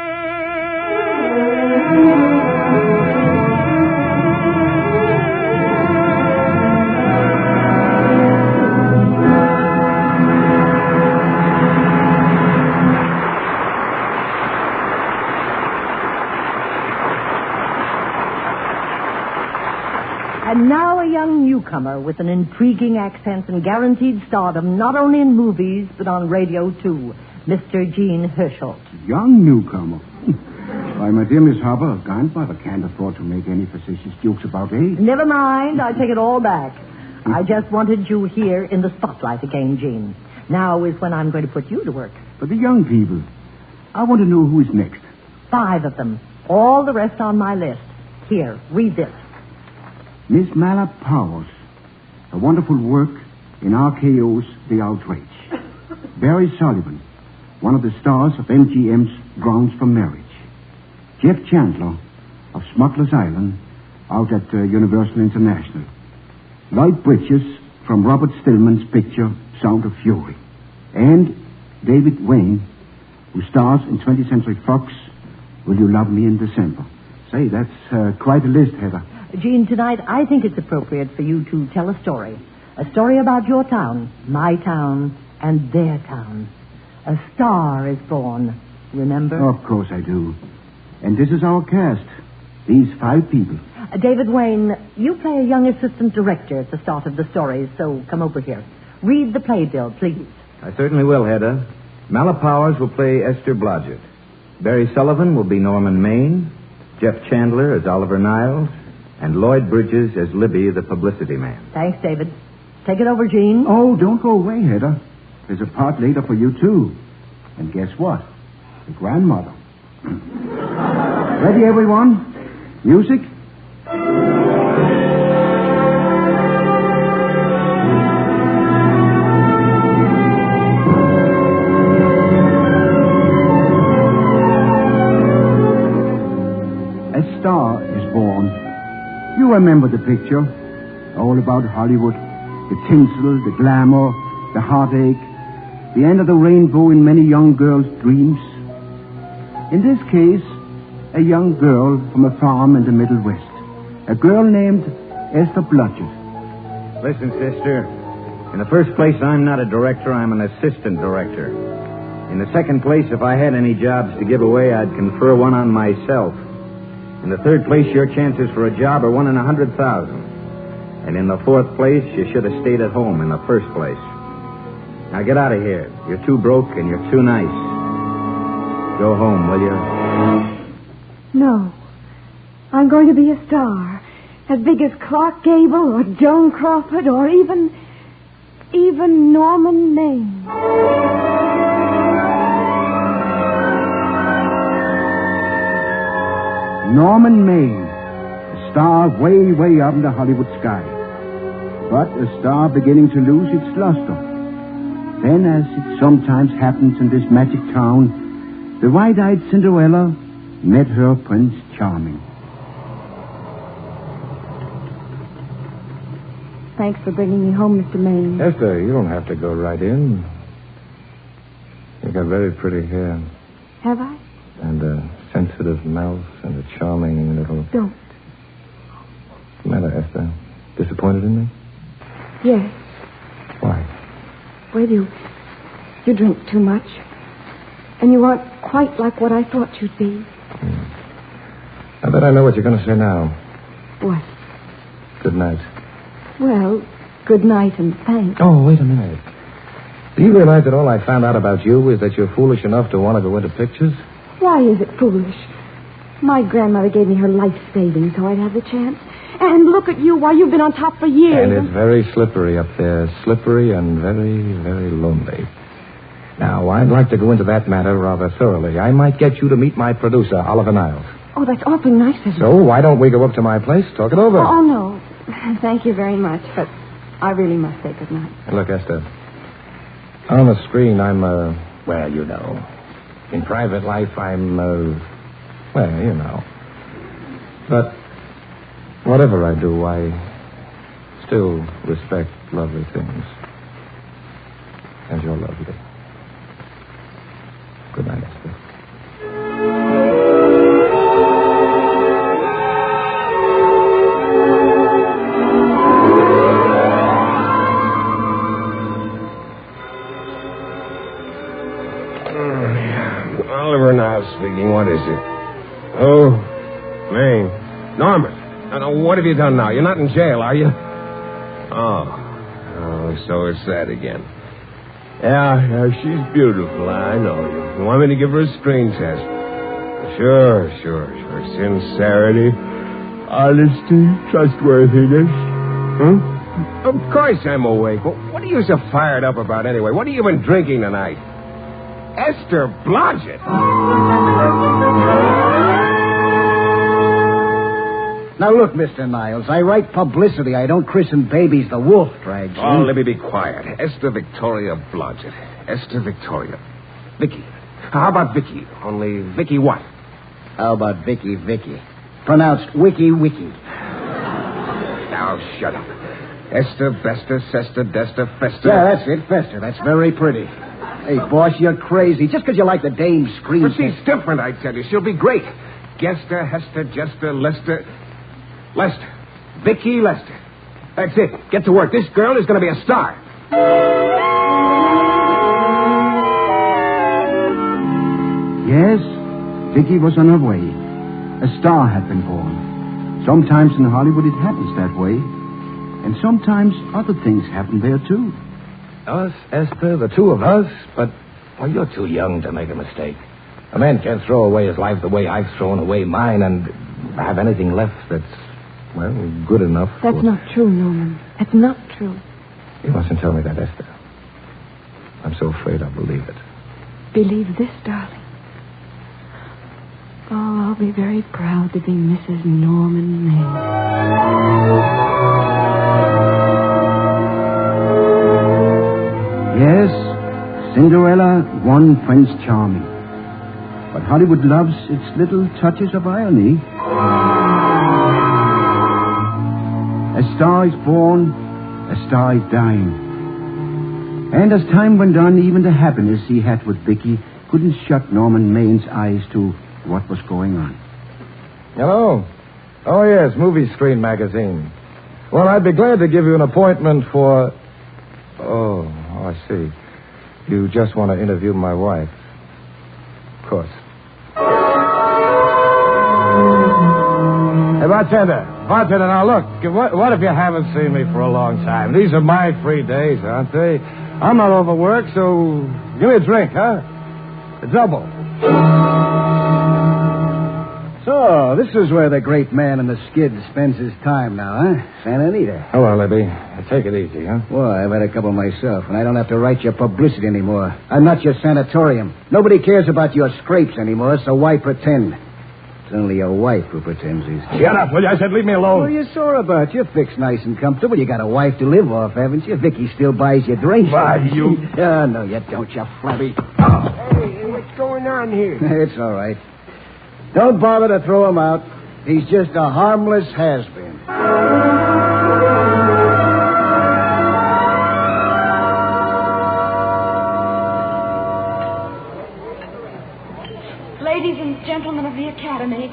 And now a young newcomer with an intriguing accent and guaranteed stardom, not only in movies, but on radio, too. Mr. Gene Hersholt. Young newcomer. Why, my dear Miss Harper, grandmother can't afford to make any facetious jokes about age. Never mind. I take it all back. I just wanted you here in the spotlight again, Gene. Now is when I'm going to put you to work. But the young people, I want to know who is next. 5 of them. All the rest on my list. Here, read this. Miss Mala Powers. A wonderful work in RKO's The Outrage. Barry Sullivan, one of the stars of MGM's Grounds for Marriage. Jeff Chandler of Smuggler's Island out at Universal International. Lloyd Bridges from Robert Stillman's picture Sound of Fury. And David Wayne, who stars in 20th Century Fox, Will You Love Me in December. Say, that's quite a list, Hedda. Gene, tonight I think it's appropriate for you to tell a story. A story about your town, my town, and their town. A star is born, remember? Of course I do. And this is our cast. These 5 people. David Wayne, you play a young assistant director at the start of the story, so come over here. Read the playbill, please. I certainly will, Hedda. Mala Powers will play Esther Blodgett. Barry Sullivan will be Norman Maine. Jeff Chandler as Oliver Niles. And Lloyd Bridges as Libby, the publicity man. Thanks, David. Take it over, Gene. Oh, don't go away, Hedda. There's a part later for you, too. And guess what? The grandmother. Ready, everyone? Music? A star is born. You remember the picture. All about Hollywood. The tinsel, the glamour, the heartache. The end of the rainbow in many young girls' dreams. In this case, a young girl from a farm in the Middle West. A girl named Esther Blodgett. Listen, sister. In the first place, I'm not a director. I'm an assistant director. In the second place, if I had any jobs to give away, I'd confer one on myself. In the third place, your chances for a job are 1 in 100,000. And in the fourth place, you should have stayed at home in the first place. Now get out of here. You're too broke and you're too nice. Go home, will you? No. I'm going to be a star. As big as Clark Gable or Joan Crawford or even Norman Maine. Norman Maine. A star way, way up in the Hollywood sky. But a star beginning to lose its luster. Then, as it sometimes happens in this magic town, the wide-eyed Cinderella met her Prince Charming. Thanks for bringing me home, Mr. Maine. Esther, you don't have to go right in. You've got very pretty hair. Have I? And a sensitive mouth and a charming little... Don't. What's the matter, Esther? Disappointed in me? Yes. Why? Well, you drink too much. And you aren't quite like what I thought you'd be. I bet I know what you're going to say now. What? Good night. Well, good night and thanks. Oh, wait a minute. Do you realize that all I found out about you is that you're foolish enough to want to go into pictures? Why is it foolish? My grandmother gave me her life savings so I'd have the chance. And look at you. Why, you've been on top for years. And it's very slippery up there. Slippery and very, very lonely. Now, I'd like to go into that matter rather thoroughly. I might get you to meet my producer, Oliver Niles. Oh, that's awfully nice of you. So why don't we go up to my place, talk it over? Oh, no. Thank you very much, but I really must say good night. Look, Esther, on the screen, I'm, well, you know. In private life, I'm, well, you know. But whatever I do, I still respect lovely things. And you're lovely. Good night, Esther. Oliver now speaking. What is it? Oh, Maine. Norman. What have you done now? You're not in jail, are you? Oh, so it's that again. Yeah, she's beautiful. I know. You want me to give her a screen test? Sure. Sincerity, honesty, trustworthiness. Of course I'm awake. What are you so fired up about anyway? What have you been drinking tonight? Esther Blodgett. Now, look, Mr. Niles, I write publicity. I don't christen babies the wolf drags. Oh, let me be quiet. Esther Victoria Blodgett. Esther Victoria. Vicky. How about Vicky? Only Vicky what? How about Vicky? Pronounced Wiki. Now, shut up. Esther, Bester, Sester, Dester, Fester. Yeah, that's it, Fester. That's very pretty. Hey, boss, you're crazy. Just because you like the dame's screen. But she's different, I tell you. She'll be great. Gester, Hester, Jester, Lester. Vicky Lester. That's it. Get to work. This girl is going to be a star. Yes, Vicky was on her way. A star had been born. Sometimes in Hollywood it happens that way. And sometimes other things happen there, too. Us, Esther, the two of us? But, well, you're too young to make a mistake. A man can't throw away his life the way I've thrown away mine and have anything left that's, well, good enough. That's not true, Norman. That's not true. You mustn't tell me that, Esther. I'm so afraid I'll believe it. Believe this, darling. Oh, I'll be very proud to be Mrs. Norman Maine. Yes, Cinderella won Prince Charming. But Hollywood loves its little touches of irony. A star is born, a star is dying. And as time went on, even the happiness he had with Vicky couldn't shut Norman Maine's eyes to what was going on. Hello? Oh, yes, Movie Screen Magazine. Well, I'd be glad to give you an appointment for... Oh, I see. You just want to interview my wife. Of course. Hey, bartender, now look, what if you haven't seen me for a long time? These are my free days, aren't they? I'm not overworked, so give me a drink, huh? A double. So, this is where the great man in the skid spends his time now, huh? Santa Anita. Hello, Libby. Take it easy, huh? Well, I've had a couple myself, and I don't have to write your publicity anymore. I'm not your sanatorium. Nobody cares about your scrapes anymore, so why pretend? It's only your wife who pretends he's... Shut up, will you? I said leave me alone. What are you sore about? You're fixed nice and comfortable. You got a wife to live off, haven't you? Vicky still buys you drinks. Why, you... Oh, no, you don't, you flabby. Hey, what's going on here? It's all right. Don't bother to throw him out. He's just a harmless has-been. Ladies and gentlemen of the Academy,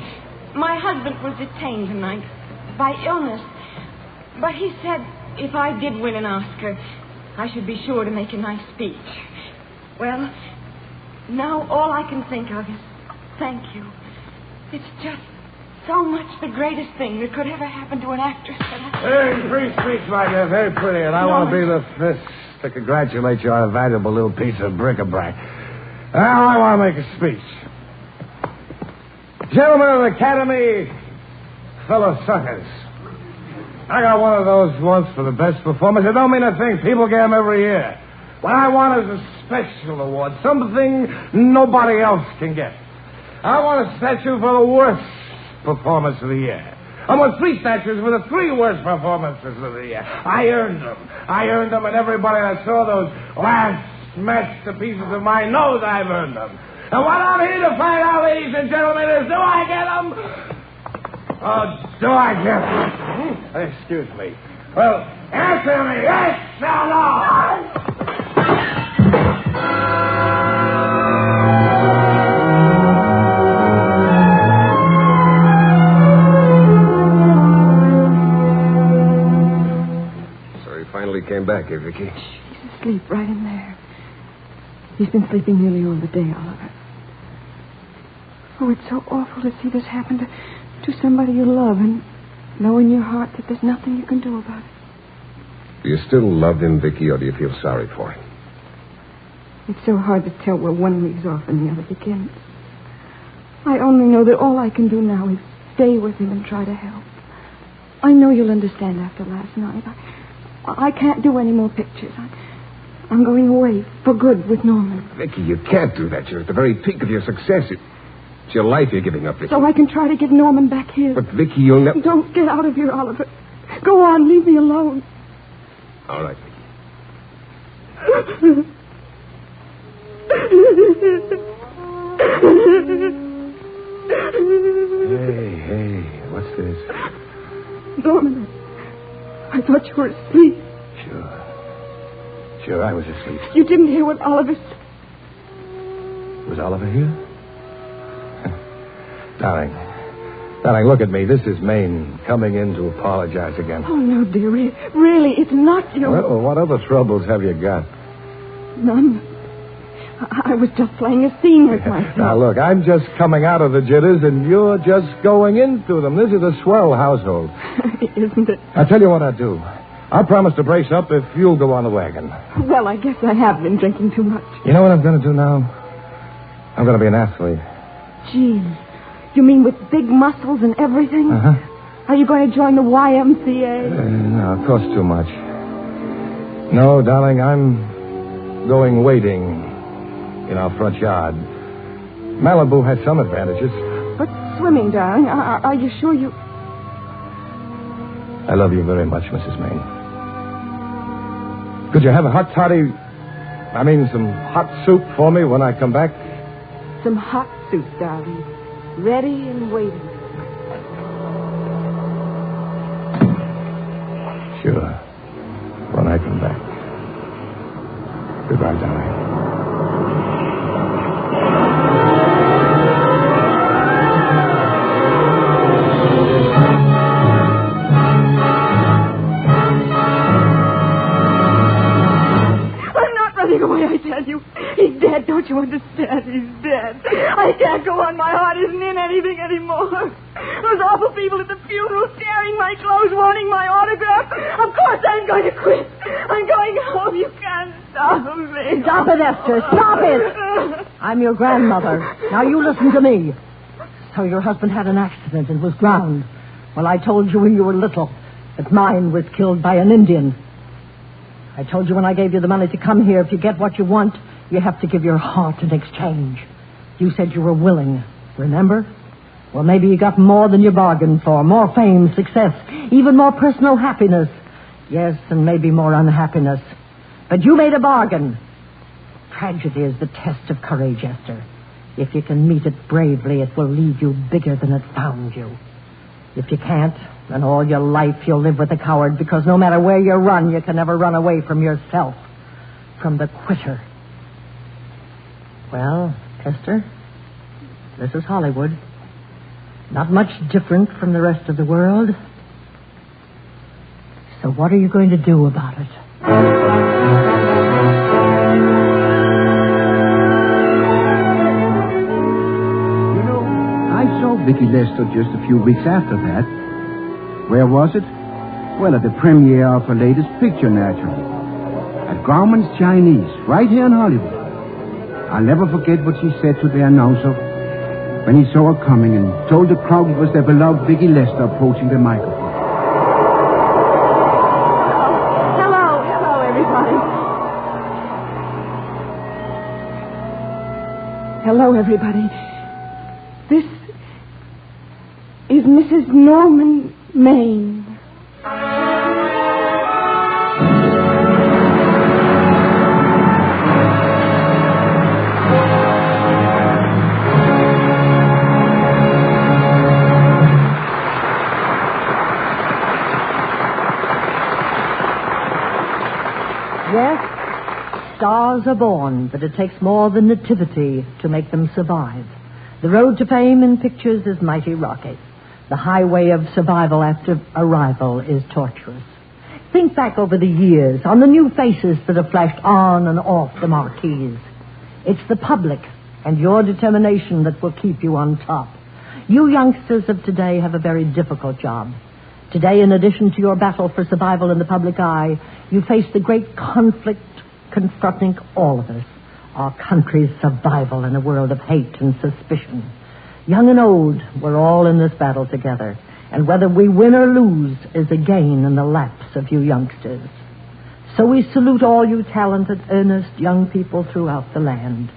my husband was detained tonight by illness. But he said if I did win an Oscar, I should be sure to make a nice speech. Well, now all I can think of is thank you. It's just so much the greatest thing that could ever happen to an actress. Hey, free speech, my dear, very pretty, and I want to be the first to congratulate you on a valuable little piece of bric-a-brac. Now, I want to make a speech. Gentlemen of the Academy, fellow suckers, I got one of those once for the best performance. It don't mean a thing. People get them every year. What I want is a special award, something nobody else can get. I want a statue for the worst performance of the year. I want 3 statues for the 3 worst performances of the year. I earned them, and everybody that saw those last masterpieces of mine knows I've earned them. And what I'm here to find out, ladies and gentlemen, is do I get them? Oh, do I get them? Excuse me. Well, answer me, yes or no? Came back, eh, Vicky? He's asleep right in there. He's been sleeping nearly all the day, Oliver. Oh, it's so awful to see this happen to somebody you love and know in your heart that there's nothing you can do about it. Do you still love him, Vicky, or do you feel sorry for him? It's so hard to tell where one leaves off and the other begins. I only know that all I can do now is stay with him and try to help. I know you'll understand after last night. I can't do any more pictures. I'm going away for good with Norman. Vicky, you can't do that. You're at the very peak of your success. It's your life you're giving up, Vicky. So I can try to give Norman back his. But, Vicky, you'll never... Don't get out of here, Oliver. Go on, leave me alone. All right, Vicky. Hey, what's this? Norman, I thought you were asleep. Sure, I was asleep. You didn't hear what Oliver said. Was Oliver here? Darling, look at me. This is Maine coming in to apologize again. Oh, no, dearie. Really, it's not you. Well, what other troubles have you got? None. I was just playing a scene with myself. Now, look, I'm just coming out of the jitters, and you're just going into them. This is a swell household. Isn't it? I'll tell you what I'll do. I'll promise to brace up if you'll go on the wagon. Well, I guess I have been drinking too much. You know what I'm going to do now? I'm going to be an athlete. Gee, you mean with big muscles and everything? Uh-huh. Are you going to join the YMCA? No, it costs too much. No, darling, I'm going wading in our front yard. Malibu has some advantages. But swimming, darling, are you sure you... I love you very much, Mrs. Maine. Could you have a some hot soup for me when I come back? Some hot soup, darling. Ready and waiting. Sure. When I come back. Goodbye, darling. He's dead, don't you understand? He's dead. I can't go on. My heart isn't in anything anymore. Those awful people at the funeral tearing my clothes, wanting my autograph. Of course I'm going to quit. I'm going home. You can't stop me. Stop it, Esther. Stop it. I'm your grandmother. Now you listen to me. So your husband had an accident and was drowned. Well, I told you when you were little that mine was killed by an Indian. I told you when I gave you the money to come here, if you get what you want, you have to give your heart in exchange. You said you were willing, remember? Well, maybe you got more than you bargained for. More fame, success, even more personal happiness. Yes, and maybe more unhappiness. But you made a bargain. Tragedy is the test of courage, Esther. If you can meet it bravely, it will leave you bigger than it found you. If you can't, then all your life you'll live with a coward, because no matter where you run, you can never run away from yourself, from the quitter. Well, Esther, this is Hollywood. Not much different from the rest of the world. So what are you going to do about it? You know, I saw Vicky Lester just a few weeks after that. Where was it? Well, at the premiere of her latest picture, naturally. At Grauman's Chinese, right here in Hollywood. I'll never forget what she said to the announcer when he saw her coming and told the crowd it was their beloved Vicky Lester approaching the microphone. Hello, everybody. This is Mrs. Norman Maine. Yes, stars are born, but it takes more than nativity to make them survive. The road to fame in pictures is mighty rocky. The highway of survival after arrival is torturous. Think back over the years on the new faces that have flashed on and off the marquees. It's the public and your determination that will keep you on top. You youngsters of today have a very difficult job. Today, in addition to your battle for survival in the public eye, you face the great conflict confronting all of us, our country's survival in a world of hate and suspicion. Young and old, we're all in this battle together, and whether we win or lose is a gain in the laps of you youngsters. So we salute all you talented, earnest young people throughout the land.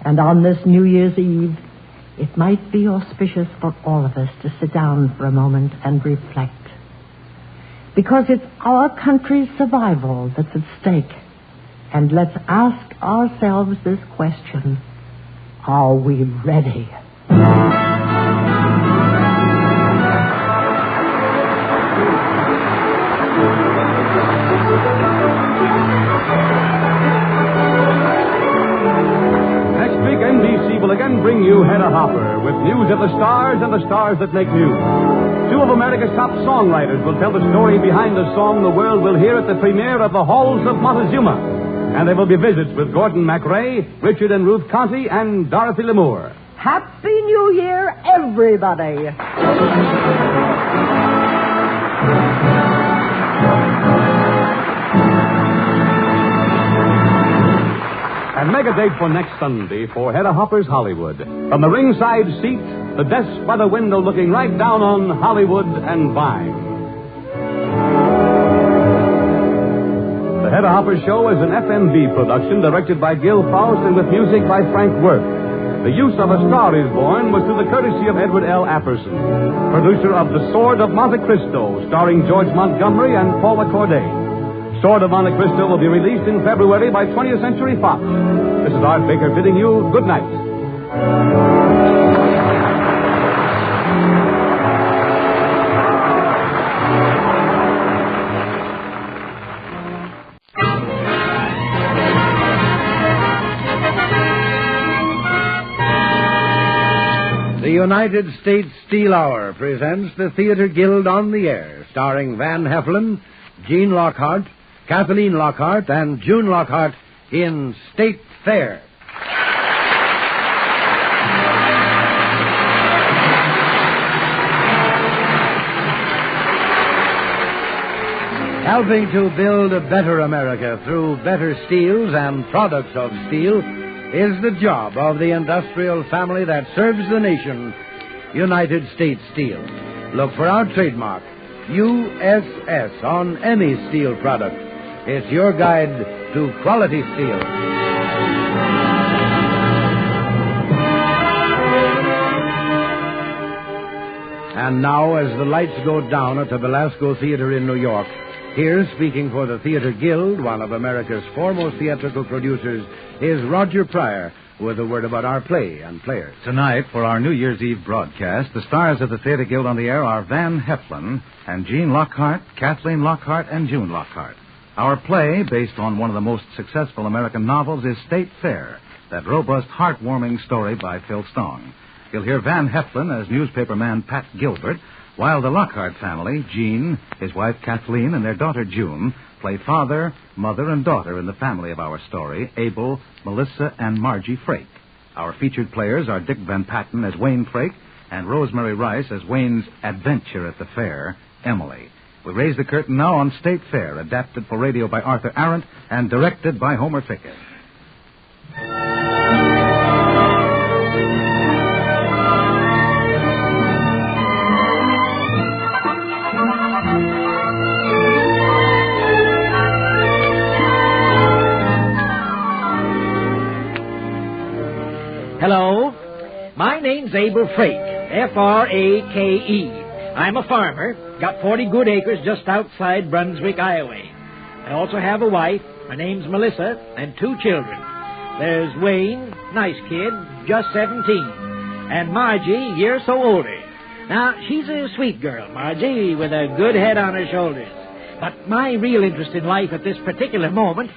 And on this New Year's Eve, it might be auspicious for all of us to sit down for a moment and reflect. Because it's our country's survival that's at stake. And let's ask ourselves this question: are we ready? Next week, NBC will again bring you Hedda Hopper with news of the stars and the stars that make news. Two of America's top songwriters will tell the story behind the song the world will hear at the premiere of The Halls of Montezuma. And there will be visits with Gordon MacRae, Richard and Ruth Conti, and Dorothy Lamour. Happy New Year, everybody! And make a date for next Sunday for Hedda Hopper's Hollywood. From the ringside seat, the desk by the window looking right down on Hollywood and Vine. The Hedda Hopper Show is an FMB production directed by Gil Faust and with music by Frank Worth. The use of A Star Is Born was through the courtesy of Edward L. Apperson, producer of The Sword of Monte Cristo, starring George Montgomery and Paula Corday. Sword of Monte Cristo will be released in February by 20th Century Fox. This is Art Baker bidding you good night. The United States Steel Hour presents the Theater Guild on the Air, starring Van Heflin, Gene Lockhart, Kathleen Lockhart, and June Lockhart in State Fair. Helping to build a better America through better steels and products of steel is the job of the industrial family that serves the nation, United States Steel. Look for our trademark, USS, on any steel product. It's your guide to quality steel. And now, as the lights go down at the Belasco Theater in New York, here, speaking for the Theater Guild, one of America's foremost theatrical producers, is Roger Pryor with a word about our play and players. Tonight, for our New Year's Eve broadcast, the stars of the Theater Guild on the Air are Van Heflin and Gene Lockhart, Kathleen Lockhart, and June Lockhart. Our play, based on one of the most successful American novels, is State Fair, that robust, heartwarming story by Phil Stong. You'll hear Van Heflin as newspaperman Pat Gilbert, while the Lockhart family, Gene, his wife Kathleen, and their daughter June, play father, mother, and daughter in the family of our story, Abel, Melissa, and Margie Frake. Our featured players are Dick Van Patten as Wayne Frake and Rosemary Rice as Wayne's adventure at the fair, Emily. We raise the curtain now on State Fair, adapted for radio by Arthur Arendt and directed by Homer Fickett. Hello, name's Abel Frake, F-R-A-K-E. I'm a farmer, got 40 good acres just outside Brunswick, Iowa. I also have a wife, her name's Melissa, and 2 children. There's Wayne, nice kid, just 17, and Margie, a year or so older. Now, she's a sweet girl, Margie, with a good head on her shoulders. But my real interest in life at this particular moment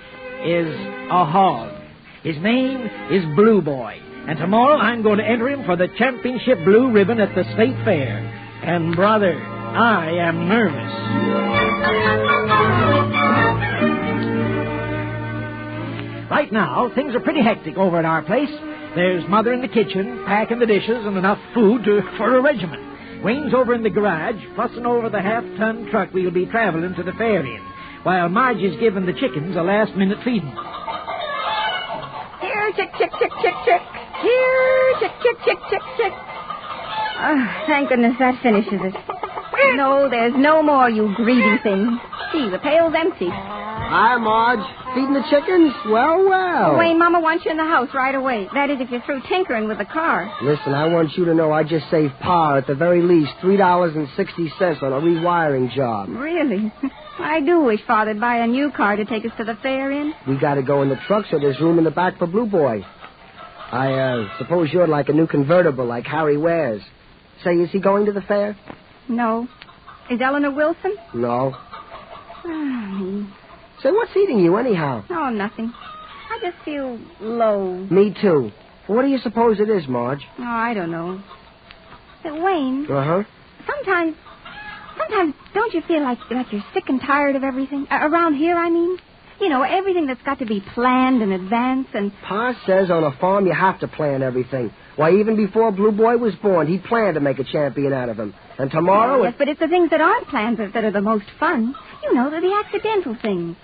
is a hog. His name is Blue Boy, and tomorrow I'm going to enter him for the championship blue ribbon at the state fair. And, brother, I am nervous. Right now, things are pretty hectic over at our place. There's Mother in the kitchen, packing the dishes and enough food for a regiment. Wayne's over in the garage, fussing over the half-ton truck we'll be traveling to the fair in, while Margie's giving the chickens a last-minute feeding. Here, chick, chick, chick, chick, chick. Here, chick, chick, chick, chick, chick. Oh, thank goodness that finishes it. No, there's no more, you greedy thing. Gee, the pail's empty. Hi, Marge. Feeding the chickens? Well, well. Wayne, Mama wants you in the house right away. That is, if you're through tinkering with the car. Listen, I want you to know I just saved Pa at the very least $3.60 on a rewiring job. Really? I do wish Father'd buy a new car to take us to the fair in. We got to go in the truck so there's room in the back for Blue Boy. I suppose you're like a new convertible like Harry wears. Say, is he going to the fair? No. Is Eleanor Wilson? No. Say, what's eating you anyhow? Oh, nothing. I just feel low. Me too. What do you suppose it is, Marge? Oh, I don't know. But Wayne. Uh-huh. Sometimes don't you feel like you're sick and tired of everything? Around here, I mean. You know, everything that's got to be planned in advance and... Pa says on a farm you have to plan everything. Why, even before Blue Boy was born, he planned to make a champion out of him. And tomorrow... Yes, but it's the things that aren't planned that are the most fun. You know, they're the accidental things.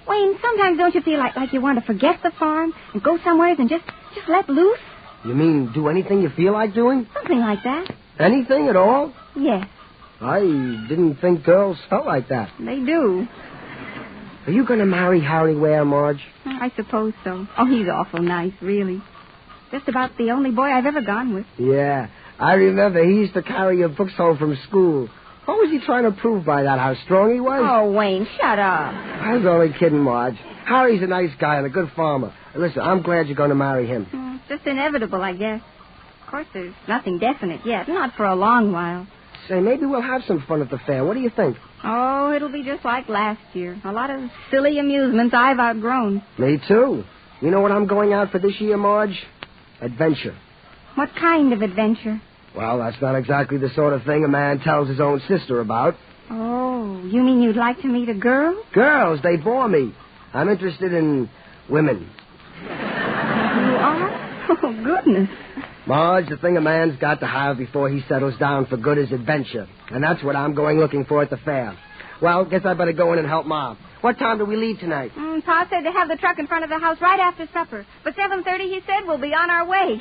Wayne, sometimes don't you feel like you want to forget the farm and go somewhere and just let loose? You mean do anything you feel like doing? Something like that. Anything at all? Yes. I didn't think girls felt like that. They do. Are you going to marry Harry Ware, Marge? I suppose so. Oh, he's awful nice, really. Just about the only boy I've ever gone with. Yeah, I remember he used to carry your books home from school. What was he trying to prove by that, how strong he was? Oh, Wayne, shut up. I was only kidding, Marge. Harry's a nice guy and a good farmer. Listen, I'm glad you're going to marry him. It's just inevitable, I guess. Of course, there's nothing definite yet. Not for a long while. Say, maybe we'll have some fun at the fair. What do you think? Oh, it'll be just like last year. A lot of silly amusements I've outgrown. Me too. You know what I'm going out for this year, Marge? Adventure. What kind of adventure? Well, that's not exactly the sort of thing a man tells his own sister about. Oh, you mean you'd like to meet a girl? Girls, they bore me. I'm interested in women. You are? Oh, goodness. Marge, the thing a man's got to have before he settles down for good is adventure. And that's what I'm going looking for at the fair. Well, guess I better go in and help Mom. What time do we leave tonight? Pa said to have the truck in front of the house right after supper. But 7:30, he said, we'll be on our way.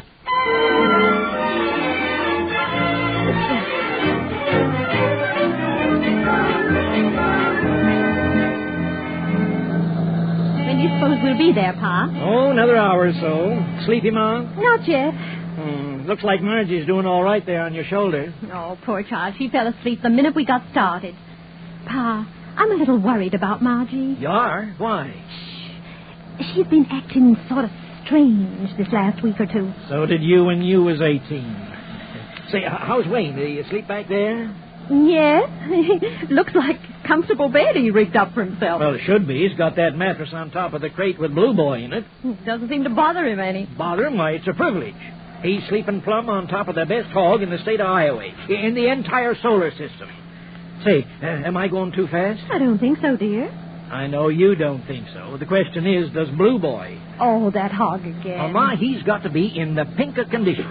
When do you suppose we'll be there, Pa? Oh, another hour or so. Sleepy, Mom? Not yet. Looks like Margie's doing all right there on your shoulder. Oh, poor child. She fell asleep the minute we got started. Pa, I'm a little worried about Margie. You are? Why? She's been acting sort of strange this last week or two. So did you when you was 18. Say, how's Wayne? Did he sleep back there? Yes. Looks like a comfortable bed he rigged up for himself. Well, it should be. He's got that mattress on top of the crate with Blue Boy in it. Doesn't seem to bother him any. Bother him? Why, it's a privilege. He's sleeping plumb on top of the best hog in the state of Iowa, in the entire solar system. Say, am I going too fast? I don't think so, dear. I know you don't think so. The question is, does Blue Boy? Oh, that hog again. Oh, Ma, he's got to be in the pink of condition.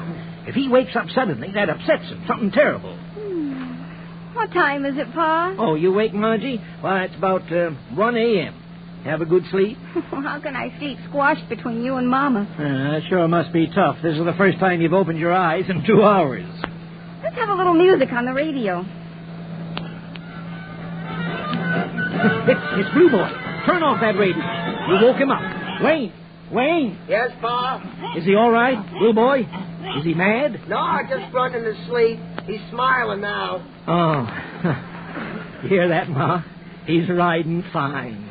If he wakes up suddenly, that upsets him. Something terrible. What time is it, Pa? Oh, you wake, Margie? Why, it's about 1 a.m. Have a good sleep? How can I sleep squashed between you and Mama? That sure must be tough. This is the first time you've opened your eyes in 2 hours. Let's have a little music on the radio. It's Blue Boy. Turn off that radio. You woke him up. Wayne, Wayne? Yes, Pa? Is he all right, Blue Boy? Is he mad? No, I just brought him to sleep. He's smiling now. Oh. You hear that, Ma? He's riding fine.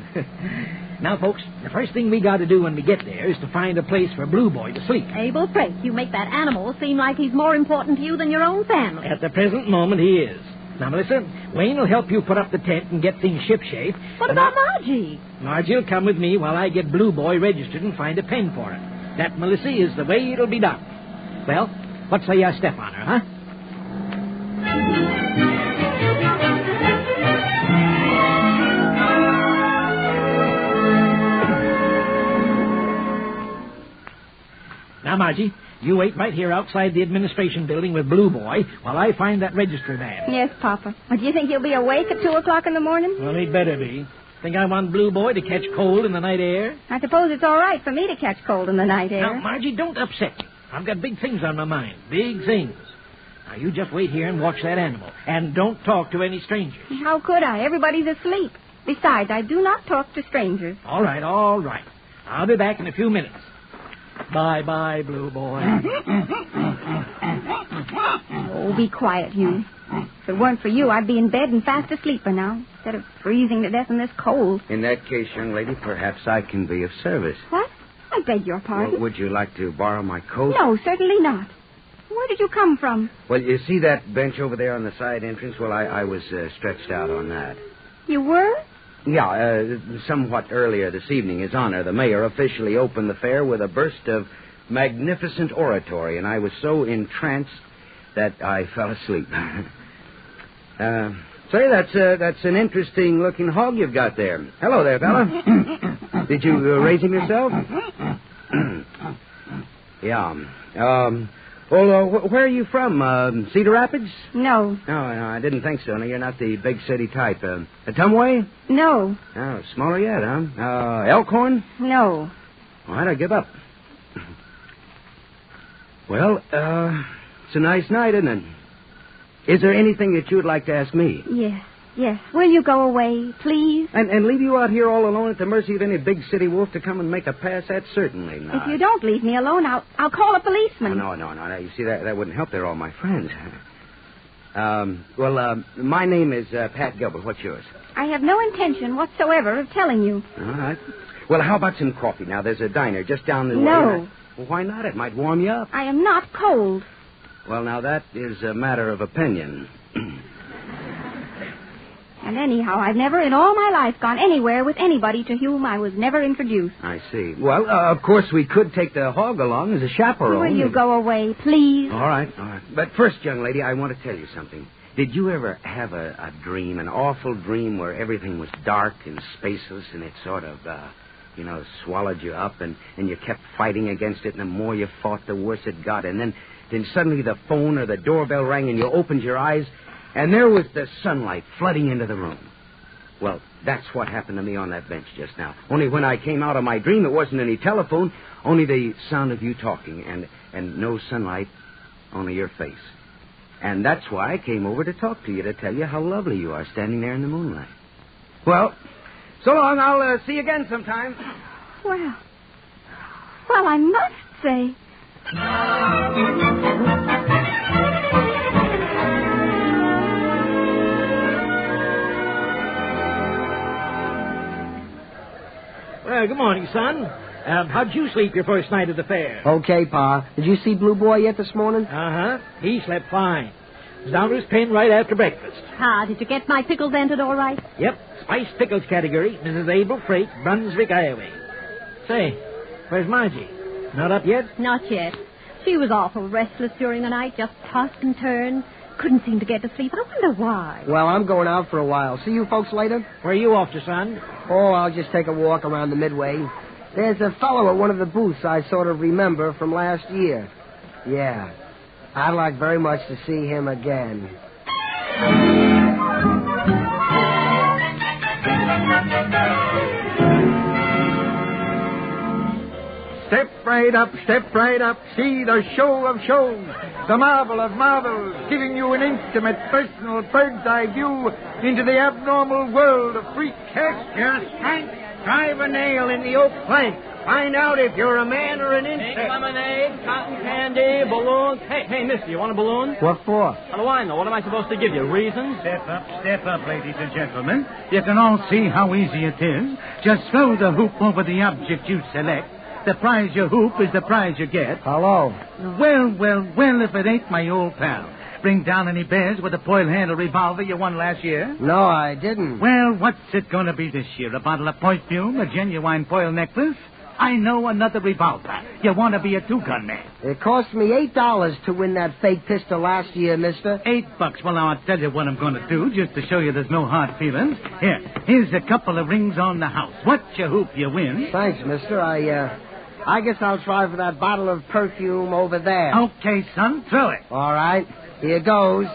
Now, folks, the first thing we got to do when we get there is to find a place for Blue Boy to sleep. Abel Frake, you make that animal seem like he's more important to you than your own family. At the present moment, he is. Now, Melissa, Wayne will help you put up the tent and get things shipshape. What about Margie? Margie will come with me while I get Blue Boy registered and find a pen for her. That, Melissa, is the way it'll be done. Well, what say I step on her, huh? Now, Margie, you wait right here outside the administration building with Blue Boy while I find that registry man. Yes, Papa. Well, do you think he'll be awake at 2 o'clock in the morning? Well, he'd better be. Think I want Blue Boy to catch cold in the night air? I suppose it's all right for me to catch cold in the night air. Now, Margie, don't upset me. I've got big things on my mind. Big things. Now, you just wait here and watch that animal. And don't talk to any strangers. How could I? Everybody's asleep. Besides, I do not talk to strangers. All right, all right. I'll be back in a few minutes. Bye-bye, Blue Boy. Oh, be quiet, you. If it weren't for you, I'd be in bed and fast asleep by now, instead of freezing to death in this cold. In that case, young lady, perhaps I can be of service. What? I beg your pardon. Well, would you like to borrow my coat? No, certainly not. Where did you come from? Well, you see that bench over there on the side entrance? Well, I was stretched out on that. You were? Yeah, somewhat earlier this evening, His Honor, the mayor, officially opened the fair with a burst of magnificent oratory, and I was so entranced that I fell asleep. Say, that's an interesting-looking hog you've got there. Hello there, fella. Did you raise him yourself? Yeah. Where are you from? Cedar Rapids? No. No, I didn't think so. No, you're not the big city type. Tumway? No. Oh, smaller yet, huh? Elkhorn? No. All right, I give up. Well, it's a nice night, isn't it? Is there anything that you would like to ask me? Yes. Will you go away, please? And leave you out here all alone at the mercy of any big city wolf to come and make a pass at? Certainly not. If you don't leave me alone, I'll call a policeman. No. You see, that wouldn't help. They're all my friends. My name is Pat Gilbert. What's yours? I have no intention whatsoever of telling you. All right. Well, how about some coffee? Now, there's a diner just down the way. No. Well, why not? It might warm you up. I am not cold. Well, now, that is a matter of opinion. And anyhow, I've never in all my life gone anywhere with anybody to whom I was never introduced. I see. Well, of course, we could take the hog along as a chaperone. Will you go away, please? All right. But first, young lady, I want to tell you something. Did you ever have a dream, an awful dream where everything was dark and spaceless and it sort of, swallowed you up and you kept fighting against it, and the more you fought, the worse it got, and then suddenly the phone or the doorbell rang and you opened your eyes and there was the sunlight flooding into the room. Well, that's what happened to me on that bench just now. Only when I came out of my dream, it wasn't any telephone, only the sound of you talking, and no sunlight, only your face. And that's why I came over to talk to you, to tell you how lovely you are standing there in the moonlight. Well, so long. I'll see you again sometime. Well, I must say... Well, good morning, son. How'd you sleep your first night at the fair? Okay, Pa. Did you see Blue Boy yet this morning? Uh-huh. He slept fine. Was down to his pen right after breakfast. Pa, did you get my pickles entered all right? Yep. Spiced pickles category. Mrs. Abel Frake, Brunswick, Iowa. Say, where's Margie? Not up yet? Not yet. She was awful restless during the night, just tossed and turned. Couldn't seem to get to sleep. I wonder why. Well, I'm going out for a while. See you folks later? Where are you off to, son? Oh, I'll just take a walk around the Midway. There's a fellow at one of the booths I sort of remember from last year. Yeah. I'd like very much to see him again. Step right up, see the show of shows, the marvel of marvels, giving you an intimate, personal, bird's-eye view into the abnormal world of freak. Just thank Drive a nail in the oak plank. Find out if you're a man or an insect. Pink lemonade, cotton candy, balloons. Hey, mister, you want a balloon? What for? How do I know? What am I supposed to give you? Reasons? Step up, ladies and gentlemen. You can all see how easy it is. Just throw the hoop over the object you select. The prize you hoop is the prize you get. Hello. Well, if it ain't my old pal. Bring down any bears with the foil-handle revolver you won last year? No, I didn't. Well, what's it going to be this year? A bottle of perfume? A genuine foil necklace? I know, another revolver. You want to be a two-gun man. It cost me $8 to win that fake pistol last year, mister. $8. Well, now, I'll tell you what I'm going to do, just to show you there's no hard feelings. Here's a couple of rings on the house. What's your hoop you win? Thanks, mister. I guess I'll try for that bottle of perfume over there. Okay, son, throw it. All right. Here goes.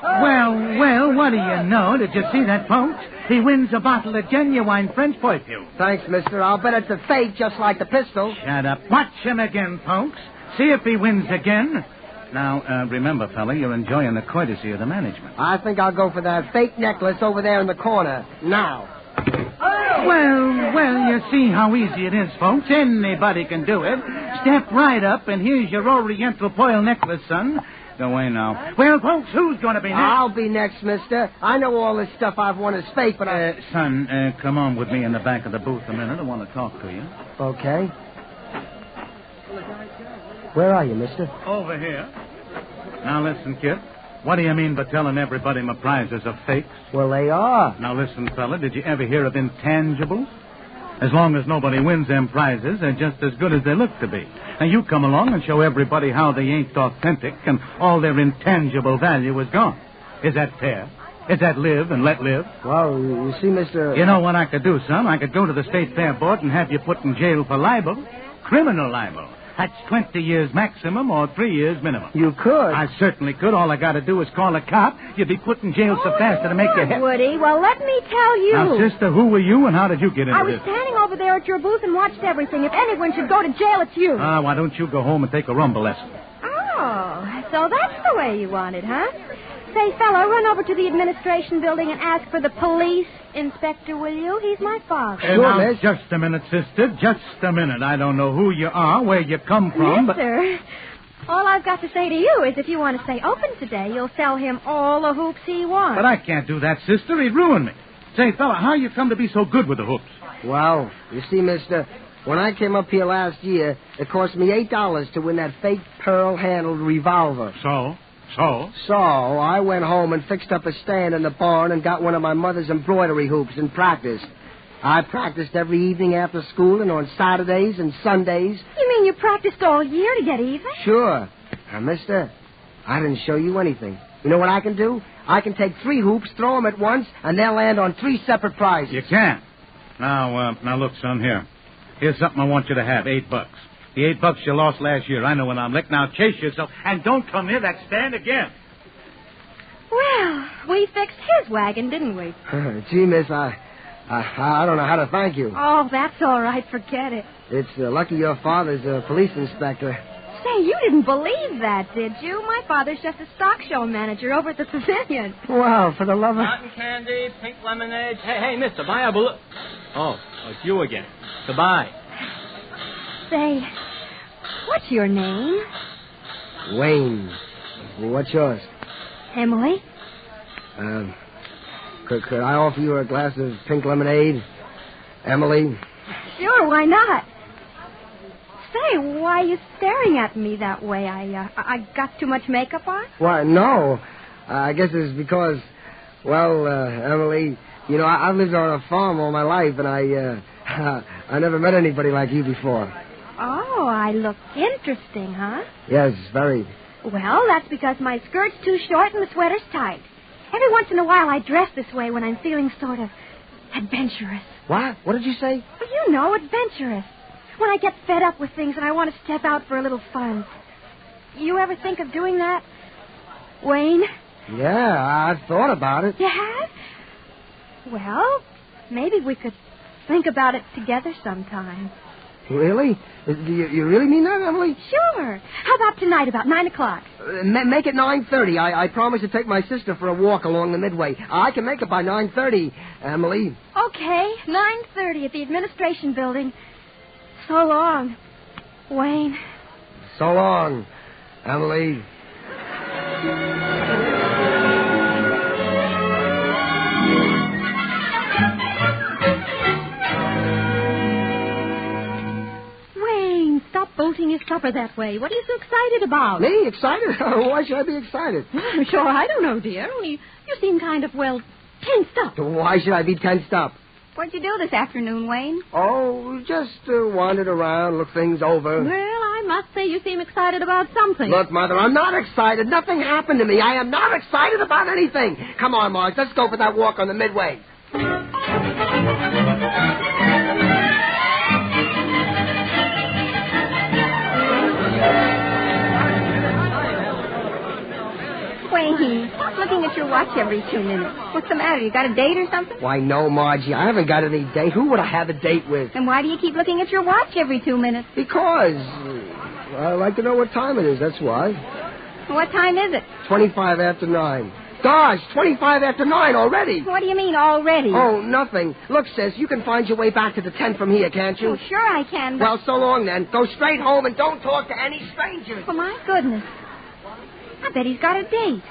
Well, what do you know? Did you see that, folks? He wins a bottle of genuine French perfume. Thanks, mister. I'll bet it's a fake, just like the pistol. Shut up. Watch him again, folks. See if he wins again. Now, remember, fella, you're enjoying the courtesy of the management. I think I'll go for that fake necklace over there in the corner. Now. Well, you see how easy it is, folks. Anybody can do it. Step right up, and here's your Oriental foil necklace, son. Go away now. Well, folks, who's going to be next? I'll be next, mister. I know all this stuff I've won is fake, but Son, come on with me in the back of the booth a minute. I want to talk to you. Okay. Where are you, mister? Over here. Now, listen, kid. What do you mean by telling everybody my prizes are fakes? Well, they are. Now, listen, fella, did you ever hear of intangibles? As long as nobody wins them prizes, they're just as good as they look to be. Now, you come along and show everybody how they ain't authentic and all their intangible value is gone. Is that fair? Is that live and let live? Well, you see, mister... You know what I could do, son? I could go to the State Fair Board and have you put in jail for libel. Criminal libel. That's 20 years maximum or 3 years minimum. You could. I certainly could. All I got to do is call a cop. You'd be put in jail so fast that'll make your head... Woody, well, let me tell you. Now, sister, who were you and how did you get into I was this? standing over there at your booth and watched everything. If anyone should go to jail, it's you. Why don't you go home and take a rumble lesson? Oh, so that's the way you want it, huh? Say, fella, run over to the administration building and ask for the police inspector, will you? He's my father. Now, just a minute, sister. Just a minute. I don't know who you are, where you come from, Mister, all I've got to say to you is if you want to stay open today, you'll sell him all the hoops he wants. But I can't do that, sister. He'd ruin me. Say, fella, how you come to be so good with the hoops? Well, you see, mister, when I came up here last year, it cost me $8 to win that fake pearl-handled revolver. So I went home and fixed up a stand in the barn and got one of my mother's embroidery hoops and practiced. I practiced every evening after school and on Saturdays and Sundays. You mean you practiced all year to get even? Sure. Now, mister, I didn't show you anything. You know what I can do? I can take 3 hoops, throw them at once, and they'll land on 3 separate prizes. You can. Now look, son, here. Here's something I want you to have, $8. The $8 you lost last year. I know when I'm licked. Now chase yourself and don't come near that stand again. Well, we fixed his wagon, didn't we? Gee, miss, I don't know how to thank you. Oh, that's all right. Forget it. It's lucky your father's a police inspector. Say, you didn't believe that, did you? My father's just a stock show manager over at the pavilion. Well, for the love of... Cotton candy, pink lemonade. Hey, mister, buy a balloon. Oh, it's you again. Goodbye. Say, what's your name? Wayne. What's yours? Emily. Could I offer you a glass of pink lemonade? Emily? Sure, why not? Say, why are you staring at me that way? I got too much makeup on? Why, no. I guess it's because, well, Emily, you know, I've lived on a farm all my life, and I never met anybody like you before. Oh, I look interesting, huh? Yes, very. Well, that's because my skirt's too short and the sweater's tight. Every once in a while I dress this way when I'm feeling sort of adventurous. What? What did you say? Well, you know, adventurous. When I get fed up with things and I want to step out for a little fun. You ever think of doing that, Wayne? Yeah, I've thought about it. You have? Well, maybe we could think about it together sometime. Really? Do you really mean that, Emily? Sure. How about tonight, about 9 o'clock? Make it 9:30. I promised to take my sister for a walk along the Midway. I can make it by 9:30, Emily. Okay, 9:30 at the administration building. So long, Wayne. So long, Emily. Stop bolting your supper that way. What are you so excited about? Me? Excited? Why should I be excited? I'm sure I don't know, dear. Only you seem kind of, well, tensed up. Why should I be tensed up? What'd you do this afternoon, Wayne? Oh, just wandered around, looked things over. Well, I must say you seem excited about something. Look, Mother, I'm not excited. Nothing happened to me. I am not excited about anything. Come on, Marge. Let's go for that walk on the Midway. Wayne, stop looking at your watch every 2 minutes. What's the matter? You got a date or something? Why, no, Margie. I haven't got any date. Who would I have a date with? Then why do you keep looking at your watch every 2 minutes? Because I like to know what time it is, that's why. What time is it? 25 after 9. Gosh, 25 after 9 already. What do you mean, already? Oh, nothing. Look, sis, you can find your way back to the tent from here, can't you? Oh, sure I can, but... Well, so long, then. Go straight home and don't talk to any strangers. Oh, my goodness. I bet he's got a date.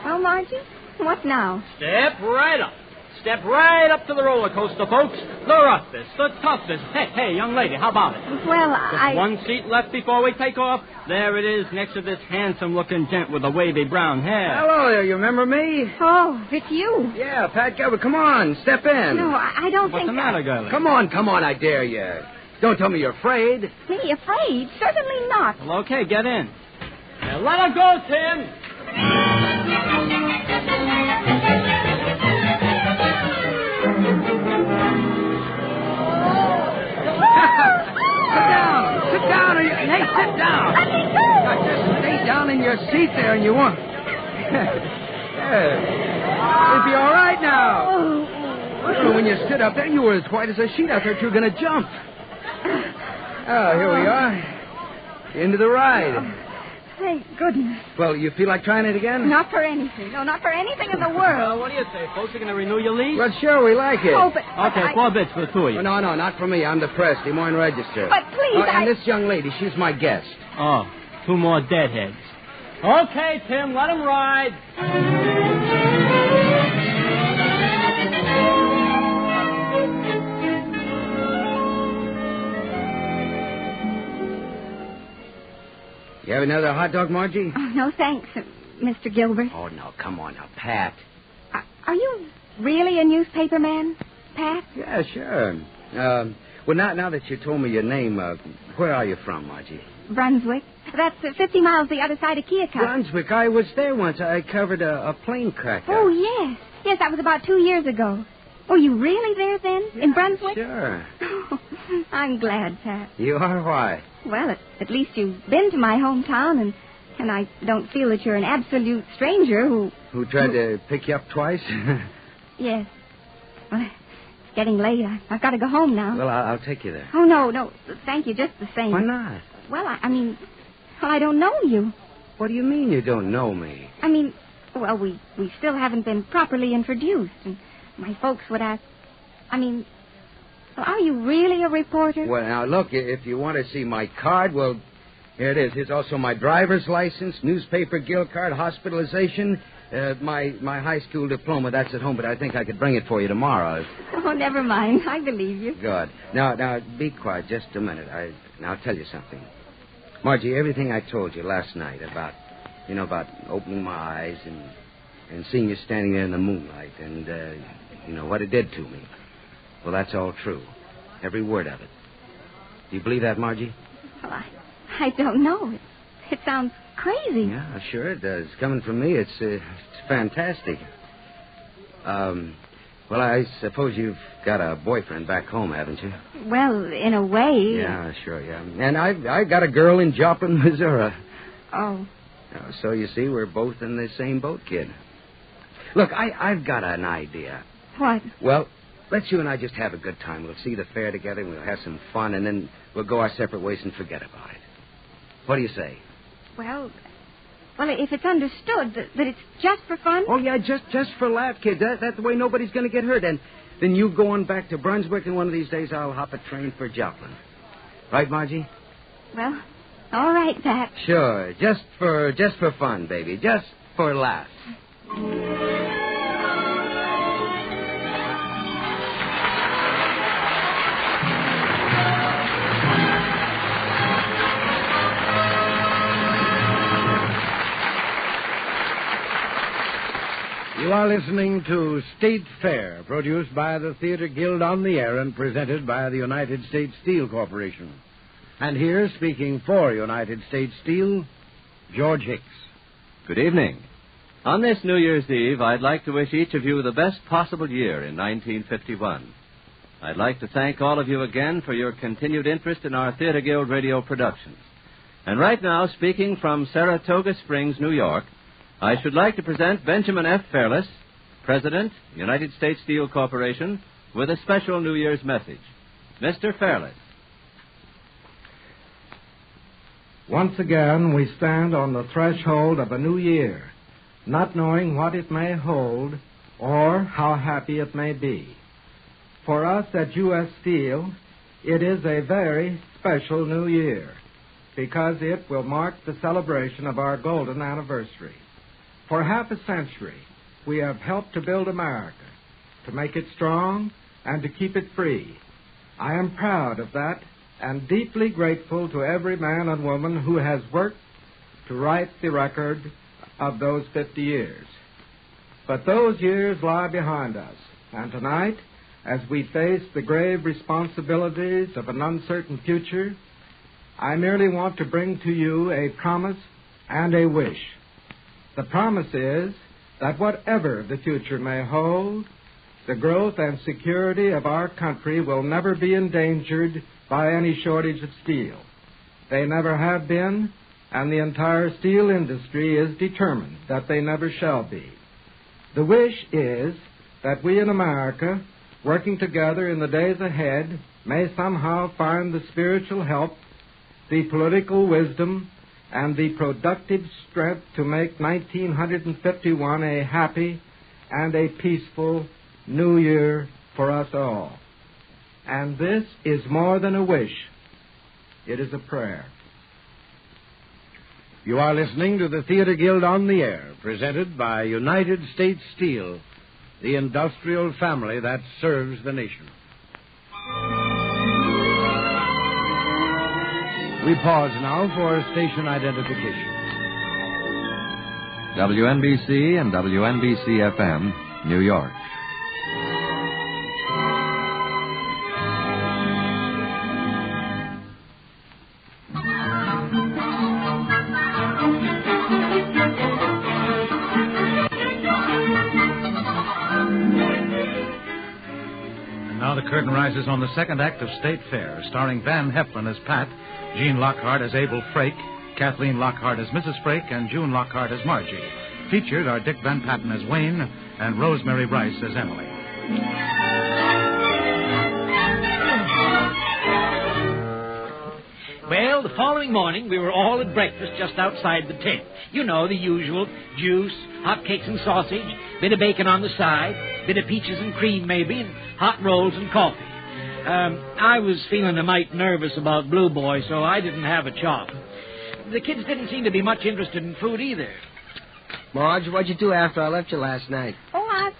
Well, Margie, what now? Step right up. Step right up to the roller coaster, folks. The roughest, the toughest. Hey, young lady, how about it? Well, Just one seat left before we take off. There it is, next to this handsome-looking gent with the wavy brown hair. Hello there, you remember me? Oh, it's you. Yeah, Pat Gilbert. Come on, step in. No, I don't What's think... the matter, girlie? Come on, I dare you. Don't tell me you're afraid. Me afraid? Certainly not. Well, okay, get in. Now, let her go, Tim. Sit down. Hey, sit down. Now, just stay down in your seat there, and you won't. It'll be all right now. Well, when you stood up there, you were as white as a sheet. I thought you were going to jump. Oh, here we are. Into the ride. Thank goodness. Well, you feel like trying it again? Not for anything. No, not for anything in the world. Well, what do you say, folks? You're going to renew your lease? Well, sure, we like it. Oh, but... Okay, 4 bits for the two of you. No, not for me. I'm the press, Des Moines Register. But please, And this young lady, she's my guest. Oh, 2 more deadheads. Okay, Tim, let him ride. You have another hot dog, Margie? Oh, no, thanks, Mr. Gilbert. Oh, no, come on now, Pat. Are you really a newspaper man, Pat? Yeah, sure. Well, now that you told me your name, where are you from, Margie? Brunswick. That's 50 miles the other side of Keokuk. Brunswick. I was there once. I covered a plane crash. Oh, yes. Yes, that was about 2 years ago. Oh, you really there then? Yeah, in Brunswick? Sure. Oh, I'm glad, Pat. You are? Why? Well, at least you've been to my hometown, and I don't feel that you're an absolute stranger who tried to pick you up twice? Yes. Well, it's getting late. I've got to go home now. Well, I'll take you there. Oh, no. Thank you, just the same. Why not? Well, I mean, I don't know you. What do you mean you don't know me? I mean, well, we still haven't been properly introduced, and my folks would ask, well, are you really a reporter? Well, now, look, if you want to see my card, well, here it is. Here's also my driver's license, newspaper guild card, hospitalization, my high school diploma. That's at home, but I think I could bring it for you tomorrow. Oh, never mind. I believe you. Good. Now, be quiet just a minute. I'll tell you something. Margie, everything I told you last night about opening my eyes and seeing you standing there in the moonlight and, what it did to me. Well, that's all true. Every word of it. Do you believe that, Margie? Well, I don't know. It sounds crazy. Yeah, sure it does. Coming from me, it's fantastic. Well, I suppose you've got a boyfriend back home, haven't you? Well, in a way. Yeah, sure, yeah. And I've got a girl in Joplin, Missouri. Oh. So you see, we're both in the same boat, kid. Look, I've got an idea. What? Well, let's you and I just have a good time. We'll see the fair together, and we'll have some fun, and then we'll go our separate ways and forget about it. What do you say? Well, if it's understood that it's just for fun. Oh, yeah, just for laugh, kids. That's the way nobody's going to get hurt. And then you go on back to Brunswick, and one of these days I'll hop a train for Joplin. Right, Margie? Well, all right, Pat. Sure. Just for fun, baby. Just for laughs. You are listening to State Fair, produced by the Theater Guild on the Air and presented by the United States Steel Corporation. And here, speaking for United States Steel, George Hicks. Good evening. On this New Year's Eve, I'd like to wish each of you the best possible year in 1951. I'd like to thank all of you again for your continued interest in our Theater Guild radio productions. And right now, speaking from Saratoga Springs, New York, I should like to present Benjamin F. Fairless, President, United States Steel Corporation, with a special New Year's message. Mr. Fairless. Once again, we stand on the threshold of a new year, not knowing what it may hold or how happy it may be. For us at U.S. Steel, it is a very special new year because it will mark the celebration of our golden anniversary. For half a century, we have helped to build America, to make it strong, and to keep it free. I am proud of that and deeply grateful to every man and woman who has worked to write the record of those 50 years. But those years lie behind us, and tonight, as we face the grave responsibilities of an uncertain future, I merely want to bring to you a promise and a wish. The promise is that whatever the future may hold, the growth and security of our country will never be endangered by any shortage of steel. They never have been, and the entire steel industry is determined that they never shall be. The wish is that we in America, working together in the days ahead, may somehow find the spiritual help, the political wisdom, and the productive strength to make 1951 a happy and a peaceful new year for us all. And this is more than a wish. It is a prayer. You are listening to the Theater Guild on the Air, presented by United States Steel, the industrial family that serves the nation. We pause now for station identification. WNBC and WNBC-FM, New York. And now the curtain rises on the second act of State Fair, starring Van Heflin as Pat, Jean Lockhart as Abel Frake, Kathleen Lockhart as Mrs. Frake, and June Lockhart as Margie. Featured are Dick Van Patten as Wayne and Rosemary Rice as Emily. Well, the following morning, we were all at breakfast just outside the tent. You know, the usual. Juice, hot cakes and sausage, bit of bacon on the side, bit of peaches and cream maybe, and hot rolls and coffee. I was feeling a mite nervous about Blue Boy, so I didn't have a chop. The kids didn't seem to be much interested in food either. Marge, what'd you do after I left you last night? Oh, I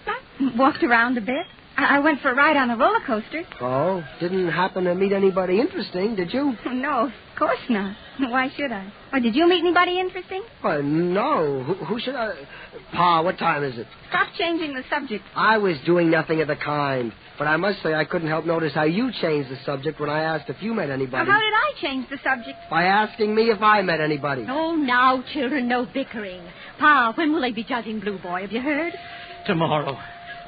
walked around a bit. I went for a ride on a roller coaster. Oh, didn't happen to meet anybody interesting, did you? No, of course not. Why should I? Or did you meet anybody interesting? Well, no. Who should I... Pa, what time is it? Stop changing the subject. I was doing nothing of the kind. But I must say I couldn't help notice how you changed the subject when I asked if you met anybody. Well, how did I change the subject? By asking me if I met anybody. Oh, now, children, no bickering. Pa, when will they be judging Blue Boy? Have you heard? Tomorrow.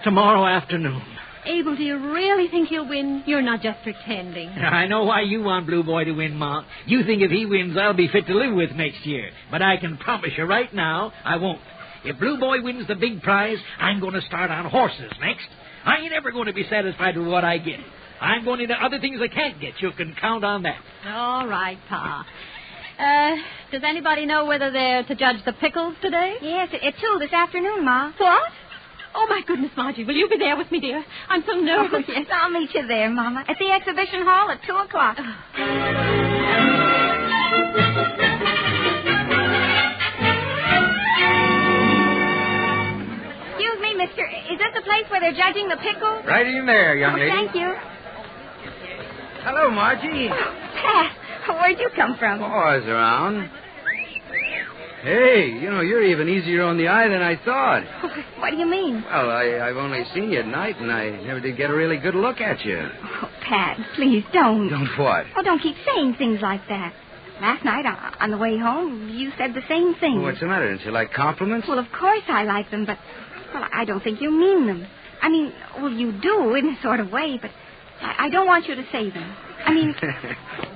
Tomorrow afternoon. Abel, do you really think he'll win? You're not just pretending. I know why you want Blue Boy to win, Ma. You think if he wins, I'll be fit to live with next year. But I can promise you right now, I won't. If Blue Boy wins the big prize, I'm going to start on horses next. I ain't ever going to be satisfied with what I get. I'm going into other things I can't get. You can count on that. All right, Pa. Does anybody know whether they're to judge the pickles today? Yes, at 2 this afternoon, Ma. What? Oh, my goodness, Margie, will you be there with me, dear? I'm so nervous. Oh, yes, I'll meet you there, Mama, at the exhibition hall at 2 o'clock. Excuse me, mister. Is this the place where they're judging the pickles? Right in there, young lady. Thank you. Hello, Margie. Pat, where'd you come from? Oh, I was around. Hey, you're even easier on the eye than I thought. What do you mean? Well, I've only seen you at night, and I never did get a really good look at you. Oh, Pat, please don't. Don't what? Oh, don't keep saying things like that. Last night, on the way home, you said the same thing. Well, what's the matter? Don't you like compliments? Well, of course I like them, but, well, I don't think you mean them. I mean, well, you do in a sort of way, but I don't want you to say them. I mean,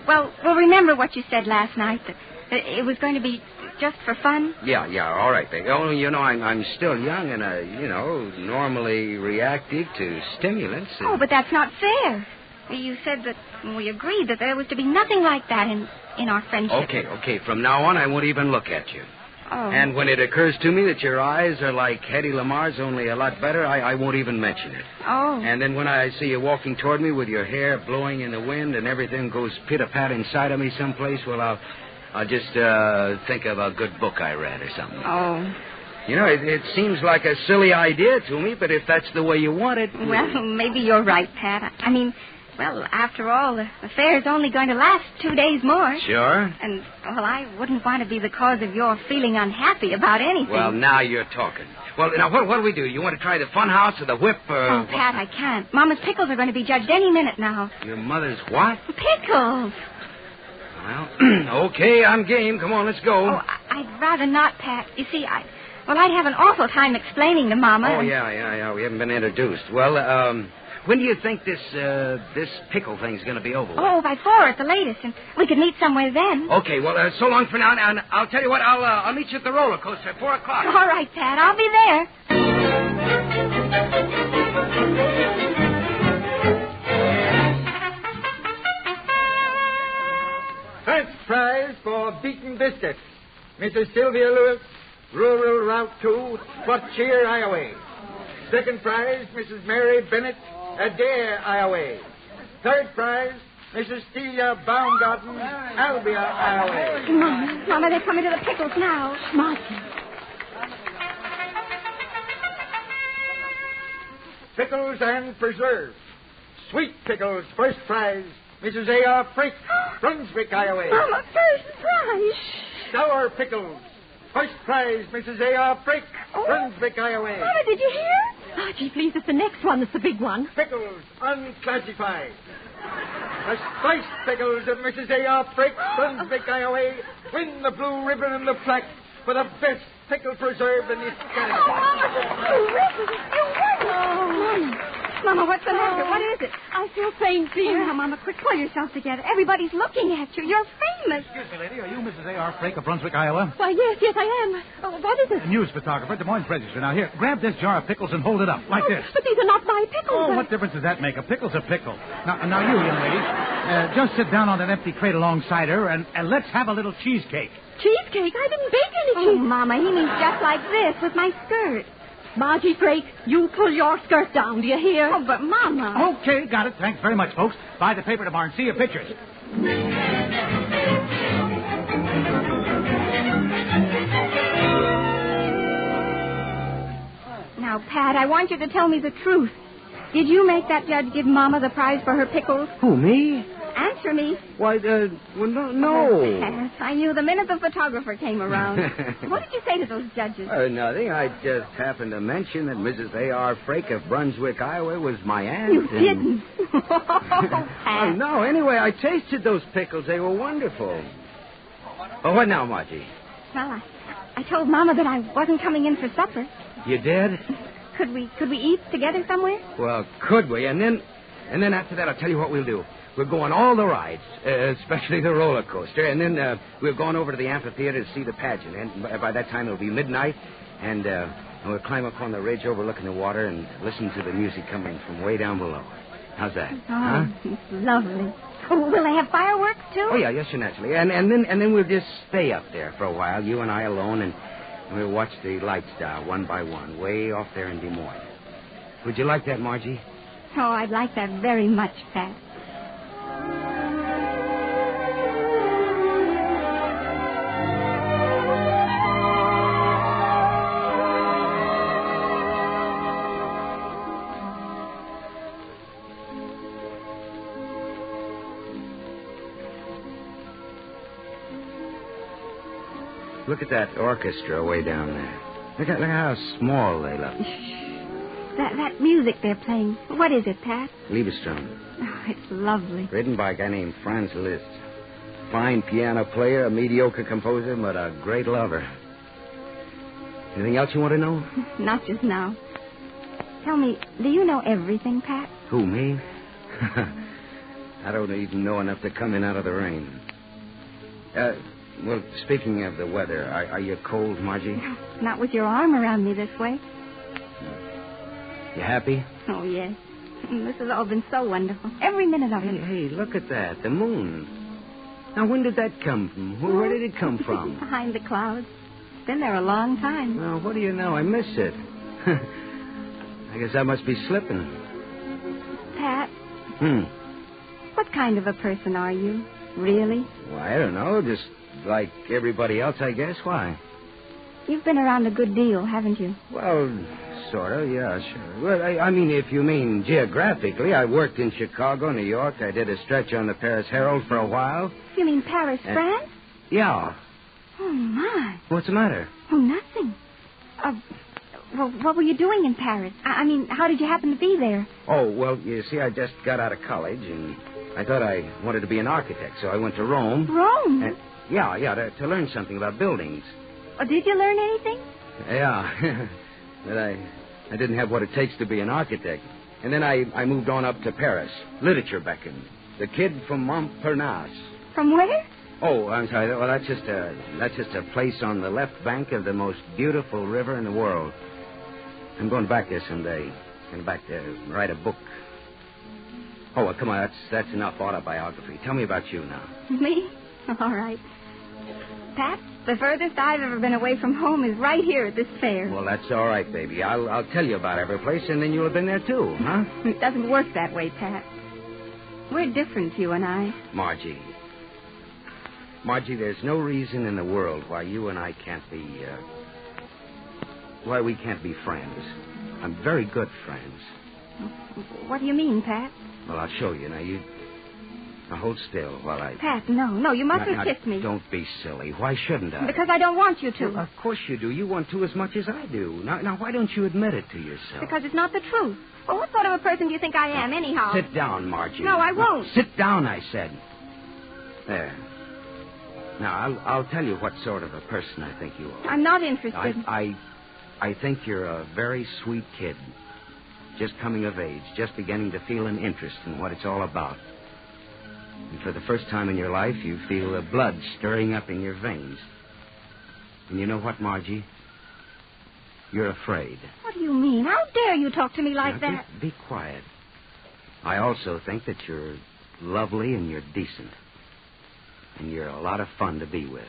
well, remember what you said last night, that it was going to be just for fun? Yeah, all right, baby. Oh, I'm still young and, normally reactive to stimulants. Oh, but that's not fair. You said that we agreed that there was to be nothing like that in our friendship. Okay. From now on, I won't even look at you. Oh. And when it occurs to me that your eyes are like Hedy Lamar's, only a lot better, I won't even mention it. Oh. And then when I see you walking toward me with your hair blowing in the wind and everything goes pit-a-pat inside of me someplace, well, I'll just think of a good book I read or something. Oh. It seems like a silly idea to me, but if that's the way you want it... Well, maybe you're right, Pat. I mean, well, after all, the fair's only going to last 2 days more. Sure. And, well, I wouldn't want to be the cause of your feeling unhappy about anything. Well, now you're talking. Well, now, what do we do? You want to try the fun house or the whip or... Oh, Pat, I can't. Mama's pickles are going to be judged any minute now. Your mother's what? Pickles. Well, okay, I'm game. Come on, let's go. Oh, I'd rather not, Pat. You see, I'd have an awful time explaining to Mama. Oh, yeah. We haven't been introduced. Well, when do you think this pickle thing's going to be over with? Oh, by 4 at the latest, and we could meet somewhere then. Okay, well, so long for now, and I'll tell you what, I'll meet you at the roller coaster at 4 o'clock. All right, Pat, I'll be there. First prize for beaten biscuits. Mrs. Sylvia Lewis, Rural Route 2, Fletcher, Iowa. Second prize, Mrs. Mary Bennett, Adair, Iowa. Third prize, Mrs. Celia Baumgarten, Albia, Iowa. Mama, they're coming to the pickles now. Margie. Pickles and preserves. Sweet pickles, first prize, Mrs. A.R. Frick, Brunswick, Iowa. Mama, first prize. Sour pickles. First prize, Mrs. A.R. Frick, Brunswick, Iowa. Mama, did you hear? Margie, please, it's the next one that's the big one. Pickles, unclassified. The spiced pickles of Mrs. A.R. Frick, Brunswick, Iowa, win the blue ribbon and the plaque for the best pickle preserve in this category. Blue ribbon? You won. Oh, Mama, what's the matter? What is it? I feel faint, dear. Now, Mama, quick, pull yourself together. Everybody's looking at you. You're famous. Excuse me, lady. Are you Mrs. A.R. Frick of Brunswick, Iowa? Why, yes, I am. Oh, what is it? News photographer, Des Moines Register. Now, here, grab this jar of pickles and hold it up, like this. But these are not my pickles. Oh, what difference does that make? A pickle's a pickle. Now you, young lady, just sit down on an empty crate alongside her, and let's have a little cheesecake. Cheesecake? I didn't bake any cheesecake. Oh, Mama, he means just like this, with my skirt. Margie Drake, you pull your skirt down, do you hear? Oh, but Mama. Okay, got it. Thanks very much, folks. Buy the paper tomorrow and see your pictures. Now, Pat, I want you to tell me the truth. Did you make that judge give Mama the prize for her pickles? Who, me? Answer me. Why, well, no. Pat, I knew the minute the photographer came around. What did you say to those judges? Nothing. I just happened to mention that Mrs. A.R. Frick of Brunswick, Iowa was my aunt. You didn't. Oh, no. Anyway, I tasted those pickles. They were wonderful. Well, what now, Margie? Well, I told Mama that I wasn't coming in for supper. You did? Could we eat together somewhere? Well, could we? And then after that, I'll tell you what we'll do. We'll go on all the rides, especially the roller coaster, and then we'll go on over to the amphitheater to see the pageant. And by that time, it'll be midnight, and And we'll climb up on the ridge overlooking the water and listen to the music coming from way down below. How's that? Oh, it's lovely. Oh, will they have fireworks, too? Oh, yeah, yes, sir, naturally. And then we'll just stay up there for a while, you and I alone, and we'll watch the lights die one by one, way off there in Des Moines. Would you like that, Margie? Oh, I'd like that very much, Pat. Look at that orchestra way down there. Look at how small they look. That music they're playing, what is it, Pat? Liebestrom. Oh, it's lovely. Written by a guy named Franz Liszt. Fine piano player, a mediocre composer, but a great lover. Anything else you want to know? Not just now. Tell me, do you know everything, Pat? Who, me? I don't even know enough to come in out of the rain. Well, speaking of the weather, are you cold, Margie? Not with your arm around me this way. You happy? Oh, yes. This has all been so wonderful. Every minute of it. Hey, look at that. The moon. Now, when did that come from? Where did it come from? Behind the clouds. It's been there a long time. Well, what do you know? I missed it. I guess I must be slipping. Pat. What kind of a person are you? Really? Well, I don't know. Just like everybody else, I guess. Why? You've been around a good deal, haven't you? Well, sort of, yeah, sure. Well, I mean, if you mean geographically, I worked in Chicago, New York. I did a stretch on the Paris Herald for a while. You mean Paris, France? Yeah. Oh, my. What's the matter? Oh, nothing. Well, what were you doing in Paris? I mean, how did you happen to be there? Oh, well, you see, I just got out of college, and I thought I wanted to be an architect, so I went to Rome. Rome? Yeah, to learn something about buildings. Oh, did you learn anything? Yeah, but I didn't have what it takes to be an architect. And then I moved on up to Paris. Literature beckoned. The kid from Montparnasse. From where? Oh, I'm sorry. Well, that's just a place on the left bank of the most beautiful river in the world. I'm going back there someday. Going back to write a book. Oh, well, come on. That's enough autobiography. Tell me about you now. Me? All right. Pat, the furthest I've ever been away from home is right here at this fair. Well, that's all right, baby. I'll tell you about every place, and then you'll have been there, too, huh? It doesn't work that way, Pat. We're different, you and I. Margie, there's no reason in the world why you and I can't be, why we can't be friends. I'm very good friends. What do you mean, Pat? Well, I'll show you. Now hold still while I... Pat, no, you mustn't kiss me. Don't be silly. Why shouldn't I? Because I don't want you to. Well, of course you do. You want to as much as I do. Now, why don't you admit it to yourself? Because it's not the truth. Well, what sort of a person do you think I am, anyhow? Sit down, Margie. No, I won't. Sit down, I said. There. Now, I'll tell you what sort of a person I think you are. I'm not interested. I think you're a very sweet kid. Just coming of age, just beginning to feel an interest in what it's all about. And for the first time in your life, you feel the blood stirring up in your veins. And you know what, Margie? You're afraid. What do you mean? How dare you talk to me like that? Be quiet. I also think that you're lovely and you're decent. And you're a lot of fun to be with.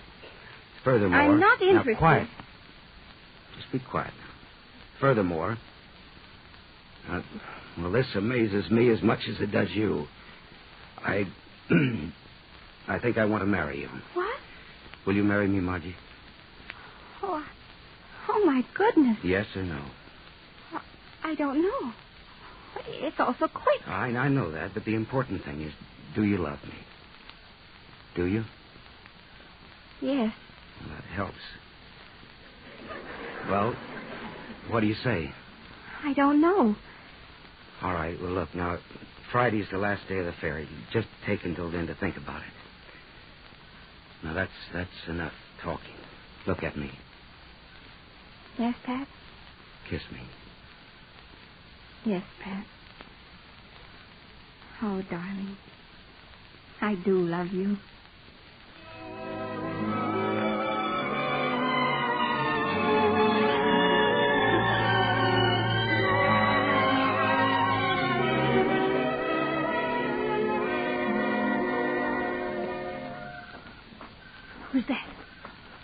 Furthermore... I'm not interested. Now, quiet. Just be quiet now. Furthermore... well, this amazes me as much as it does you. I think I want to marry you. What? Will you marry me, Margie? Oh, my goodness. Yes or no? I don't know. It's all so quick. I know that, but the important thing is, do you love me? Do you? Yes. Well, that helps. Well, what do you say? I don't know. All right, well, look, now, Friday's the last day of the fair. You just take until then to think about it. Now, that's enough talking. Look at me. Yes, Pat? Kiss me. Yes, Pat. Oh, darling. I do love you. Who's that?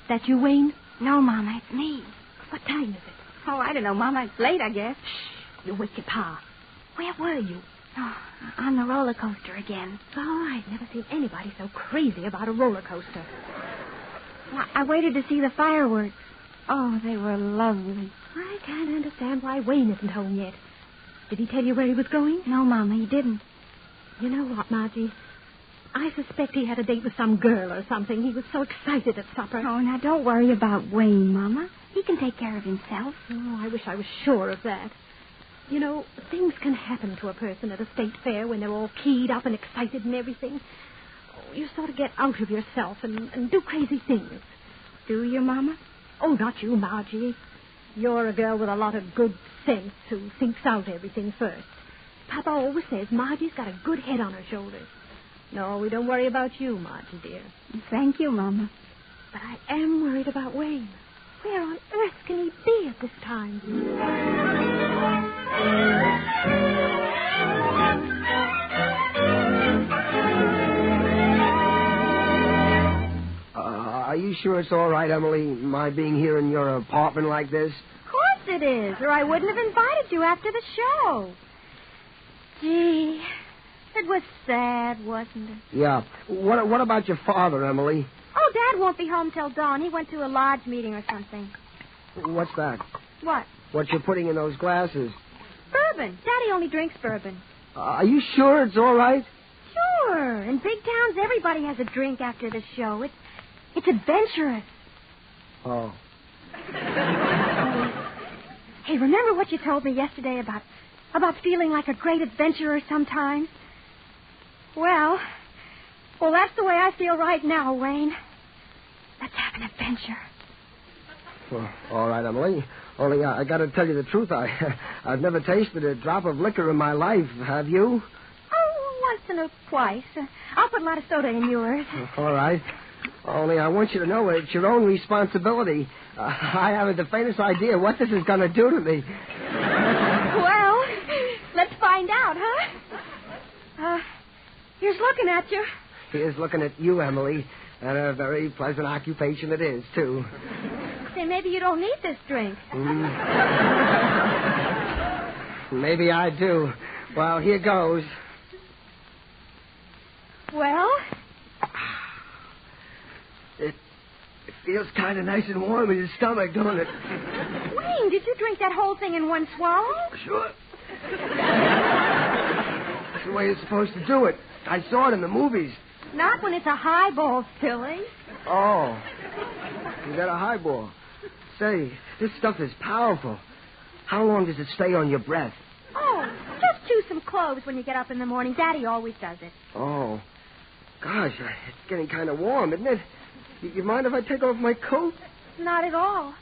That you, Wayne? No, Mama, it's me. What time is it? Oh, I don't know, Mama. It's late, I guess. Shh. You'll wake your pa. Where were you? Oh, on the roller coaster again. Oh, I've never seen anybody so crazy about a roller coaster. I waited to see the fireworks. Oh, they were lovely. I can't understand why Wayne isn't home yet. Did he tell you where he was going? No, Mama, he didn't. You know what, Margie? I suspect he had a date with some girl or something. He was so excited at supper. Oh, now don't worry about Wayne, Mama. He can take care of himself. Oh, I wish I was sure of that. You know, things can happen to a person at a state fair when they're all keyed up and excited and everything. Oh, you sort of get out of yourself and do crazy things. Do you, Mama? Oh, not you, Margie. You're a girl with a lot of good sense who thinks out everything first. Papa always says Margie's got a good head on her shoulders. No, we don't worry about you, Margie, dear. Thank you, Mama. But I am worried about Wayne. Where on earth can he be at this time? Are you sure it's all right, Emily, my being here in your apartment like this? Of course it is, or I wouldn't have invited you after the show. Gee, it was sad, wasn't it? Yeah. What about your father, Emily? Oh, Dad won't be home till dawn. He went to a lodge meeting or something. What's that? What? What you're putting in those glasses? Bourbon. Daddy only drinks bourbon. Are you sure it's all right? Sure. In big towns, everybody has a drink after the show. It's adventurous. Oh. Hey, remember what you told me yesterday about feeling like a great adventurer sometimes? Well, that's the way I feel right now, Wayne. Let's have an adventure. Well, all right, Emily. Only I got to tell you the truth. I've never tasted a drop of liquor in my life. Have you? Oh, once and twice. I'll put a lot of soda in yours. All right. Only I want you to know it's your own responsibility. I haven't the faintest idea what this is going to do to me. Well, let's find out, huh? Here's looking at you. Here's looking at you, Emily. And a very pleasant occupation it is, too. Say, maybe you don't need this drink. Maybe I do. Well, here goes. Well? It feels kind of nice and warm in your stomach, don't it? Wayne, did you drink that whole thing in one swallow? Sure. That's the way you're supposed to do it. I saw it in the movies. Not when it's a highball, silly. Oh. You got a highball. Say, this stuff is powerful. How long does it stay on your breath? Oh, just chew some cloves when you get up in the morning. Daddy always does it. Oh. Gosh, it's getting kind of warm, isn't it? You mind if I take off my coat? Not at all.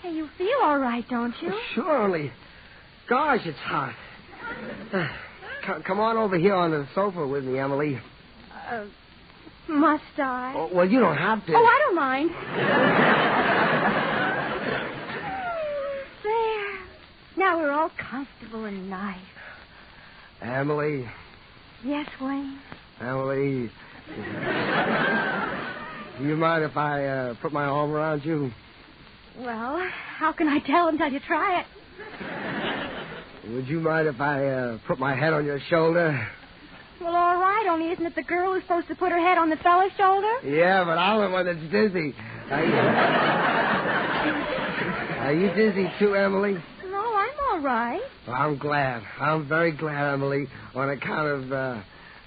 Hey, you feel all right, don't you? Sure, only... Gosh, it's hot. Come on over here on the sofa with me, Emily. Must I? Oh, well, you don't have to. Oh, I don't mind. There. Now we're all comfortable and nice. Emily. Yes, Wayne? Emily. Do you mind if I put my arm around you? Well, how can I tell until you try it? Would you mind if I put my head on your shoulder? Well, all right, only isn't it the girl who's supposed to put her head on the fella's shoulder? Yeah, but I'm the one that's dizzy. Are you dizzy too, Emily? No, I'm all right. Well, I'm glad. I'm very glad, Emily, on account of,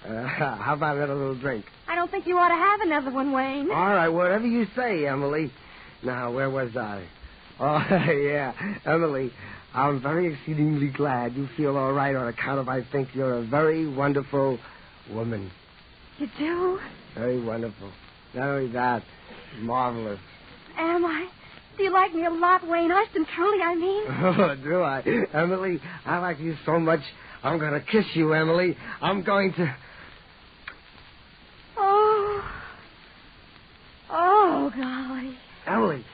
how about another little drink? I don't think you ought to have another one, Wayne. All right, whatever you say, Emily. Now, where was I? Oh, yeah, Emily, I'm very exceedingly glad you feel all right on account of I think you're a very wonderful woman. You do? Very wonderful. Not only that, marvelous. Am I? Do you like me a lot, Wayne? Honest and truly, I mean. Oh, do I? Emily, I like you so much, I'm going to kiss you, Emily. I'm going to... Oh, golly. Emily.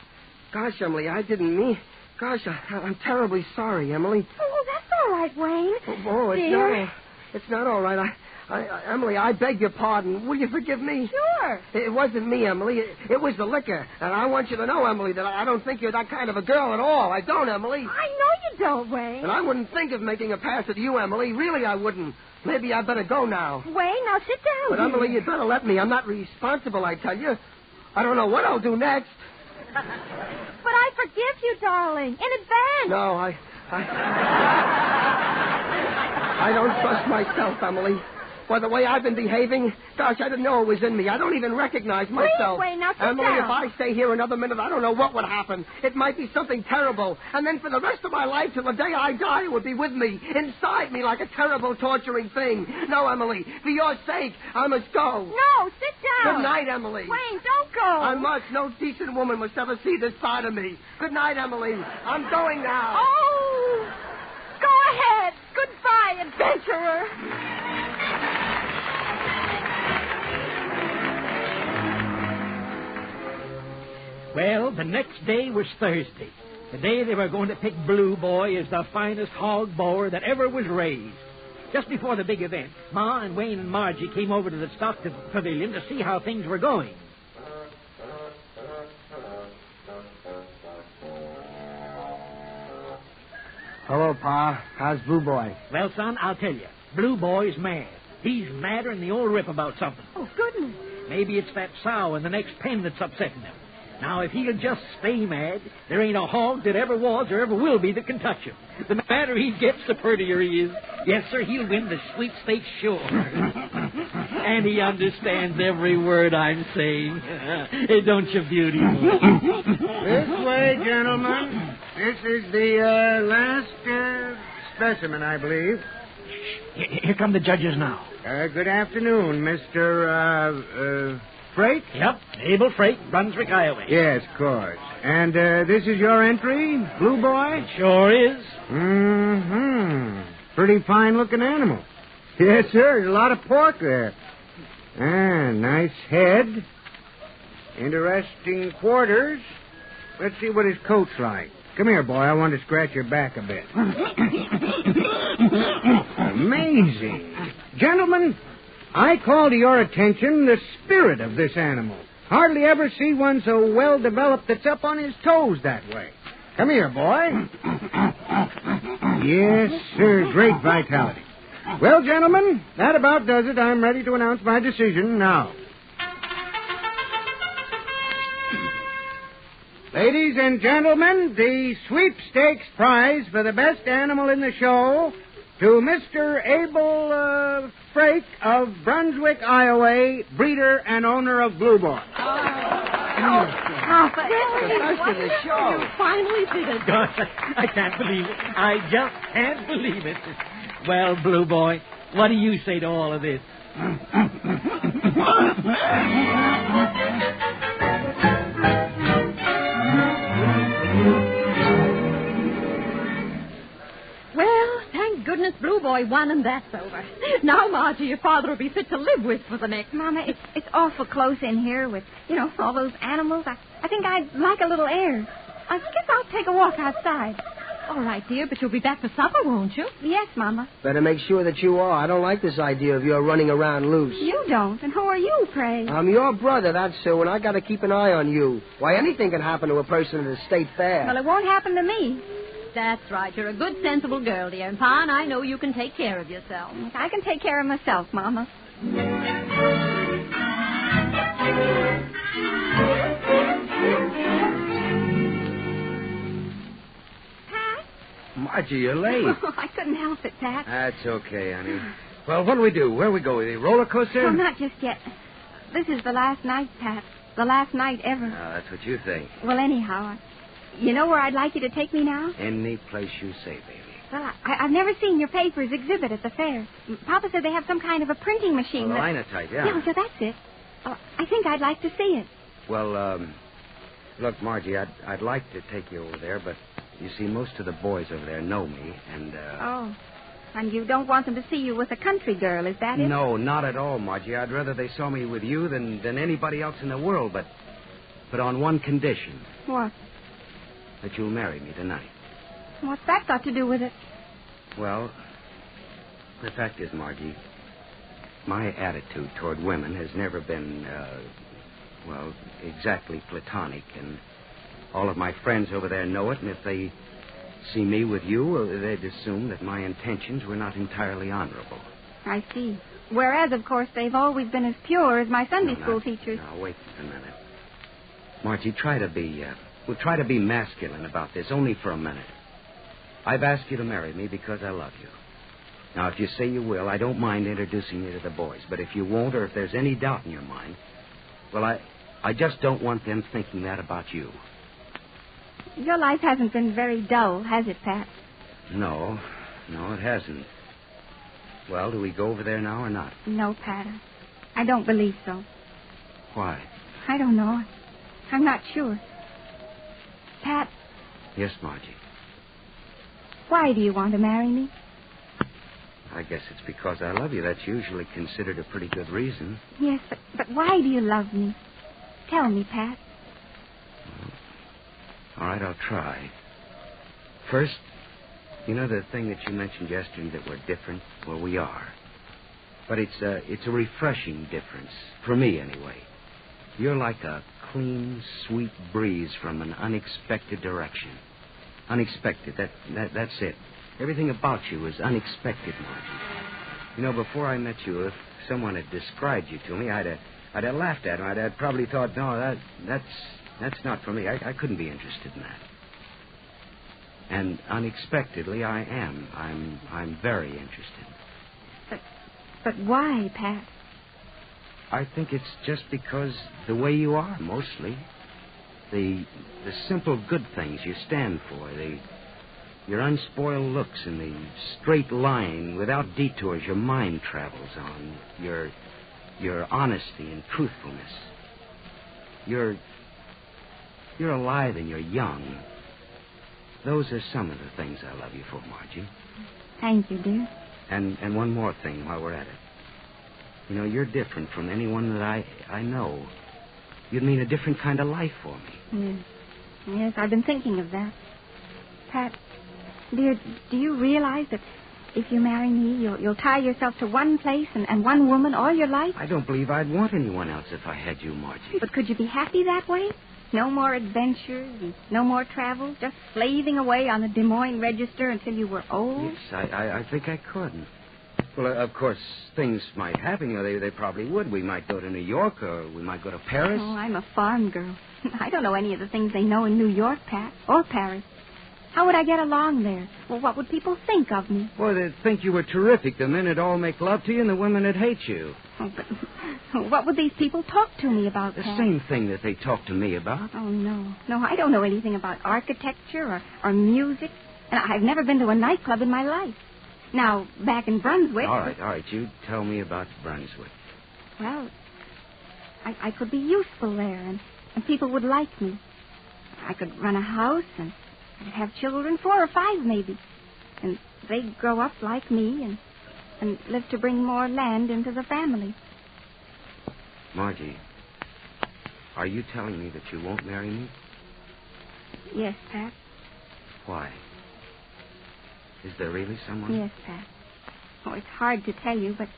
Gosh, Emily, I didn't mean... Gosh, I'm terribly sorry, Emily. Oh, that's all right, Wayne. Oh, Dear. It's not all right. Emily, I beg your pardon. Will you forgive me? Sure. It wasn't me, Emily. It was the liquor. And I want you to know, Emily, that I don't think you're that kind of a girl at all. I don't, Emily. I know you don't, Wayne. And I wouldn't think of making a pass at you, Emily. Really, I wouldn't. Maybe I better go now. Wayne, now sit down. But, Emily, you'd better let me. I'm not responsible, I tell you. I don't know what I'll do next. But I forgive you, darling, in advance. No, I don't trust myself, Emily. By the way I've been behaving, gosh, I didn't know it was in me. I don't even recognize myself. Wait, now sit Emily, down. if I stay here another minute, I don't know what would happen. It might be something terrible. And then for the rest of my life, till the day I die, it would be with me, inside me, like a terrible, torturing thing. No, Emily, for your sake, I must go. No, sit down. Good night, Emily. Wayne, don't go. I must. No decent woman must ever see this side of me. Good night, Emily. I'm going now. Oh, go ahead. Goodbye, adventurer. Well, the next day was Thursday. The day they were going to pick Blue Boy as the finest hog bower that ever was raised. Just before the big event, Ma and Wayne and Margie came over to the stock pavilion to see how things were going. Hello, Pa. How's Blue Boy? Well, son, I'll tell you. Blue Boy's mad. He's madder than the old rip about something. Oh, goodness. Maybe it's that sow in the next pen that's upsetting him. Now, if he'll just stay mad, there ain't a hog that ever was or ever will be that can touch him. The madder he gets, the prettier he is. Yes, sir, he'll win the sweepstakes sure. And he understands every word I'm saying. Don't you, beautiful? This way, gentlemen. This is the last specimen, I believe. Here come the judges now. Good afternoon, Mr. Freight? Yep, Abel Freight, Brunswick, Iowa. Yes, of course. And this is your entry, Blue Boy? It sure is. Mm-hmm. Pretty fine-looking animal. Yes, sir. There's a lot of pork there. Ah, nice head. Interesting quarters. Let's see what his coat's like. Come here, boy. I want to scratch your back a bit. Amazing. Gentlemen, I call to your attention the spirit of this animal. Hardly ever see one so well developed that's up on his toes that way. Come here, boy. Yes, sir. Great vitality. Well, gentlemen, that about does it. I'm ready to announce my decision now. Ladies and gentlemen, the sweepstakes prize for the best animal in the show to Mr. Abel Freight of Brunswick, Iowa, breeder and owner of Blue Boy. Papa, Best in the show. You finally did it. Gosh, I can't believe it. I just can't believe it. Well, Blue Boy, what do you say to all of this? Well, thank goodness Blue Boy won and that's over. Now, Margie, your father will be fit to live with for the next... Mama, it's awful close in here with, all those animals. I think I'd like a little air. I guess I'll take a walk outside. All right, dear, but you'll be back for supper, won't you? Yes, Mama. Better make sure that you are. I don't like this idea of your running around loose. You don't. And who are you, pray? I'm your brother, that's so, and I got to keep an eye on you. Why, anything can happen to a person at a state fair. Well, it won't happen to me. That's right. You're a good, sensible girl, dear. And Pa and I know you can take care of yourself. I can take care of myself, Mama. Margie, you're late. Oh, I couldn't help it, Pat. That's okay, honey. Well, what'll we do? Where we go? The roller coaster? Well, not just yet. This is the last night, Pat. The last night ever. That's what you think. Well, anyhow, you know where I'd like you to take me now? Any place you say, baby. Well, I've never seen your papers exhibit at the fair. Papa said they have some kind of a printing machine. Well, the linotype, yeah. Yeah, so that's it. I think I'd like to see it. Well, look, Margie, I'd like to take you over there, but you see, most of the boys over there know me, and, Oh, and you don't want them to see you with a country girl, is that it? No, not at all, Margie. I'd rather they saw me with you than anybody else in the world, but on one condition. What? That you'll marry me tonight. What's that got to do with it? Well, the fact is, Margie, my attitude toward women has never been, exactly platonic. And all of my friends over there know it, and if they see me with you, they'd assume that my intentions were not entirely honorable. I see. Whereas, of course, they've always been as pure as my Sunday school teachers. Now, wait a minute. Margie, try to be masculine about this, only for a minute. I've asked you to marry me because I love you. Now, if you say you will, I don't mind introducing you to the boys. But if you won't, or if there's any doubt in your mind, well, I just don't want them thinking that about you. Your life hasn't been very dull, has it, Pat? No, it hasn't. Well, do we go over there now or not? No, Pat. I don't believe so. Why? I don't know. I'm not sure. Pat. Yes, Margie. Why do you want to marry me? I guess it's because I love you. That's usually considered a pretty good reason. Yes, but why do you love me? Tell me, Pat. All right, I'll try. First, you know the thing that you mentioned yesterday that we're different? Well, we are. But it's a refreshing difference. For me, anyway. You're like a clean, sweet breeze from an unexpected direction. Unexpected. That's it. Everything about you is unexpected, Margie. You know, before I met you, if someone had described you to me, I'd have laughed at him. I'd probably thought, no, that's not for me. I couldn't be interested in that. And unexpectedly, I am. I'm very interested. But why, Pat? I think it's just because the way you are, mostly. The simple good things you stand for. Your unspoiled looks and the straight line without detours your mind travels on. Your honesty and truthfulness. You're alive and you're young. Those are some of the things I love you for, Margie. Thank you, dear. And one more thing while we're at it. You know, you're different from anyone that I know. You'd mean a different kind of life for me. Yes, I've been thinking of that. Pat, dear, do you realize that if you marry me, you'll tie yourself to one place and one woman all your life? I don't believe I'd want anyone else if I had you, Margie. But could you be happy that way? No more adventures and no more travel, just slaving away on the Des Moines Register until you were old? Yes, I think I could. Well, of course, things might happen. You know, they probably would. We might go to New York, or we might go to Paris. Oh, I'm a farm girl. I don't know any of the things they know in New York, Pat, or Paris. How would I get along there? Well, what would people think of me? Well, they'd think you were terrific. The men would all make love to you, and the women would hate you. Oh, but what would these people talk to me about, The Pat? same thing that they talk to me about. Oh, no. No, I don't know anything about architecture or music. And I've never been to a nightclub in my life. Now, back in Brunswick... All right. You tell me about Brunswick. Well, I could be useful there, and people would like me. I could run a house, and I'd have children, 4 or 5 maybe. And they'd grow up like me and live to bring more land into the family. Margie, are you telling me that you won't marry me? Yes, Pat. Why? Is there really someone? Yes, Pat. Oh, it's hard to tell you, but...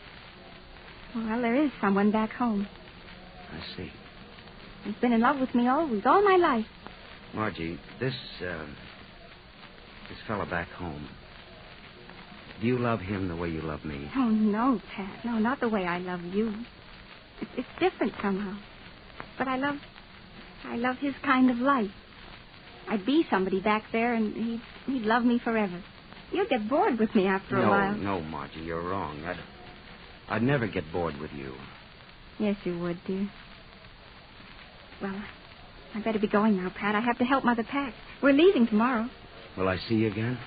Well, there is someone back home. I see. He's been in love with me always, all my life. Margie, this fella back home, do you love him the way you love me? Oh, no, Pat. No, not the way I love you. It's different somehow. But I love his kind of life. I'd be somebody back there, and he'd love me forever. You'd get bored with me after a while. No, Margie, you're wrong. I'd never get bored with you. Yes, you would, dear. Well, I better be going now, Pat. I have to help Mother pack. We're leaving tomorrow. Will I see you again?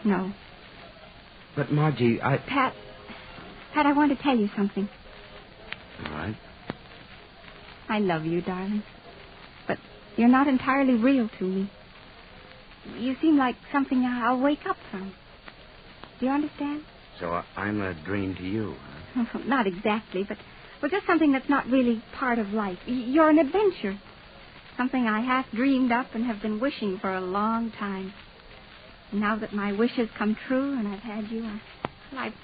No. But, Margie, Pat, I want to tell you something. All right. I love you, darling. But you're not entirely real to me. You seem like something I'll wake up from. Do you understand? So I'm a dream to you, huh? Not exactly, but just something that's not really part of life. You're an adventure. Something I half dreamed up and have been wishing for a long time. And now that my wishes come true and I've had you, I've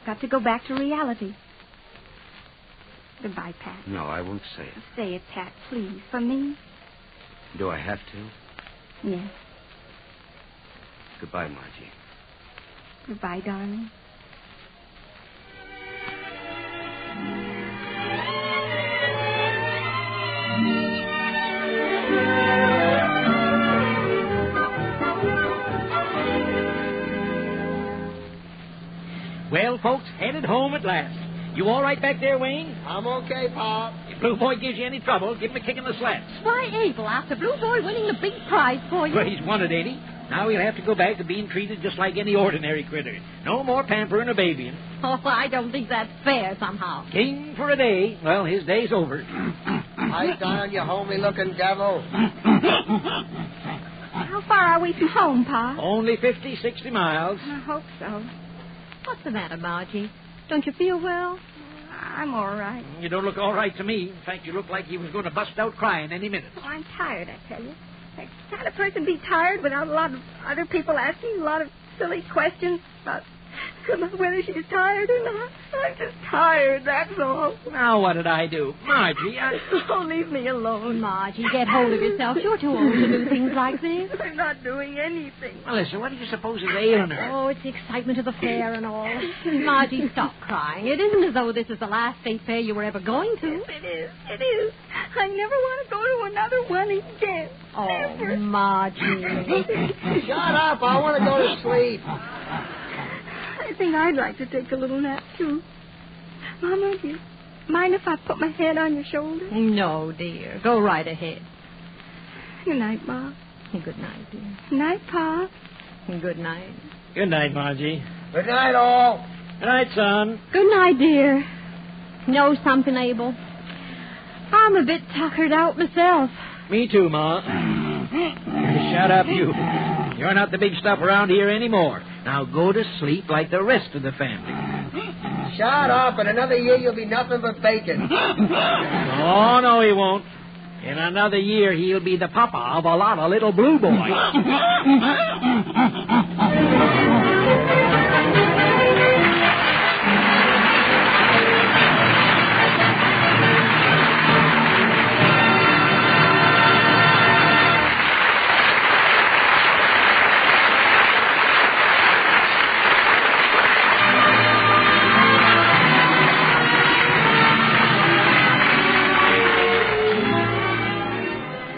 got to go back to reality. Goodbye, Pat. No, I won't say it. Say it, Pat, please, for me. Do I have to? Yes. Goodbye, Margie. Goodbye, darling. Well, folks, headed home at last. You all right back there, Wayne? I'm okay, Pop. If Blue Boy gives you any trouble, give him a kick in the slats. Why, Abel, after Blue Boy winning the big prize for you. Well, he's wanted, ain't he? Now he'll have to go back to being treated just like any ordinary critter. No more pampering or babying. Oh, I don't think that's fair somehow. King for a day. Well, his day's over. Pipe down, you homely-looking devil. How far are we from home, Pa? Only 50, 60 miles. I hope so. What's the matter, Margie? Don't you feel well? I'm all right. You don't look all right to me. In fact, you look like you was going to bust out crying any minute. Oh, I'm tired, I tell you. Can't a person be tired without a lot of other people asking a lot of silly questions about whether she's tired or not? I'm just tired, that's all. Now, what did I do? Margie, Oh, leave me alone. Margie, get hold of yourself. You're too old to do things like this. I'm not doing anything. Melissa, what do you suppose is ailing her? Oh, it's the excitement of the fair and all. Margie, stop crying. It isn't as though this is the last state fair you were ever going to. Yes, it is. It is. I never want to go to another one again. Oh, Never. Margie. Shut up. I want to go to sleep. I think I'd like to take a little nap, too. Mama, do you mind if I put my head on your shoulder? No, dear. Go right ahead. Good night, Ma. Good night, dear. Good night, Pa. Good night. Good night, Margie. Good night, all. Good night, son. Good night, dear. Know something, Abel? I'm a bit tuckered out myself. Me too, Ma. Shut up, you. You're not the big stuff around here anymore. Now go to sleep like the rest of the family. Shut up. In another year, you'll be nothing but bacon. Oh, no, he won't. In another year, he'll be the papa of a lot of little blue boys.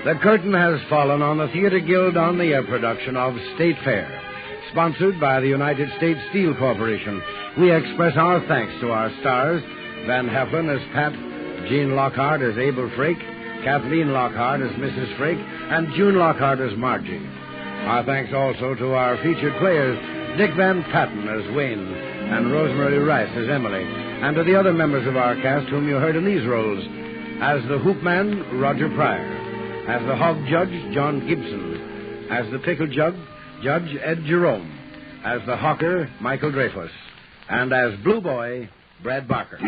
The curtain has fallen on the Theater Guild on the Air production of State Fair, sponsored by the United States Steel Corporation. We express our thanks to our stars, Van Heflin as Pat, Jean Lockhart as Abel Frake, Kathleen Lockhart as Mrs. Frake, and June Lockhart as Margie. Our thanks also to our featured players, Dick Van Patten as Wayne, and Rosemary Rice as Emily, and to the other members of our cast whom you heard in these roles, as the Hoopman, Roger Pryor, as the Hog Judge, John Gibson, as the Pickle Judge, Ed Jerome, as the Hawker, Michael Dreyfus, and as Blue Boy, Brad Barker.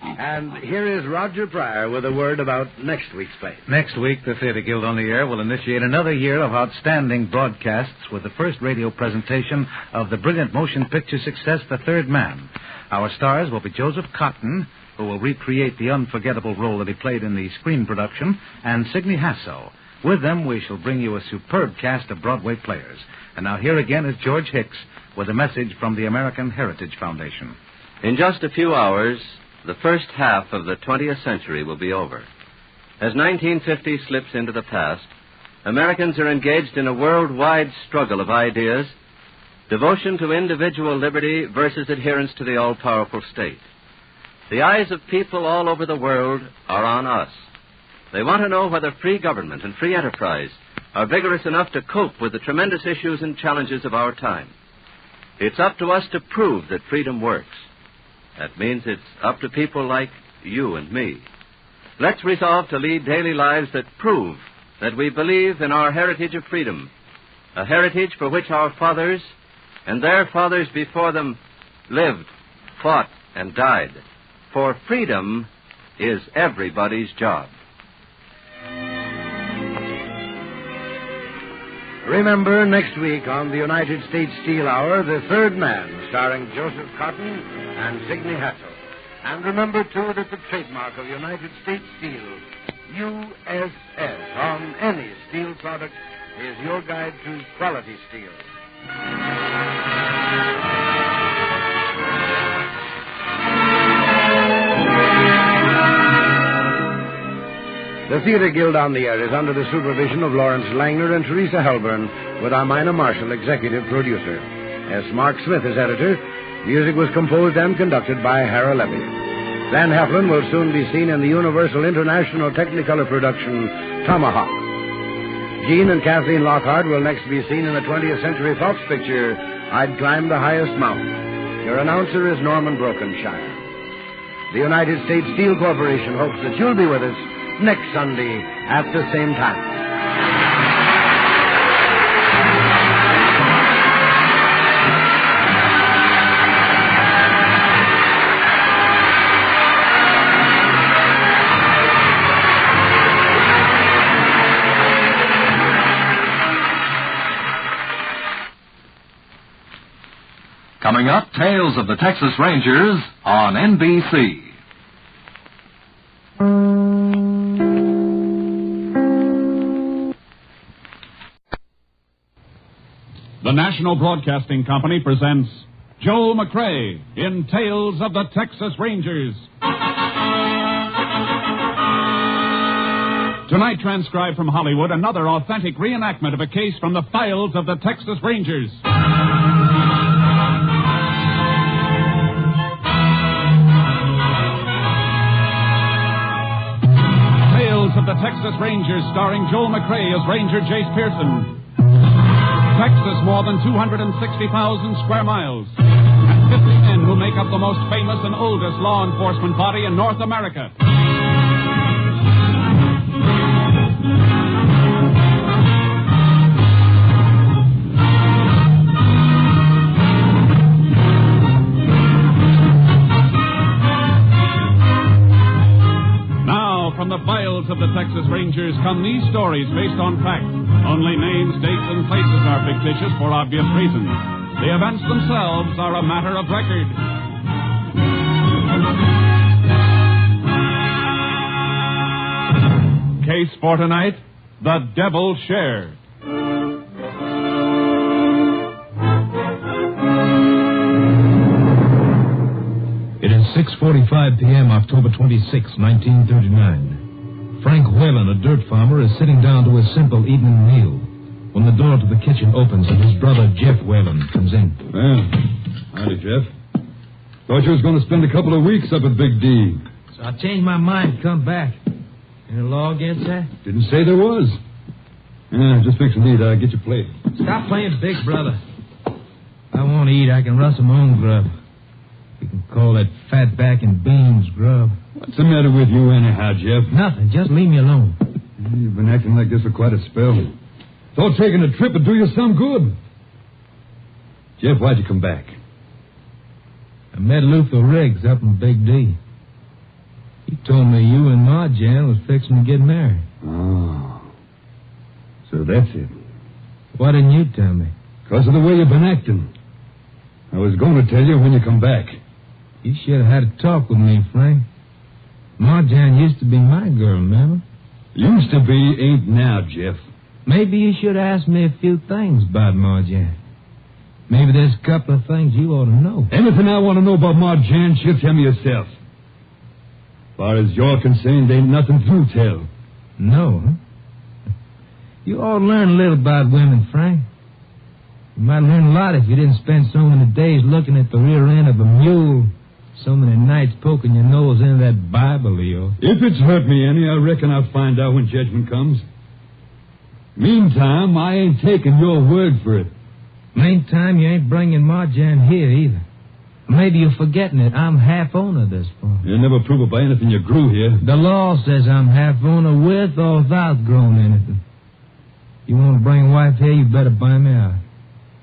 And here is Roger Pryor with a word about next week's play. Next week, the Theater Guild on the Air will initiate another year of outstanding broadcasts with the first radio presentation of the brilliant motion picture success, The Third Man. Our stars will be Joseph Cotton, who will recreate the unforgettable role that he played in the screen production, and Sidney Hassel. With them, we shall bring you a superb cast of Broadway players. And now here again is George Hicks with a message from the American Heritage Foundation. In just a few hours, the first half of the 20th century will be over. As 1950 slips into the past, Americans are engaged in a worldwide struggle of ideas, devotion to individual liberty versus adherence to the all-powerful state. The eyes of people all over the world are on us. They want to know whether free government and free enterprise are vigorous enough to cope with the tremendous issues and challenges of our time. It's up to us to prove that freedom works. That means it's up to people like you and me. Let's resolve to lead daily lives that prove that we believe in our heritage of freedom, a heritage for which our fathers and their fathers before them lived, fought, and died. For freedom is everybody's job. Remember, next week on the United States Steel Hour, The Third Man, starring Joseph Cotton and Sidney Hassel. And remember, too, that the trademark of United States Steel, USS, on any steel product is your guide to quality steel. The Theater Guild on the Air is under the supervision of Lawrence Langner and Teresa Helburn, with Armina Marshall, executive producer. S. Mark Smith is editor. Music was composed and conducted by Hara Levy. Van Heflin will soon be seen in the Universal International Technicolor production, Tomahawk. Gene and Kathleen Lockhart will next be seen in the 20th Century Fox picture, I'd Climb the Highest Mountain. Your announcer is Norman Brokenshire. The United States Steel Corporation hopes that you'll be with us next Sunday at the same time. Coming up, Tales of the Texas Rangers on NBC. The National Broadcasting Company presents Joel McCrea in Tales of the Texas Rangers. Tonight, transcribed from Hollywood, another authentic reenactment of a case from the files of the Texas Rangers. Tales of the Texas Rangers, starring Joel McCrea as Ranger Jace Pearson. Texas, more than 260,000 square miles, and 50 men who make up the most famous and oldest law enforcement body in North America. Now, from the files of the Texas Rangers come these stories based on fact. Only names, dates, and places are fictitious for obvious reasons. The events themselves are a matter of record. Case for tonight, The Devil's Share. It is 6:45 p.m., October 26, 1939. Frank Whalen, a dirt farmer, is sitting down to his simple evening meal when the door to the kitchen opens and his brother, Jeff Whalen, comes in. Well, howdy, Jeff. Thought you was going to spend a couple of weeks up at Big D. So I changed my mind to come back. Any law against that? Didn't say there was. Yeah, just fixing to eat. I'll get your plate. Stop playing big brother. If I want to eat, I can rustle my own grub. You can call that fatback and beans grub. What's the matter with you anyhow, Jeff? Nothing. Just leave me alone. You've been acting like this for quite a spell. Thought taking a trip would do you some good. Jeff, why'd you come back? I met Luther Riggs up in Big D. He told me you and Ma Jan was fixing to get married. Oh. So that's it. Why didn't you tell me? Because of the way you've been acting. I was going to tell you when you come back. You should have had a talk with me, Frank. Marjan used to be my girl, remember? Used to be, ain't now, Jeff. Maybe you should have asked me a few things about Marjan. Maybe there's a couple of things you ought to know. Anything I want to know about Marjan, she'll tell me herself. As far as you're concerned, ain't nothing to tell. No, huh? You ought to learn a little about women, Frank. You might learn a lot if you didn't spend so many days looking at the rear end of a mule, so many nights poking your nose into that Bible of yours. If it's hurt me any, I reckon I'll find out when judgment comes. Meantime, I ain't taking your word for it. Meantime, you ain't bringing Marjan here either. Maybe you're forgetting it. I'm half owner of this farm. You'll never prove it by anything you grew here. The law says I'm half owner with or without growing anything. You want to bring a wife here, you better buy me out.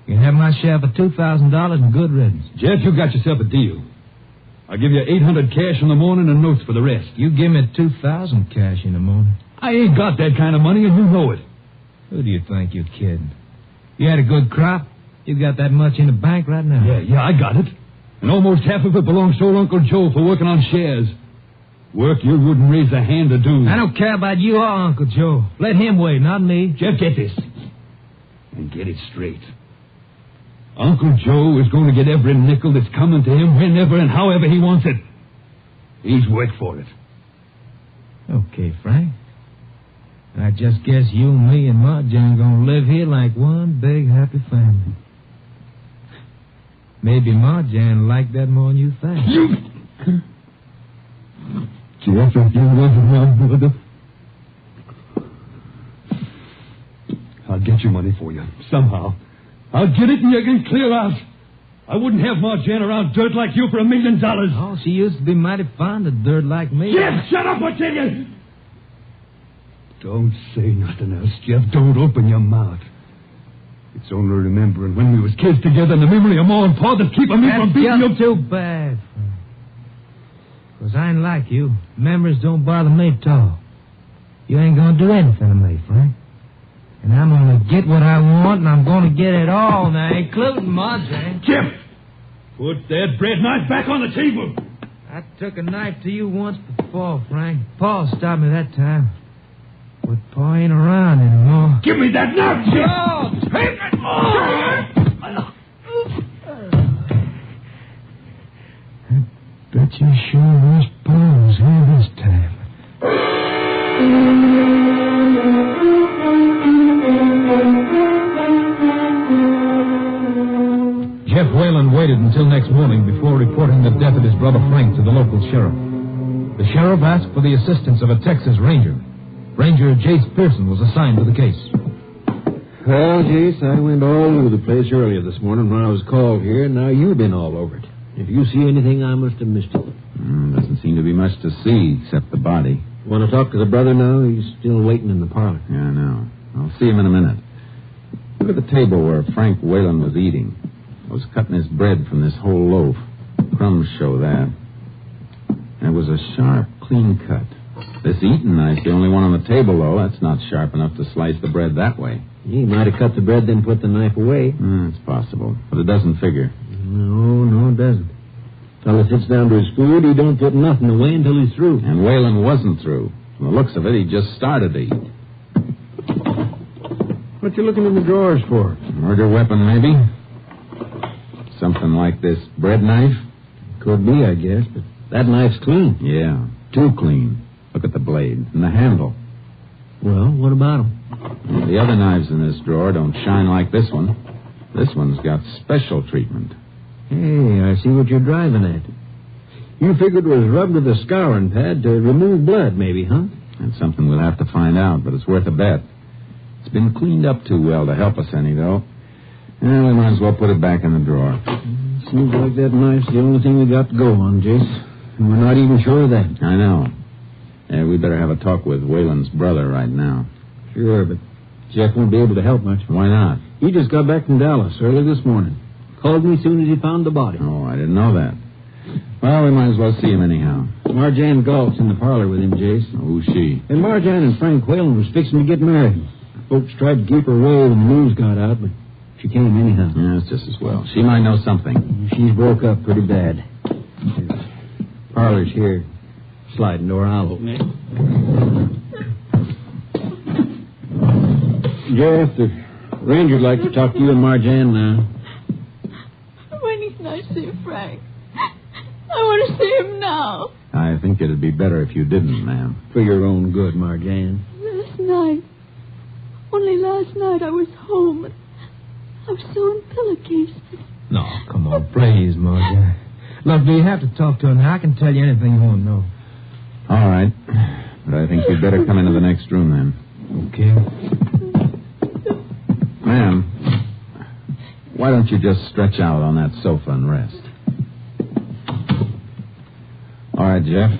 You can have my share for $2,000 and good riddance. Jeff, you got yourself a deal. I'll give you $800 cash in the morning and notes for the rest. You give me $2,000 cash in the morning. I ain't got that kind of money, and you know it. Who do you think you're kidding? You had a good crop. You got that much in the bank right now. Yeah, I got it. And almost half of it belongs to old Uncle Joe for working on shares. Work you wouldn't raise a hand to do. I don't care about you or Uncle Joe. Let him wait, not me. Jeff, get this. And get it straight. Uncle Joe is going to get every nickel that's coming to him whenever and however he wants it. He's worked for it. Okay, Frank. I just guess you, me, and Marjan gonna live here like one big happy family. Maybe Marjan liked that more than you think. Jeff, if you wasn't my brother, I'll get your money for you, somehow. I'll get it and you can clear out. I wouldn't have Marjan around dirt like you for $1 million. Oh, she used to be mighty fond of dirt like me. Jeff, shut up, I tell you! Don't say nothing else, Jeff. Don't open your mouth. It's only remembering when we was kids together and the memory of Ma and Pa that's keeping me from beating you. That's too bad, Frank. Because I ain't like you. Memories don't bother me at all. You ain't gonna do anything to me, Frank. And I'm gonna get what I want, and I'm gonna get it all now, including Marjan. Jeff! Put that bread knife back on the table. I took a knife to you once before, Frank. Pa stopped me that time. But Pa ain't around anymore. Give me that knife, Jeff! Oh. Take it! I bet you sure wish Pa was here this time. Jeff Whalen waited until next morning before reporting the death of his brother Frank to the local sheriff. The sheriff asked for the assistance of a Texas Ranger. Ranger Jace Pearson was assigned to the case. Well, Jace, I went all over the place earlier this morning when I was called here, and now you've been all over it. If you see anything, I must have missed it. Doesn't seem to be much to see except the body. Want to talk to the brother now? He's still waiting in the parlor. Yeah, I know. I'll see him in a minute. Look at the table where Frank Whalen was eating. I was cutting his bread from this whole loaf. Crumbs show that. It was a sharp, clean cut. This eating knife's the only one on the table, though. That's not sharp enough to slice the bread that way. He might have cut the bread, then put the knife away. It's possible, but it doesn't figure. No, it doesn't. Fella sits down to his food, he don't put nothing away until he's through. And Whalen wasn't through. From the looks of it, he just started to eat. What you looking in the drawers for? Murder weapon, maybe? Something like this bread knife? Could be, I guess, but that knife's clean. Yeah, too clean. Look at the blade and the handle. Well, what about them? The other knives in this drawer don't shine like this one. This one's got special treatment. Hey, I see what you're driving at. You figured it was rubbed with a scouring pad to remove blood, maybe, huh? That's something we'll have to find out, but it's worth a bet. It's been cleaned up too well to help us any, though. Well, we might as well put it back in the drawer. Seems like that knife's the only thing we got to go on, Jace. And we're not even sure of that. I know. Yeah, we better have a talk with Whalen's brother right now. Sure, but Jeff won't be able to help much. Why not? He just got back from Dallas early this morning. Called me as soon as he found the body. Oh, I didn't know that. Well, we might as well see him anyhow. Marjan Galt's in the parlor with him, Jace. Who's she? And Marjan and Frank Whalen was fixing to get married. Folks tried to keep her away when the news got out, but she came anyhow. Yeah, it's just as well. She might know something. She's broke up pretty bad. Parlor's here. Sliding door, I'll open it. Jeff, the ranger'd like to talk to you and Marjan now. When he's not see Frank. I want to see him now. I think it'd be better if you didn't, ma'am. For your own good, Marjan. Last night. Only last night I was home. And I was sewing pillowcases. No, come on, please, Marjan. Look, do you have to talk to her now? I can tell you anything you want to know. All right. But I think you'd better come into the next room, then. Okay. Ma'am, why don't you just stretch out on that sofa and rest? All right, Jeff.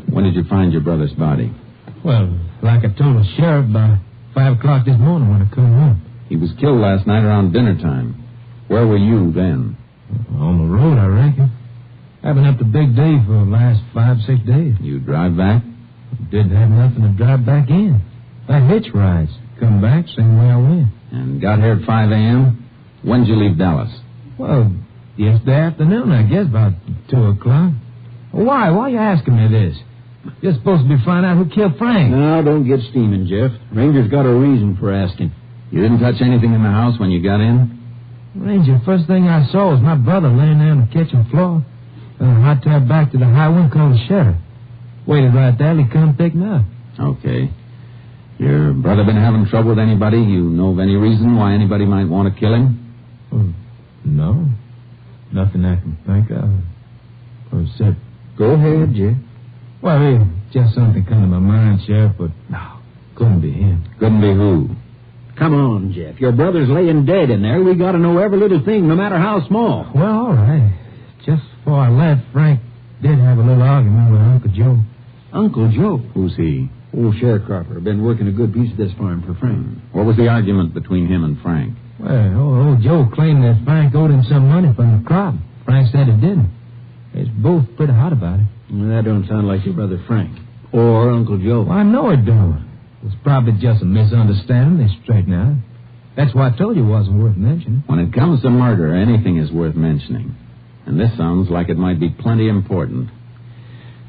When did you find your brother's body? Well, like I told the sheriff, by 5 o'clock this morning when I come home. He was killed last night around dinner time. Where were you then? On the road, I reckon. Having up the big day for the last 5-6 days. You drive back? Didn't have nothing to drive back in. I hitch rides. Come back, same way I went. And got here at 5 a.m.? When did you leave Dallas? Well, Yesterday afternoon, I guess, about 2 o'clock. Why? Why are you asking me this? You're supposed to be finding out who killed Frank. Now, don't get steaming, Jeff. Ranger's got a reason for asking. You didn't touch anything in the house when you got in? Ranger, first thing I saw was my brother laying there on the kitchen floor. I hightailed back to the highway and called the sheriff. Waited right there till he come pick me up. Okay. Your brother been having trouble with anybody? You know of any reason why anybody might want to kill him? No. Nothing I can think of. Except... Go ahead, Jeff. Well, just something come to my mind, Sheriff, but no, couldn't be him. Couldn't be who? Come on, Jeff. Your brother's laying dead in there. We got to know every little thing, no matter how small. Well, all right. Just before I left, Frank did have a little argument with Uncle Joe. Uncle Joe? Who's he? Old sharecropper. Been working a good piece of this farm for Frank. What was the argument between him and Frank? Well, old Joe claimed that Frank owed him some money from the crop. Frank said he didn't. They're both pretty hot about it. Well, that don't sound like your brother Frank. Or Uncle Joe. Well, I know it don't. It's probably just a misunderstanding. They straighten out. That's why I told you it wasn't worth mentioning. When it comes to murder, anything is worth mentioning. And this sounds like it might be plenty important.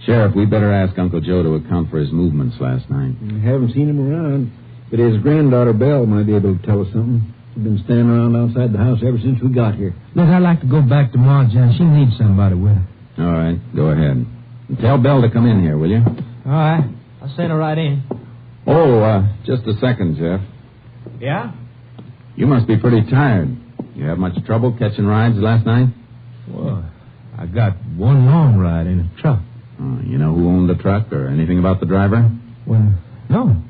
Sheriff, we better ask Uncle Joe to account for his movements last night. I haven't seen him around. But his granddaughter, Belle, might be able to tell us something. She's been standing around outside the house ever since we got here. Look, I'd like to go back to Ma, John. She needs somebody with her. All right, go ahead. And tell Belle to come in here, will you? All right. I'll send her right in. Oh, just a second, Jeff. Yeah? You must be pretty tired. You have much trouble catching rides last night? Well, I got one long ride in a truck. You know who owned the truck or anything about the driver? Well, no.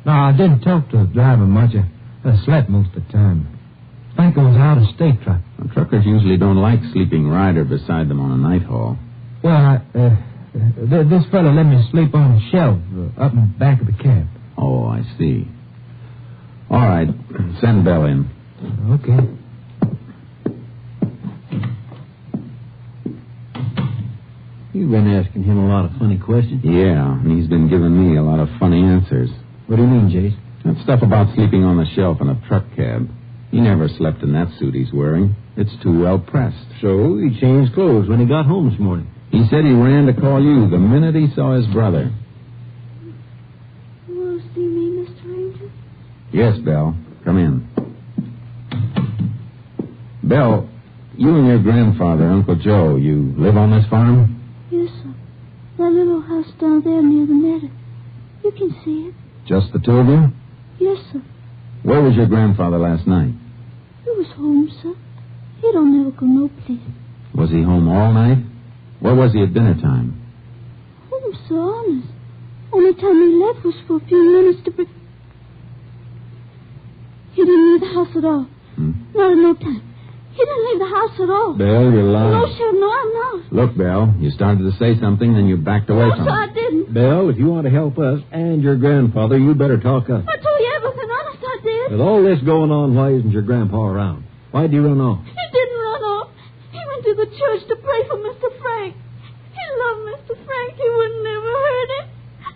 No, I didn't talk to the driver much. I slept most of the time. I think it was out of state truck. Well, truckers usually don't like sleeping rider beside them on a night haul. Well, this fella let me sleep on a shelf up in the back of the cab. Oh, I see. All right, send Belle in. Okay. You've been asking him a lot of funny questions. Yeah, and he's been giving me a lot of funny answers. What do you mean, Jace? That stuff about sleeping on the shelf in a truck cab. He never slept in that suit he's wearing. It's too well pressed. So he changed clothes when he got home this morning. He said he ran to call you the minute he saw his brother. You want to see me, Mr. Ranger? Yes, Belle. Come in. Belle, you and your grandfather, Uncle Joe, you live on this farm? Yes, sir. That little house down there near the meadow. You can see it. Just the two of you? Yes, sir. Where was your grandfather last night? He was home, sir. He don't never go no place. Was he home all night? Where was he at dinner time? Home, sir, honest. Only time he left was for a few minutes to bring... He didn't leave the house at all. Not at no time. He didn't leave the house at all. Belle, you're lying. No, sir, no, I'm not. Look, Belle, you started to say something, then you backed away No, from sir, it. I didn't. Belle, if you want to help us and your grandfather, you better talk up. I told you everything, honest, I did. With all this going on, why isn't your grandpa around? Why'd he run off? He didn't run off. He went to the church to pray for Mr. Frank. He loved Mr. Frank. He would never hurt him.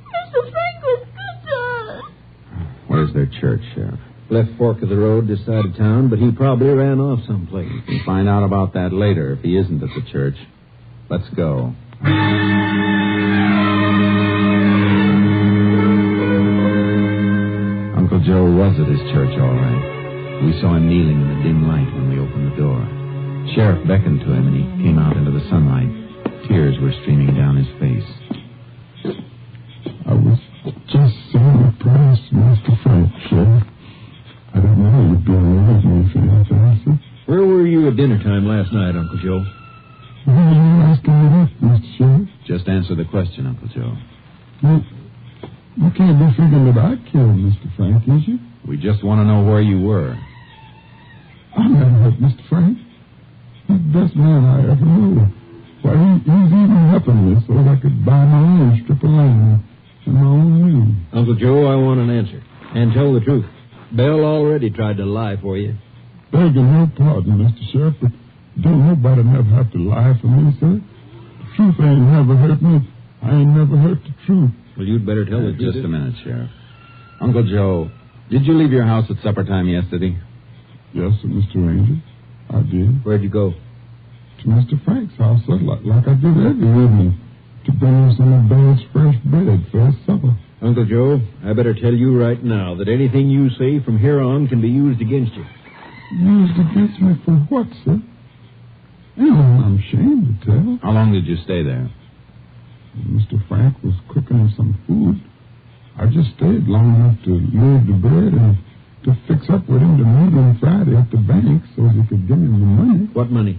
Mr. Frank was good to us. Where's their church, Sheriff? Left fork of the road this side of town, but he probably ran off someplace. You can find out about that later if he isn't at the church. Let's go. Uncle Joe was at his church, all right. We saw him kneeling in the dim light when we opened the door. Sheriff beckoned to him, and he came out into the sunlight. Tears were streaming down his face. I was just saying a prayer to Mr. Frank, Sheriff. I don't know you'd be alone with me if you had to answer. Where were you at dinner time last night, Uncle Joe? Why are you asking me that, Mr. Sheriff? Just answer the question, Uncle Joe. Well, you can't be thinking that I killed Mr. Frank, is you? We just want to know where you were. I never hurt Mr. Frank. He's the best man I ever knew. Why, he's even helping me so that I could buy my own strip of land in my own name. Uncle Joe, I want an answer. And tell the truth. Belle already tried to lie for you. Begging no pardon, Mr. Sheriff, but don't nobody never have to lie for me, sir. The truth ain't never hurt me. I ain't never hurt the truth. Well, you'd better tell the truth. Just a minute, Sheriff. Uncle Joe, did you leave your house at supper time yesterday? Yes, sir, Mr. Ranger. I did. Where'd you go? to Mr. Frank's house like I do every evening to bring him some of Bill's fresh bread for his supper. Uncle Joe, I better tell you right now that anything you say from here on can be used against you. Used against me for what, sir? I'm ashamed to tell. How long did you stay there? Mr. Frank was cooking him some food. I just stayed long enough to load the bread and to fix up with him to meet him Friday at the bank so he could give me the money. What money?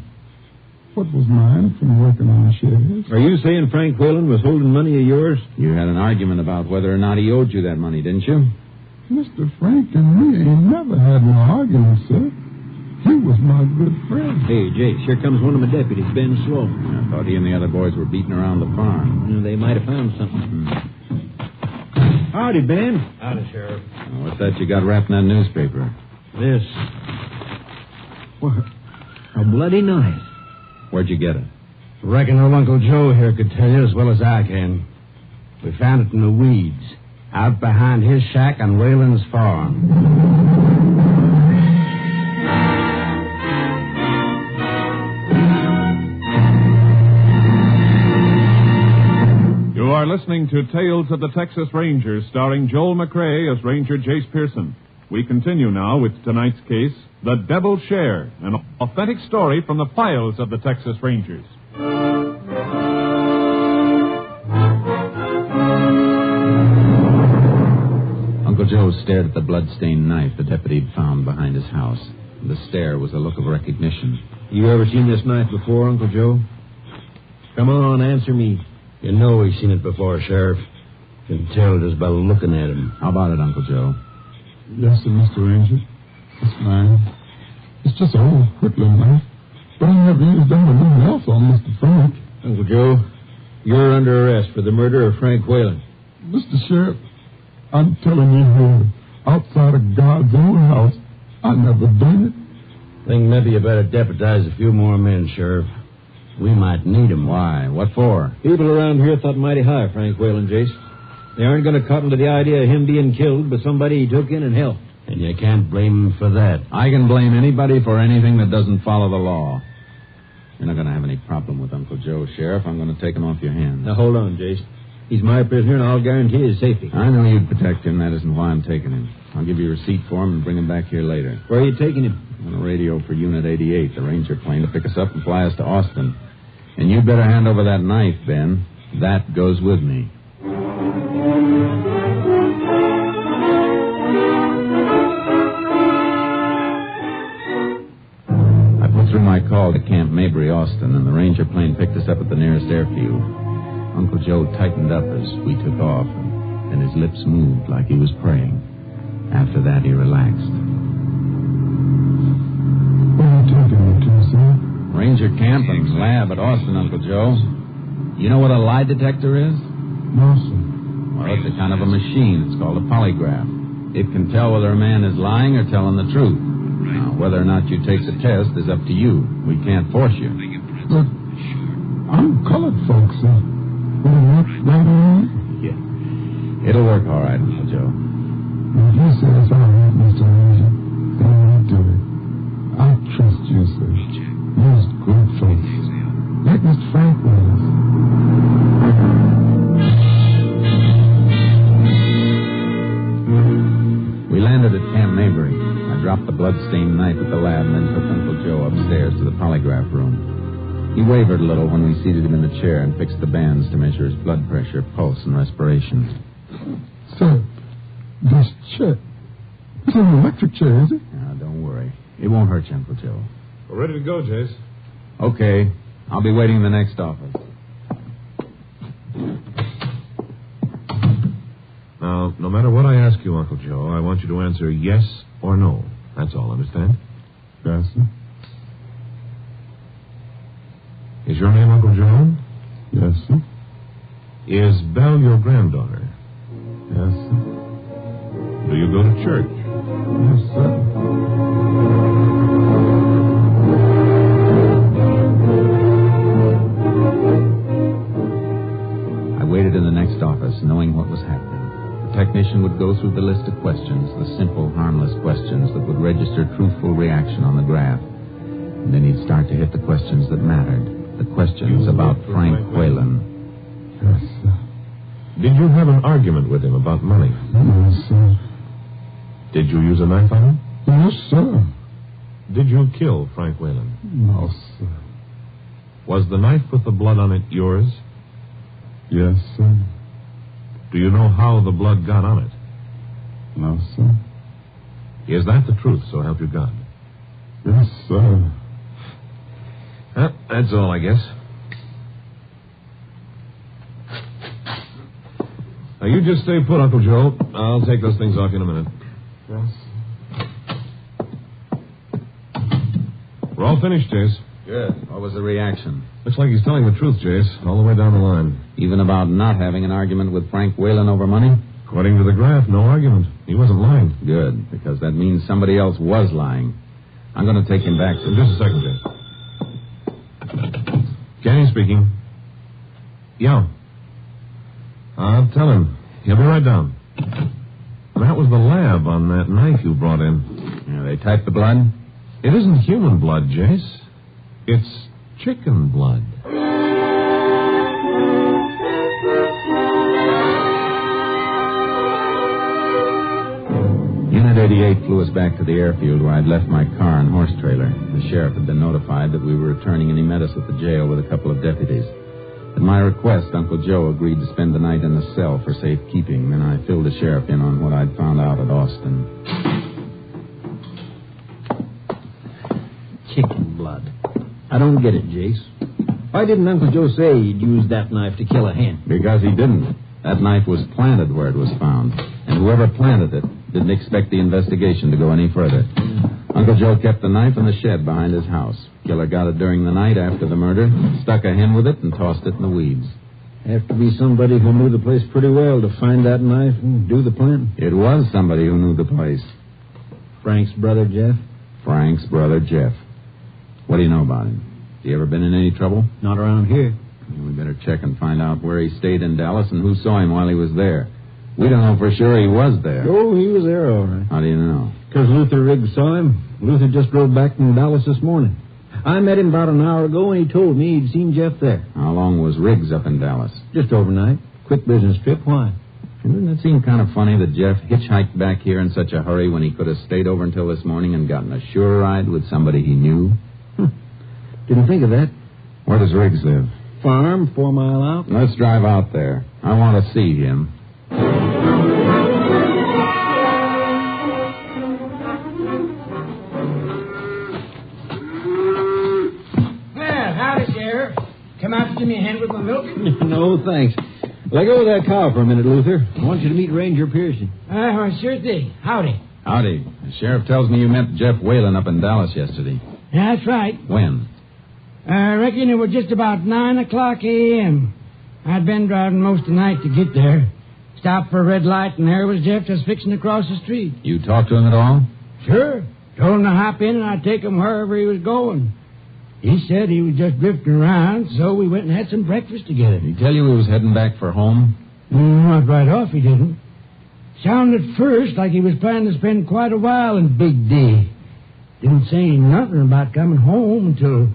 What was mine from working on the shares. Are you saying Frank Whalen was holding money of yours? You had an argument about whether or not he owed you that money, didn't you? Mr. Frank and me ain't never had no argument, sir. He was my good friend. Hey, Jace, here comes one of my deputies, Ben Sloan. I thought he and the other boys were beating around the farm. They might have found something. Howdy, Ben. Howdy, Sheriff. What's that you got wrapped in that newspaper? This. What? A bloody knife. Where'd you get it? Reckon old Uncle Joe here could tell you as well as I can. We found it in the weeds, out behind his shack on Whalen's farm. You are listening to Tales of the Texas Rangers, starring Joel McCrea as Ranger Jace Pearson. We continue now with tonight's case, The Devil's Share, an authentic story from the files of the Texas Rangers. Uncle Joe stared at the blood-stained knife the deputy had found behind his house. The stare was a look of recognition. You ever seen this knife before, Uncle Joe? Come on, answer me. You know we've seen it before, Sheriff. You can tell just by looking at him. How about it, Uncle Joe? Yes, sir, Mr. Ranger. It's mine. It's just an old whittling knife. But I never used anything else on Mr. Frank. Uncle Joe, you're under arrest for the murder of Frank Whalen. Mr. Sheriff, I'm telling you here, outside of God's own house, I never done it. Think maybe you better deputize a few more men, Sheriff. We might need them. Why? What for? People around here thought mighty high of Frank Whalen, Jace. They aren't going to cotton to the idea of him being killed by somebody he took in and helped. And you can't blame him for that. I can blame anybody for anything that doesn't follow the law. You're not going to have any problem with Uncle Joe, Sheriff. I'm going to take him off your hands. Now, hold on, Jace. He's my prisoner, and I'll guarantee his safety. I know you'd protect him. That isn't why I'm taking him. I'll give you a receipt for him and bring him back here later. Where are you taking him? On a radio for Unit 88, the Ranger plane to pick us up and fly us to Austin. And you'd better hand over that knife, Ben. That goes with me. I put through my call to Camp Mabry, Austin, and the Ranger plane picked us up at the nearest airfield. Uncle Joe tightened up as we took off, and his lips moved like he was praying. After that, he relaxed. Where are you taking me to, sir? Ranger camp and lab at Austin, Uncle Joe. You know what a lie detector is? No, sir. Well, it's a kind of a machine. It's called a polygraph. It can tell whether a man is lying or telling the truth. Now, whether or not you take the test is up to you. We can't force you. But I'm colored, folks, sir. Will it work right on? Yeah. It'll work all right, Uncle Joe. If you say it's all right, Mr. Ranger, then I'll do it. I trust you, sir. You're good folks. Like Mr. Frank was. We landed at Camp Mabry. I dropped the blood-stained knife at the lab and then took Uncle Joe upstairs to the polygraph room. He wavered a little when we seated him in the chair and fixed the bands to measure his blood pressure, pulse, and respiration. Sir, this chair, it's an electric chair, is it? Now, don't worry. It won't hurt you, Uncle Joe. We're ready to go, Jace. Okay. I'll be waiting in the next office. Now, no matter what I ask you, Uncle Joe, I want you to answer yes or no. That's all, understand? Yes, sir. Is your name Uncle Joe? Yes, sir. Is Belle your granddaughter? Yes, sir. Do you go to church? Yes, sir. I waited in the next office, knowing what was happening. The technician would go through the list of questions, the simple, harmless questions that would register truthful reaction on the graph. And then he'd start to hit the questions that mattered. The questions about Frank Whalen. Yes, sir. Did you have an argument with him about money? No, sir. Did you use a knife on him? No, sir. Did you kill Frank Whalen? No, sir. Was the knife with the blood on it yours? Yes, sir. Do you know how the blood got on it? No, sir. Is that the truth, so help you God? Yes, sir. That's all, I guess. Now, you just stay put, Uncle Joe. I'll take those things off you in a minute. Yes. We're all finished, Jace. Good. What was the reaction? Looks like he's telling the truth, Jace, all the way down the line. Even about not having an argument with Frank Whalen over money? According to the graph, no argument. He wasn't lying. Good, because that means somebody else was lying. I'm going to take him back to... Just a second, Jace. Kenny speaking. Yeah. I'll tell him. He'll be right down. That was the lab on that knife you brought in. Yeah, they typed the blood? It isn't human blood, Jace. It's chicken blood. Unit 88 flew us back to the airfield where I'd left my car and horse trailer. The sheriff had been notified that we were returning and he met us at the jail with a couple of deputies. At my request, Uncle Joe agreed to spend the night in the cell for safekeeping. Then I filled the sheriff in on what I'd found out at Austin. Chicken blood. I don't get it, Jace. Why didn't Uncle Joe say he'd use that knife to kill a hen? Because he didn't. That knife was planted where it was found. And whoever planted it didn't expect the investigation to go any further. Uncle Joe kept the knife in the shed behind his house. Killer got it during the night after the murder, stuck a hen with it, and tossed it in the weeds. Have to be somebody who knew the place pretty well to find that knife and do the planting. It was somebody who knew the place. Frank's brother, Jeff? Frank's brother, Jeff. What do you know about him? Has he ever been in any trouble? Not around here. We better check and find out where he stayed in Dallas and who saw him while he was there. We don't know for sure he was there. Oh, he was there, all right. How do you know? Because Luther Riggs saw him. Luther just drove back from Dallas this morning. I met him about an hour ago, and he told me he'd seen Jeff there. How long was Riggs up in Dallas? Just overnight. Quick business trip. Why? Doesn't it seem kind of funny that Jeff hitchhiked back here in such a hurry when he could have stayed over until this morning and gotten a sure ride with somebody he knew? Didn't think of that. Where does Riggs live? Farm, 4 mile out. Let's drive out there. I want to see him. Well, howdy, Sheriff. Come out to give me a hand with my milk? No, thanks. Let go of that cow for a minute, Luther. I want you to meet Ranger Pearson. Sure thing. Howdy. Howdy. The sheriff tells me you met Jeff Whalen up in Dallas yesterday. Yeah, that's right. When? I reckon it was just about 9 o'clock a.m. I'd been driving most of the night to get there. Stopped for a red light, and there was Jeff just fixing to cross the street. You talked to him at all? Sure. Told him to hop in, and I'd take him wherever he was going. He said he was just drifting around, so we went and had some breakfast together. Did he tell you he was heading back for home? Not right off, he didn't. Sounded first like he was planning to spend quite a while in Big D. Didn't say nothing about coming home until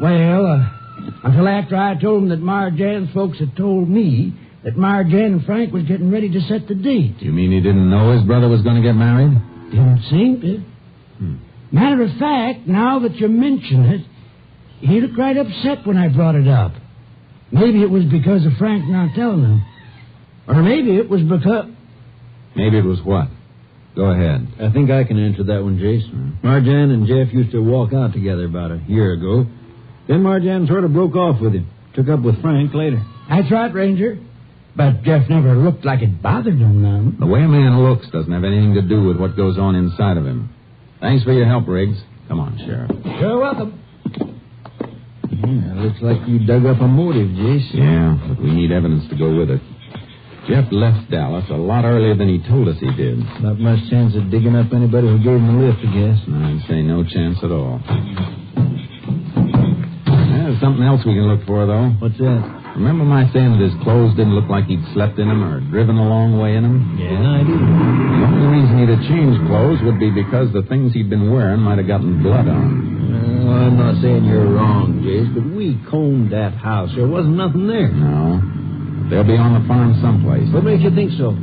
after I told him that Marjan's folks had told me that Marjan and Frank was getting ready to set the date. You mean he didn't know his brother was going to get married? Didn't seem to. Matter of fact, now that you mention it, he looked right upset when I brought it up. Maybe it was because of Frank not telling him. Or maybe it was because... Maybe it was what? Go ahead. I think I can answer that one, Jace. Marjan and Jeff used to walk out together about a year ago. Then Marjan sort of broke off with him. Took up with Frank later. That's right, Ranger. But Jeff never looked like it bothered him none. The way a man looks doesn't have anything to do with what goes on inside of him. Thanks for your help, Riggs. Come on, Sheriff. You're welcome. Yeah, looks like you dug up a motive, Jace. Yeah, but we need evidence to go with it. Jeff left Dallas a lot earlier than he told us he did. Not much chance of digging up anybody who gave him a lift, I guess. I'd say no chance at all. There's something else we can look for, though. What's that? Remember my saying that his clothes didn't look like he'd slept in them or driven a long way in them? Yeah, I do. The only reason he'd have changed clothes would be because the things he'd been wearing might have gotten blood on. I'm not saying you're wrong, Jace, but we combed that house. There wasn't nothing there. No. They'll be on the farm someplace. What makes you think so?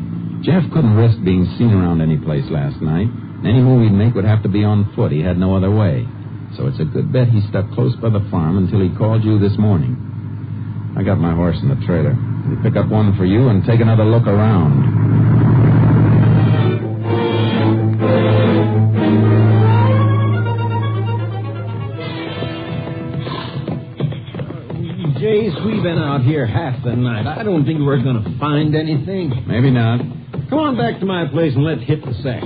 Jeff couldn't risk being seen around any place last night. Any move he'd make would have to be on foot. He had no other way. So it's a good bet he stuck close by the farm until he called you this morning. I got my horse in the trailer. We'll pick up one for you and take another look around. Jace, we've been out here half the night. I don't think we're going to find anything. Maybe not. Come on back to my place and let's hit the sack.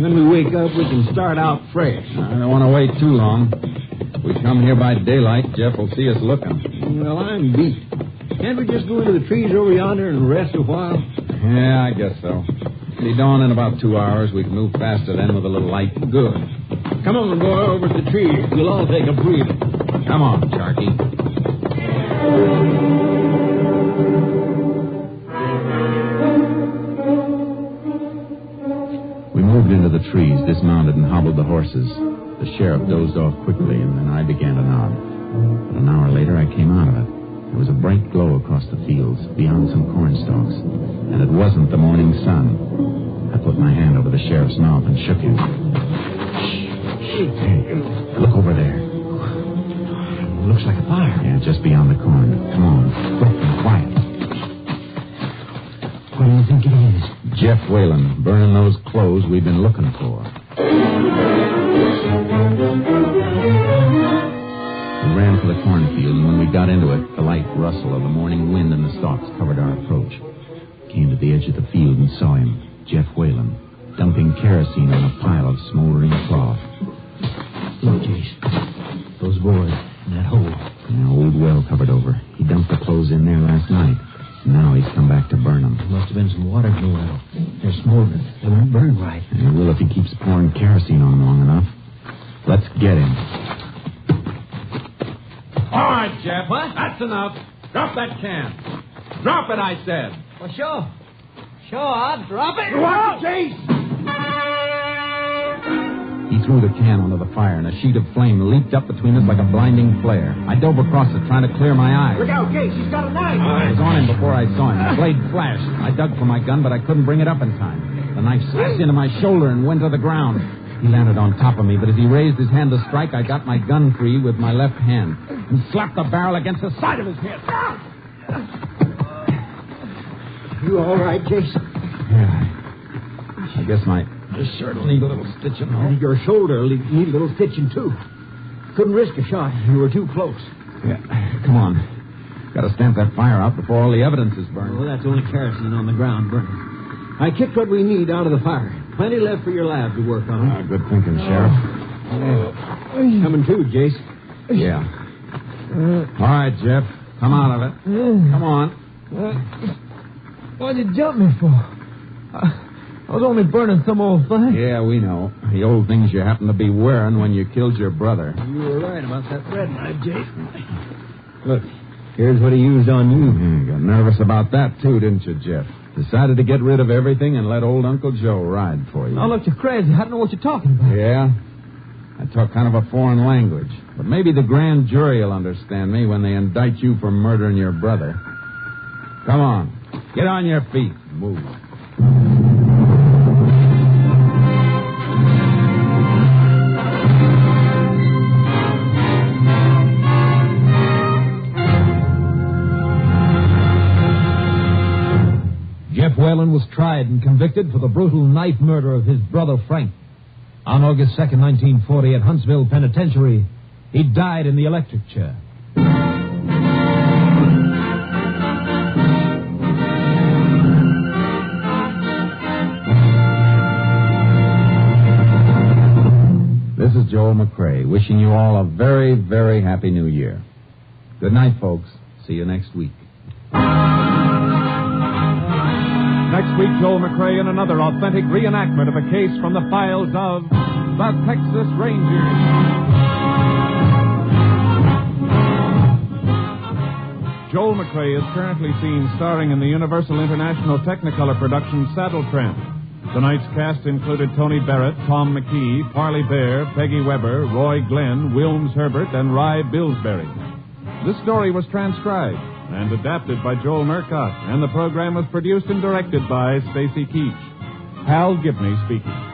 When we wake up, we can start out fresh. I don't want to wait too long. If we come here by daylight, Jeff will see us looking. Well, I'm beat. Can't we just go into the trees over yonder and rest a while? Yeah, I guess so. It'll be dawn in about 2 hours. We can move faster then with a little light. Good. Come on, boy, over to the trees. We'll all take a breather. Come on, Sharky. We moved into the trees, dismounted, and hobbled the horses. The sheriff dozed off quickly, and then I began to nod. But an hour later, I came out of it. There was a bright glow across the fields, beyond some corn stalks, and it wasn't the morning sun. I put my hand over the sheriff's mouth and shook him. Shh. Hey, look over there. Looks like a fire. Yeah, just beyond the corn. Come on, quick and quiet. What do you think it is? Jeff Whalen, burning those clothes we've been looking for. We ran for the cornfield, and when we got into it, the light rustle of the morning wind in the stalks covered our approach. Came to the edge of the field and saw him, Jeff Whalen, dumping kerosene on a pile of smoldering cloth. Look, Jace. Those boys in that hole. An old well covered over. He dumped the clothes in there last night. Now he's come back to burn them. There must have been some water in the well. They're smoldering. They won't burn right. They will if he keeps pouring kerosene on long enough. Let's get him. All right, Jeff. What? That's enough. Drop that can. Drop it, I said. Well, sure. Sure, I'll drop it. What, Jace? He threw the can onto the fire, and a sheet of flame leaped up between us like a blinding flare. I dove across it, trying to clear my eyes. Look out, Case. He's got a knife. I was on him before I saw him. The blade flashed. I dug for my gun, but I couldn't bring it up in time. The knife slashed into my shoulder and went to the ground. He landed on top of me, but as he raised his hand to strike, I got my gun free with my left hand and slapped the barrel against the side of his head. You all right, Jason? Yeah. I guess my shirt will need a little stitching. And your shoulder will need a little stitching, too. Couldn't risk a shot. You were too close. Yeah. Come on. Got to stamp that fire out before all the evidence is burned. Well, that's only kerosene on the ground burning. I kicked what we need out of the fire. Plenty left for your lab to work on. Good thinking, Sheriff. Coming too, Jace. Yeah. All right, Jeff. Come out of it. Come on. What'd you jump me for? I was only burning some old thing. Yeah, we know. The old things you happened to be wearing when you killed your brother. You were right about that bread knife, Jace. Look, here's what he used on you. You got nervous about that, too, didn't you, Jeff? Decided to get rid of everything and let old Uncle Joe ride for you. Now, look, you're crazy. I don't know what you're talking about. Yeah? I talk kind of a foreign language. But maybe the grand jury will understand me when they indict you for murdering your brother. Come on. Get on your feet. Move. Jeff Whalen was tried and convicted for the brutal knife murder of his brother Frank. On August 2nd, 1940, at Huntsville Penitentiary, he died in the electric chair. This is Joel McCrae, wishing you all a very, very happy New Year. Good night, folks. See you next week. Next week, Joel McCrae in another authentic reenactment of a case from the files of the Texas Rangers. Joel McCrae is currently seen starring in the Universal International Technicolor production Saddle Tramp. Tonight's cast included Tony Barrett, Tom McKee, Parley Bear, Peggy Weber, Roy Glenn, Wilms Herbert, and Rye Billsbury. This story was transcribed and adapted by Joel Murcott, and the program was produced and directed by Stacy Keach. Hal Gibney speaking.